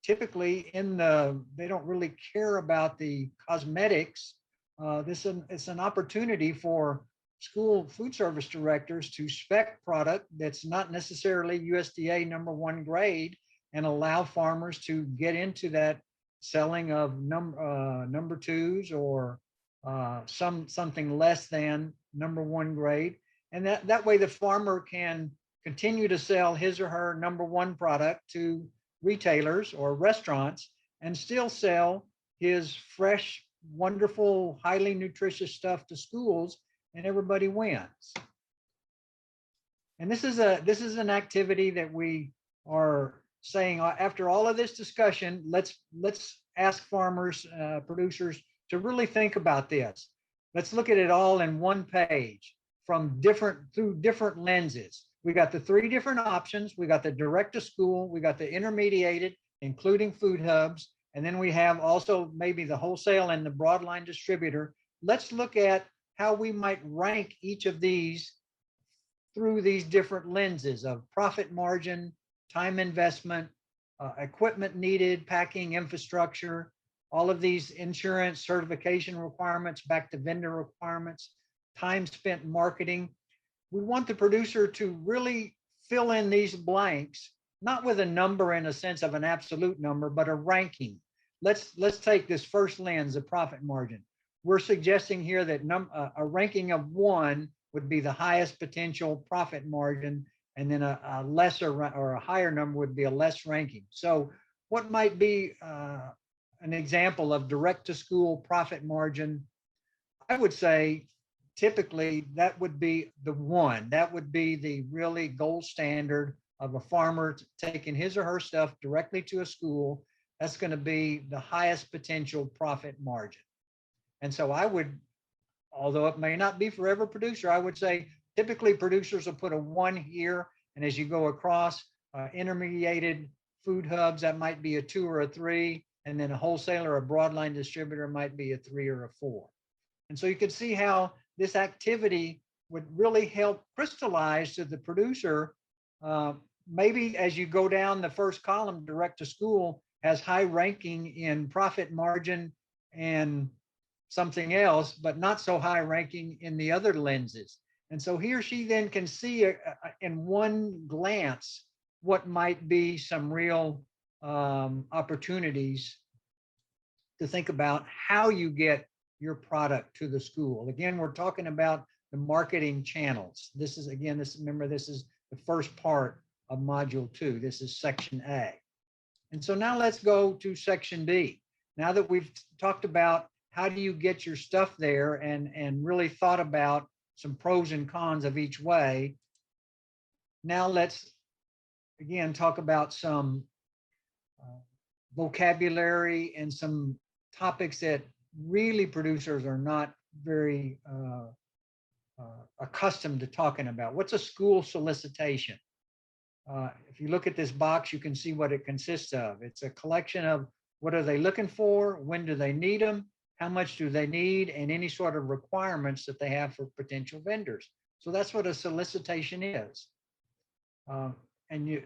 Speaker 11: typically they don't really care about the cosmetics, it's an opportunity for school food service directors to spec product that's not necessarily USDA #1 grade and allow farmers to get into that selling of number twos or something less than #1 grade. And that way the farmer can continue to sell his or her #1 product to retailers or restaurants and still sell his fresh, wonderful, highly nutritious stuff to schools, and everybody wins. And this is an activity that we are saying after all of this discussion, let's ask farmers, producers to really think about this. Let's look at it all in one page through different lenses. We got the 3 different options. We got the direct to school, we got the intermediated, including food hubs, and then we have also maybe the wholesale and the broadline distributor. Let's look at how we might rank each of these through these different lenses of profit margin, time investment, equipment needed, packing infrastructure, all of these insurance certification requirements, back to vendor requirements, time spent marketing. We want the producer to really fill in these blanks, not with a number in a sense of an absolute number, but a ranking. Let's take this first lens, the profit margin. We're suggesting here that a ranking of 1 would be the highest potential profit margin, and then a lesser or a higher number would be a less ranking. So what might be an example of direct to school profit margin? I would say typically that would be the 1. That would be the really gold standard of a farmer taking his or her stuff directly to a school. That's going to be the highest potential profit margin. And so I would, although it may not be for every producer, I would say typically producers will put a 1 here. And as you go across intermediated food hubs, that might be a 2 or a 3. And then a wholesaler, a broadline distributor might be a 3 or a 4. And so you can see how this activity would really help crystallize to the producer. Maybe as you go down the first column, direct to school has high ranking in profit margin and something else, but not so high ranking in the other lenses. And so he or she then can see in one glance what might be some real opportunities to think about how you get your product to the school. Again, we're talking about the marketing channels. This is, again, remember, this is the first part of module 2. This is section A. And so now let's go to section B. Now that we've talked about how do you get your stuff there and really thought about some pros and cons of each way, now let's again talk about some vocabulary and some topics that really producers are not very accustomed to talking about. What's a school solicitation? If you look at this box, you can see what it consists of. It's a collection of what are they looking for, when do they need them, how much do they need, and any sort of requirements that they have for potential vendors. So that's what a solicitation is. And you,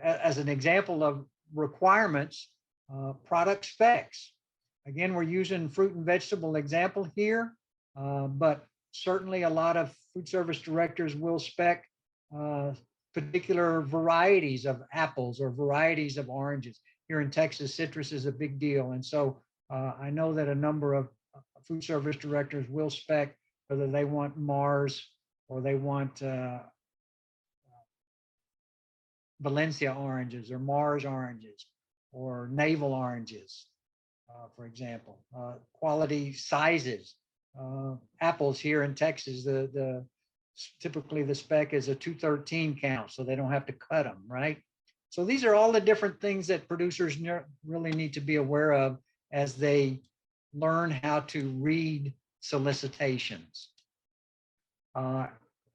Speaker 11: as an example of requirements, product specs. Again, we're using fruit and vegetable example here, but certainly a lot of food service directors will spec particular varieties of apples or varieties of oranges. Here in Texas, citrus is a big deal. And so I know that a number of food service directors will spec whether they want Mars or they want Valencia oranges or Mars oranges or navel oranges, for example. Quality sizes. Apples here in Texas, typically the spec is a 213 count, so they don't have to cut them, right? So these are all the different things that producers really need to be aware of as they learn how to read solicitations.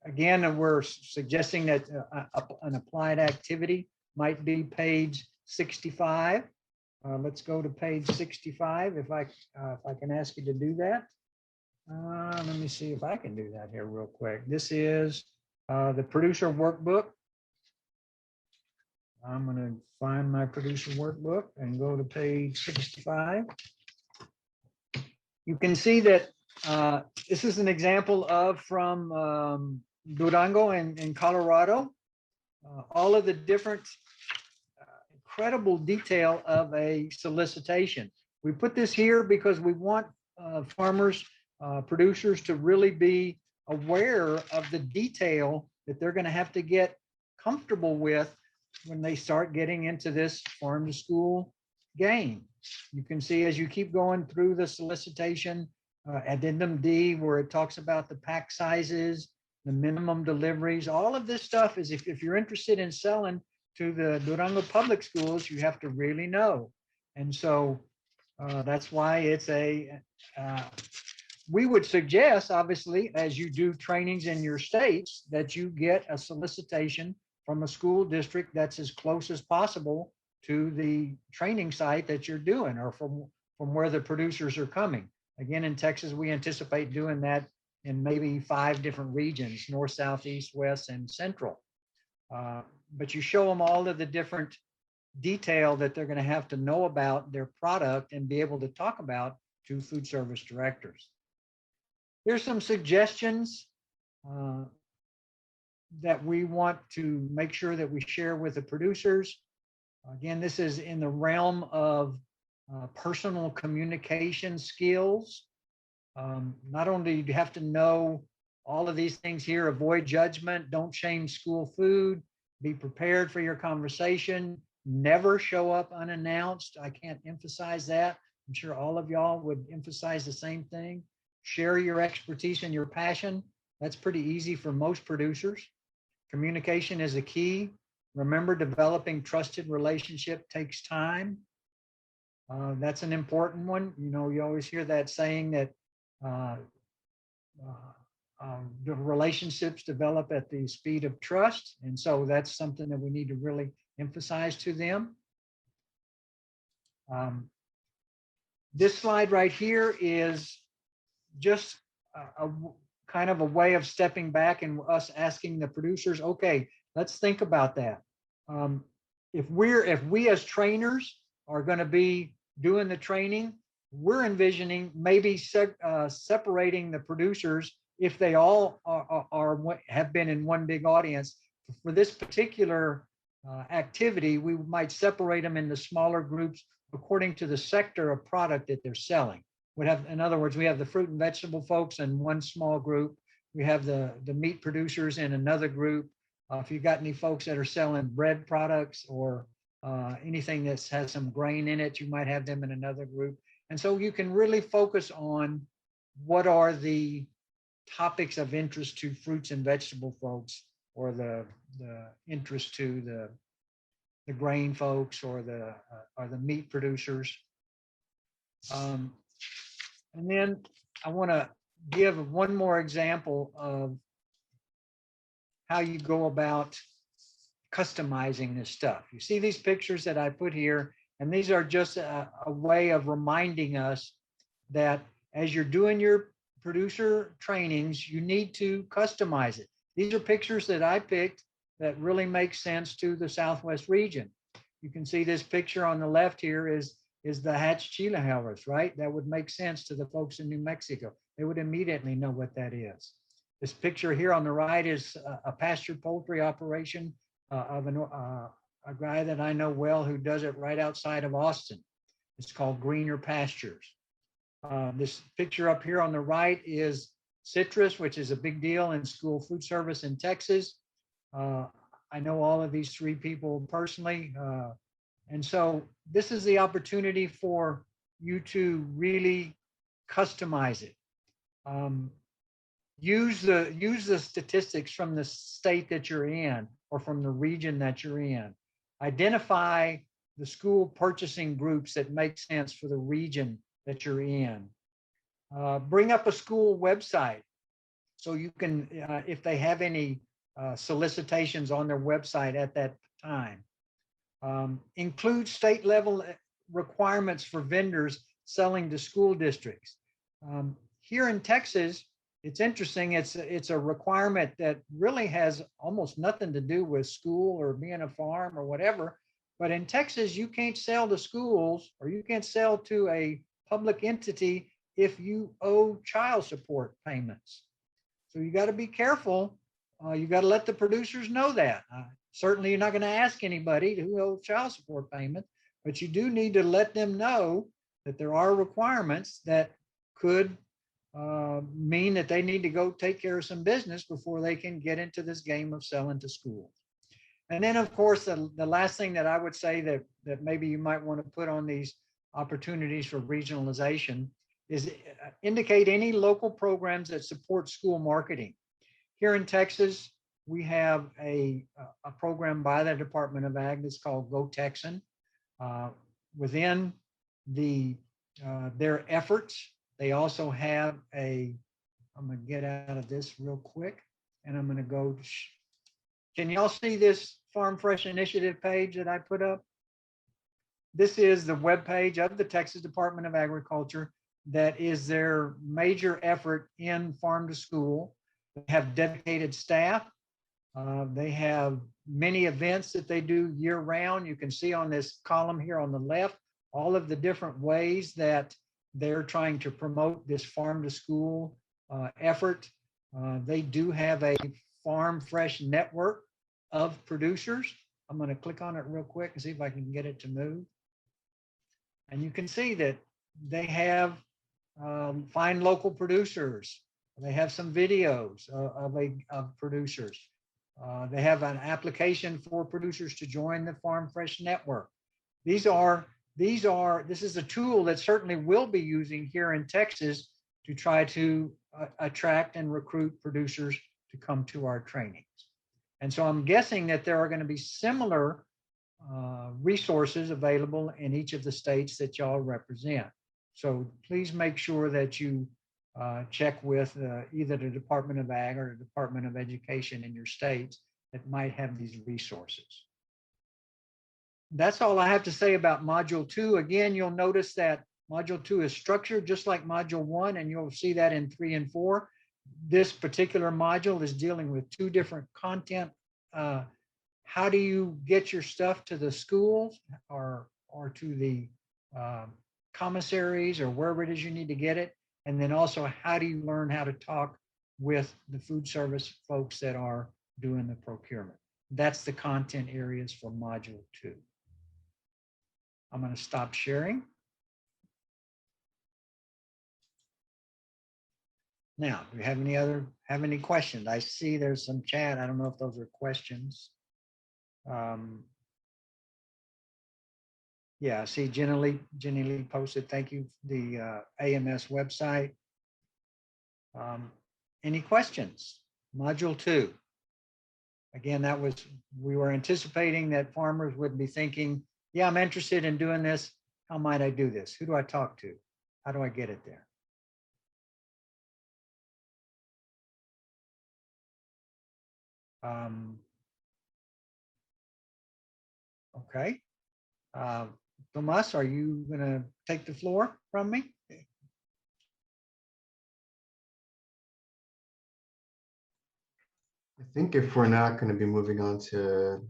Speaker 11: Again, we're suggesting that an applied activity might be page 65. Let's go to page 65 if I can ask you to do that. Let me see if I can do that here real quick. This is the producer workbook. I'm going to find my producer workbook and go to page 65. You can see that this is an example from Durango in Colorado. All of the different incredible detail of a solicitation. We put this here because we want farmers, producers to really be aware of the detail that they're going to have to get comfortable with when they start getting into this farm to school game. You can see as you keep going through the solicitation, addendum D, where it talks about the pack sizes, the minimum deliveries, all of this stuff is if you're interested in selling to the Durango public schools, you have to really know. And so that's why it's we would suggest, obviously, as you do trainings in your states, that you get a solicitation from a school district that's as close as possible to the training site that you're doing or from where the producers are coming. Again, in Texas, we anticipate doing that in maybe 5 different regions, north, south, east, west, and central. But you show them all of the different detail that they're going to have to know about their product and be able to talk about to food service directors. Here's some suggestions that we want to make sure that we share with the producers. Again, this is in the realm of personal communication skills. Not only do you have to know all of these things here, avoid judgment, don't shame school food, be prepared for your conversation, never show up unannounced. I can't emphasize that. I'm sure all of y'all would emphasize the same thing. Share your expertise and your passion. That's pretty easy for most producers. Communication is a key. Remember, developing trusted relationship takes time. That's an important one. You know, you always hear that saying that the relationships develop at the speed of trust. And so that's something that we need to really emphasize to them. This slide right here is just a kind of a way of stepping back and us asking the producers, okay, let's think about that. If we as trainers are going to be doing the training, we're envisioning maybe separating the producers if they all have been in one big audience. For this particular activity, we might separate them into smaller groups according to the sector of product that they're selling. In other words, we have the fruit and vegetable folks in one small group. We have the meat producers in another group. If you've got any folks that are selling bread products or anything that has some grain in it, you might have them in another group. And so you can really focus on what are the topics of interest to fruits and vegetable folks, or the interest to the grain folks, or the meat producers. And then I want to give one more example of how you go about customizing this stuff. You see these pictures that I put here, and these are just a way of reminding us that as you're doing your producer trainings, you need to customize it. These are pictures that I picked that really make sense to the Southwest region. You can see this picture on the left here is is the hatch chilaquiles, right? That would make sense to the folks in New Mexico. They would immediately know what that is. This picture here on the right is a pasture poultry operation of a guy that I know well who does it right outside of Austin. It's called Greener Pastures. This picture up here on the right is citrus, which is a big deal in school food service in Texas. I know all of these three people personally. And so this is the opportunity for you to really customize it. Use the statistics from the state that you're in or from the region that you're in. Identify the school purchasing groups that make sense for the region that you're in. Bring up a school website so you can, if they have any solicitations on their website at that time. Include state level requirements for vendors selling to school districts. Here in Texas, it's interesting, it's a requirement that really has almost nothing to do with school or being a farm or whatever. But in Texas, you can't sell to schools or you can't sell to a public entity if you owe child support payments. So you got to be careful. You got to let the producers know that. Certainly, you're not going to ask anybody who owes child support payments, but you do need to let them know that there are requirements that could mean that they need to go take care of some business before they can get into this game of selling to schools. And then, of course, the last thing that I would say that maybe you might want to put on these opportunities for regionalization is indicate any local programs that support school marketing. Here in Texas, we have a program by the Department of Ag that's called Go Texan. Within their efforts, they also have I'm going to get out of this real quick, and I'm going to go. Can y'all see this Farm Fresh Initiative page that I put up? This is the webpage of the Texas Department of Agriculture. That is their major effort in farm to school. They have dedicated staff. They have many events that they do year round. You can see on this column here on the left, all of the different ways that they're trying to promote this farm to school effort. They do have a Farm Fresh network of producers. I'm going to click on it real quick and see if I can get it to move. And you can see that they have find local producers. They have some videos of producers. They have an application for producers to join the Farm Fresh network. This is a tool that certainly we'll be using here in Texas to try to attract and recruit producers to come to our trainings. And so I'm guessing that there are going to be similar resources available in each of the states that y'all represent. So please make sure that you check with either the Department of Ag or the Department of Education in your states that might have these resources. That's all I have to say about Module 2. Again, you'll notice that Module 2 is structured just like Module 1, and you'll see that in 3 and 4. This particular module is dealing with 2 different content. How do you get your stuff to the schools or to the commissaries or wherever it is you need to get it? And then also, how do you learn how to talk with the food service folks that are doing the procurement? That's the content areas for Module 2. I'm going to stop sharing. Now, do we have any questions? I see there's some chat. I don't know if those are questions. Yeah, I see Jenny Lee posted, thank you, the AMS website. Any questions? Module 2. Again, we were anticipating that farmers would be thinking, yeah, I'm interested in doing this. How might I do this? Who do I talk to? How do I get it there? Okay. Tomas, are you going to take the floor from me?
Speaker 1: I think if we're not going to be moving on to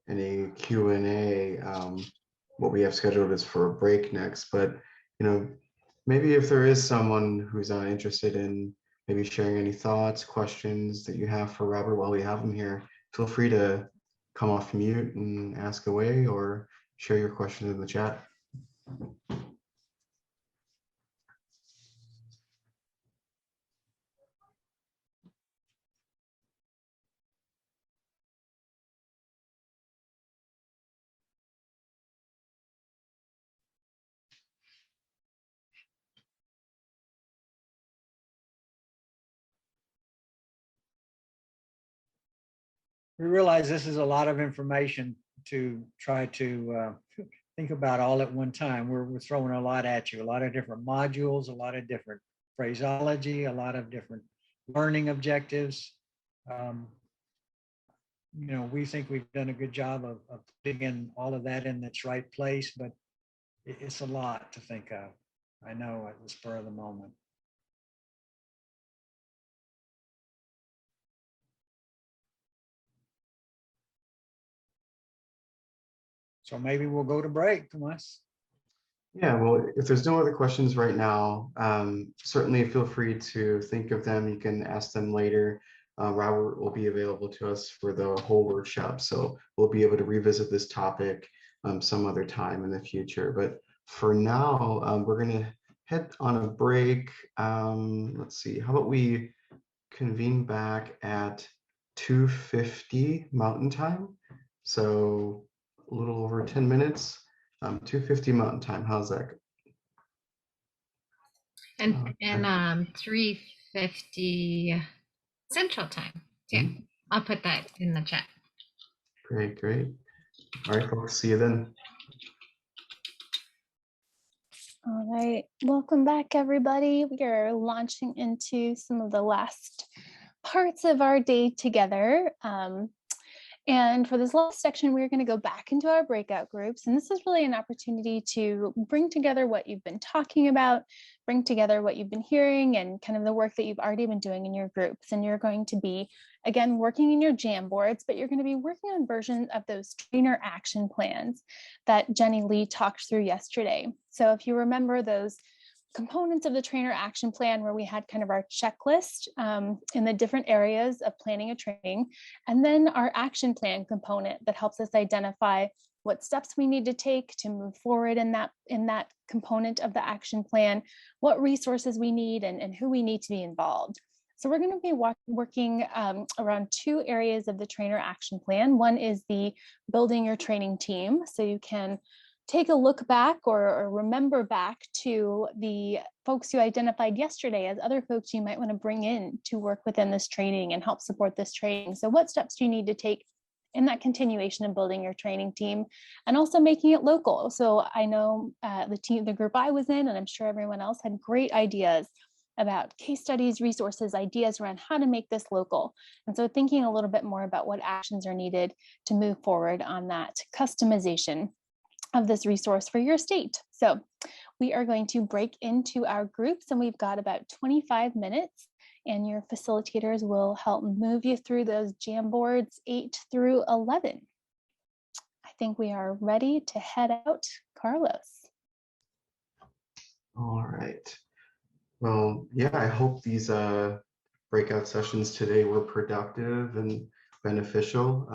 Speaker 1: any Q&A, what we have scheduled is for a break next, but maybe if there is someone who's interested in maybe sharing any thoughts, questions that you have for Robert while we have him here, feel free to come off mute and ask away or share your questions in the chat.
Speaker 11: We realize this is a lot of information to try to think about all at one time. We're throwing a lot at you, a lot of different modules, a lot of different phraseology, a lot of different learning objectives. We think we've done a good job of putting in all of that in its right place, but it's a lot to think of. I know at the spur of the moment. So maybe we'll go to break, Tomas.
Speaker 1: Yeah, well, if there's no other questions right now, certainly feel free to think of them. You can ask them later. Robert will be available to us for the whole workshop, so we'll be able to revisit this topic some other time in the future. But for now, we're going to head on a break. Let's see, how about we convene back at 2:50 Mountain Time? So a little over 10 minutes. 2:50 Mountain Time. How's that?
Speaker 4: And 3:50 Central Time too. I'll put that in the chat.
Speaker 1: Great, great. All right, folks. See you then.
Speaker 2: All right, welcome back, everybody. We are launching into some of the last parts of our day together. And for this last section, we're going to go back into our breakout groups. And this is really an opportunity to bring together what you've been talking about, bring together what you've been hearing, and kind of the work that you've already been doing in your groups. And you're going to be, again, working in your Jamboards, but you're going to be working on versions of those trainer action plans that Jenny Lee talked through yesterday. So if you remember those components of the trainer action plan where we had kind of our checklist in the different areas of planning a training, and then our action plan component that helps us identify what steps we need to take to move forward in that component of the action plan, what resources we need, and who we need to be involved. So we're going to be working around two areas of the trainer action plan. One is the building your training team, so you can take a look back or remember back to the folks you identified yesterday as other folks you might want to bring in to work within this training and help support this training. So what steps do you need to take in that continuation of building your training team and also making it local? So I know the group I was in, and I'm sure everyone else had great ideas about case studies, resources, ideas around how to make this local. And so thinking a little bit more about what actions are needed to move forward on that customization of this resource for your state. So we are going to break into our groups, and we've got about 25 minutes, and your facilitators will help move you through those Jamboards 8 through 11. I think we are ready to head out. Carlos.
Speaker 1: All right. Well, yeah, I hope these breakout sessions today were productive and beneficial.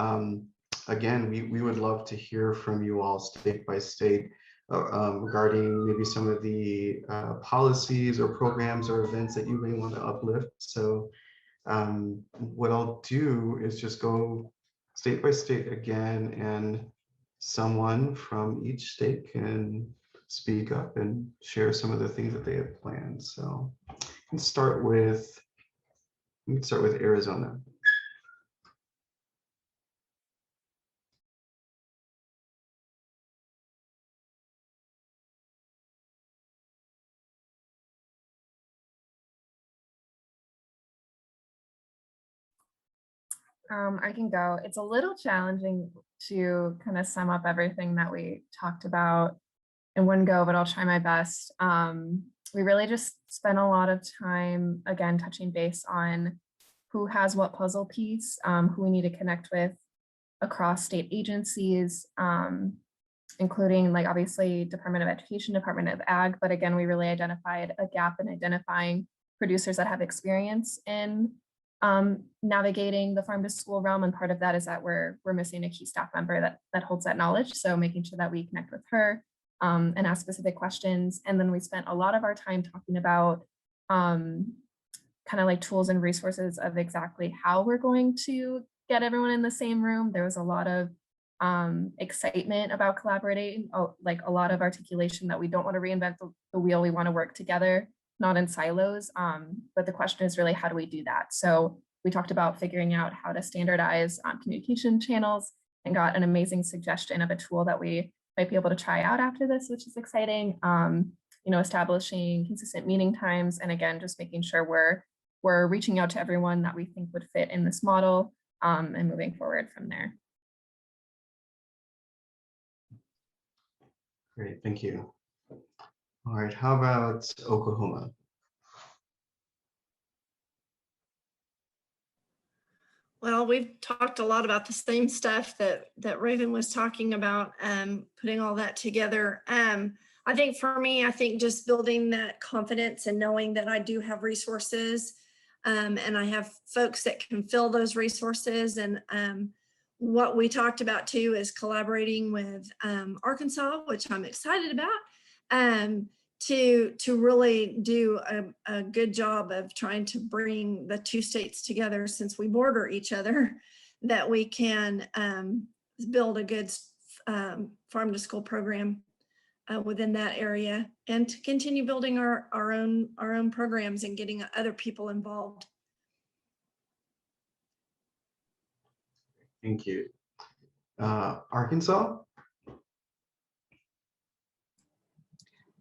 Speaker 1: Again, we would love to hear from you all state by state regarding maybe some of the policies or programs or events that you may want to uplift. So what I'll do is just go state by state again, and someone from each state can speak up and share some of the things that they have planned. So we can start with Arizona.
Speaker 13: I can go. It's a little challenging to kind of sum up everything that we talked about in one go, but I'll try my best. We really just spent a lot of time, again, touching base on who has what puzzle piece, who we need to connect with across state agencies, including like obviously Department of Education, Department of Ag, but again, we really identified a gap in identifying producers that have experience in navigating the farm to school realm. And part of that is that we're missing a key staff member that holds that knowledge. So making sure that we connect with her and ask specific questions. And then we spent a lot of our time talking about kind of like tools and resources of exactly how we're going to get everyone in the same room. There was a lot of excitement about collaborating, like a lot of articulation that we don't want to reinvent the wheel. We want to work together, not in silos. But the question is really, how do we do that? So we talked about figuring out how to standardize communication channels and got an amazing suggestion of a tool that we might be able to try out after this, which is exciting. You know, establishing consistent meeting times, and again, just making sure we're reaching out to everyone that we think would fit in this model, and moving forward from there.
Speaker 1: Great, thank you. All right, how about Oklahoma?
Speaker 5: Well, we've talked a lot about the same stuff that Raven was talking about, putting all that together. I think for me, I think just building that confidence and knowing that I do have resources, and I have folks that can fill those resources. And what we talked about too is collaborating with Arkansas, which I'm excited about, to really do a good job of trying to bring the two states together, since we border each other, that we can build a good farm to school program within that area, and to continue building our own programs and getting other people involved.
Speaker 1: Thank you. Arkansas?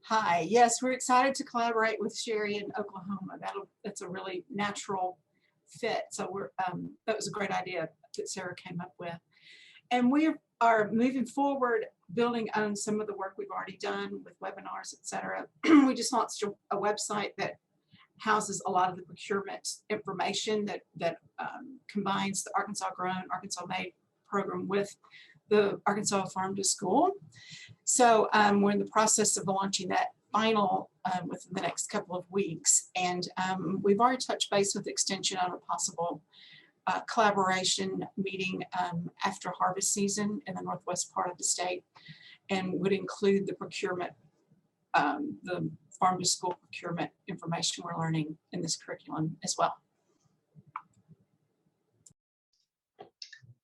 Speaker 14: Hi, yes, we're excited to collaborate with Sherry in Oklahoma. That's a really natural fit. So that was a great idea that Sarah came up with. And we are moving forward, building on some of the work we've already done with webinars, et cetera. We just launched a website that houses a lot of the procurement information that combines the Arkansas Grown, Arkansas Made program with the Arkansas Farm to School. So we're in the process of launching that final within the next couple of weeks. And we've already touched base with Extension on a possible collaboration meeting after harvest season in the northwest part of the state, and would include the procurement, the farm to school procurement information we're learning in this curriculum as well.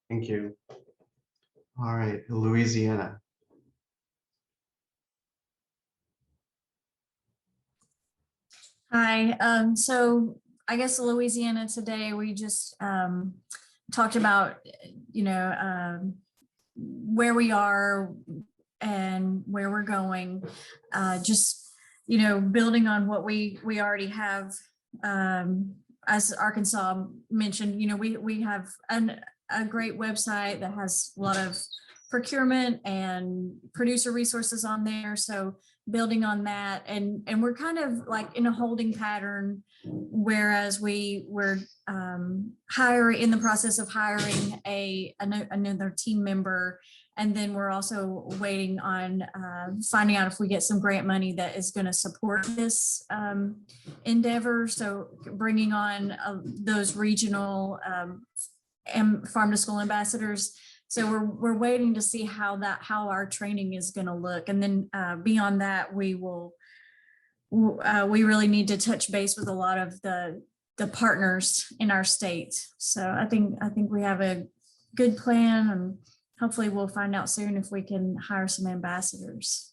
Speaker 1: Thank you. All right, Louisiana.
Speaker 15: Hi, so I guess Louisiana today, we just talked about, you know, where we are and where we're going, just, you know, building on what we already have. As Arkansas mentioned, you know, we have a great website that has a lot of procurement and producer resources on there. So building on that, and we're kind of like in a holding pattern, whereas we were in the process of hiring another team member, and then we're also waiting on finding out if we get some grant money that is going to support this endeavor. So bringing on those regional farm to school ambassadors. So we're waiting to see how our training is going to look, and then beyond that, we really need to touch base with a lot of the partners in our state. So I think we have a good plan, and hopefully we'll find out soon if we can hire some ambassadors.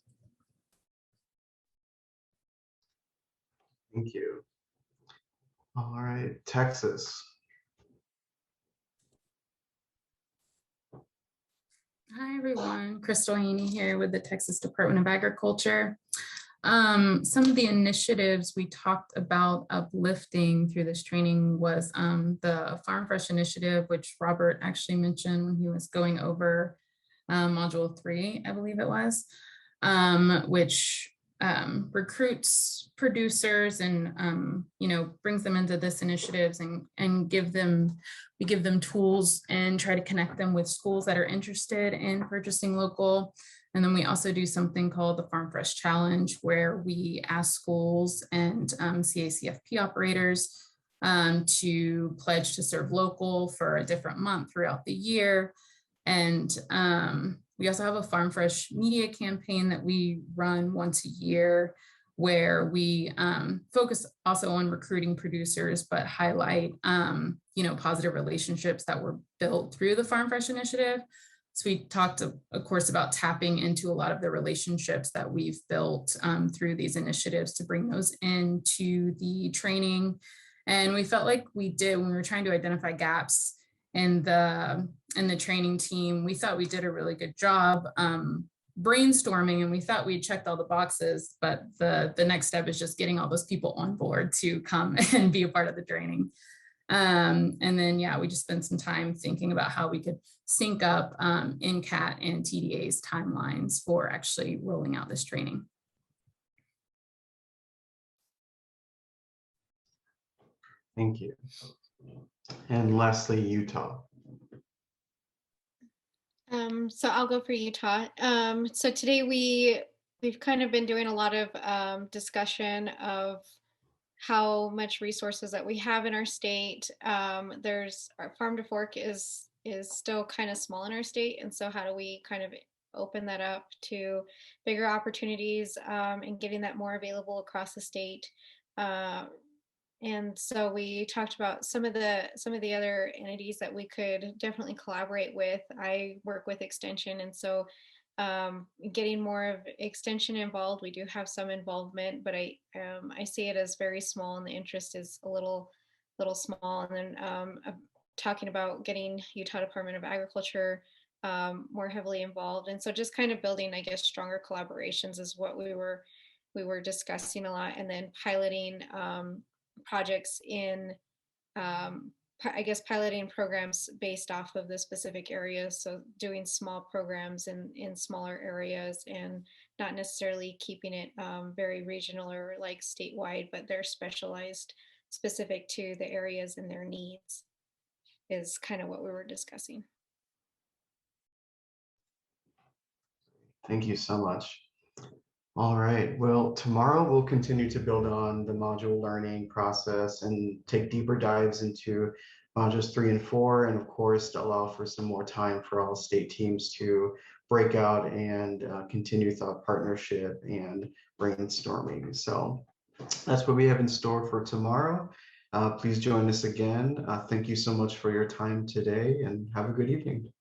Speaker 1: Thank you. All right, Texas.
Speaker 16: Hi everyone, Crystal Haney here with the Texas Department of Agriculture. Some of the initiatives we talked about uplifting through this training was the Farm Fresh initiative, which Robert actually mentioned when he was going over module 3, I believe it was, which recruits producers and you know, brings them into this initiatives and we give them tools and try to connect them with schools that are interested in purchasing local. And then we also do something called the Farm Fresh Challenge, where we ask schools and CACFP operators to pledge to serve local for a different month throughout the year. And we also have a Farm Fresh media campaign that we run once a year, where we focus also on recruiting producers, but highlight positive relationships that were built through the Farm Fresh initiative. So we talked, of course, about tapping into a lot of the relationships that we've built through these initiatives to bring those into the training. And we felt like we did, when we were trying to identify gaps in the training team, we thought we did a really good job brainstorming, and we thought we'd checked all the boxes, but the next step is just getting all those people on board to come and be a part of the training. And then, yeah, we just spent some time thinking about how we could sync up NCAT and TDA's timelines for actually rolling out this training.
Speaker 1: Thank you. And lastly, Utah.
Speaker 17: So I'll go for Utah. So today we've kind of been doing a lot of discussion of how much resources that we have in our state. There's our farm to fork is still kind of small in our state, and so how do we kind of open that up to bigger opportunities and getting that more available across the state. And so we talked about some of the other entities that we could definitely collaborate with. I work with Extension, and so getting more of Extension involved. We do have some involvement, but I see it as very small, and the interest is a little small. And then talking about getting Utah Department of Agriculture more heavily involved, and so just kind of building, I guess, stronger collaborations is what we were discussing a lot, and then piloting projects in I guess piloting programs based off of the specific areas. So doing small programs in smaller areas, and not necessarily keeping it very regional or like statewide, but they're specialized specific to the areas and their needs is kind of what we were discussing.
Speaker 1: Thank you so much. All right, well, tomorrow we'll continue to build on the module learning process and take deeper dives into modules 3 and 4, and of course to allow for some more time for all state teams to break out and continue thought partnership and brainstorming. So that's what we have in store for tomorrow. Please join us again. Thank you so much for your time today, and have a good evening.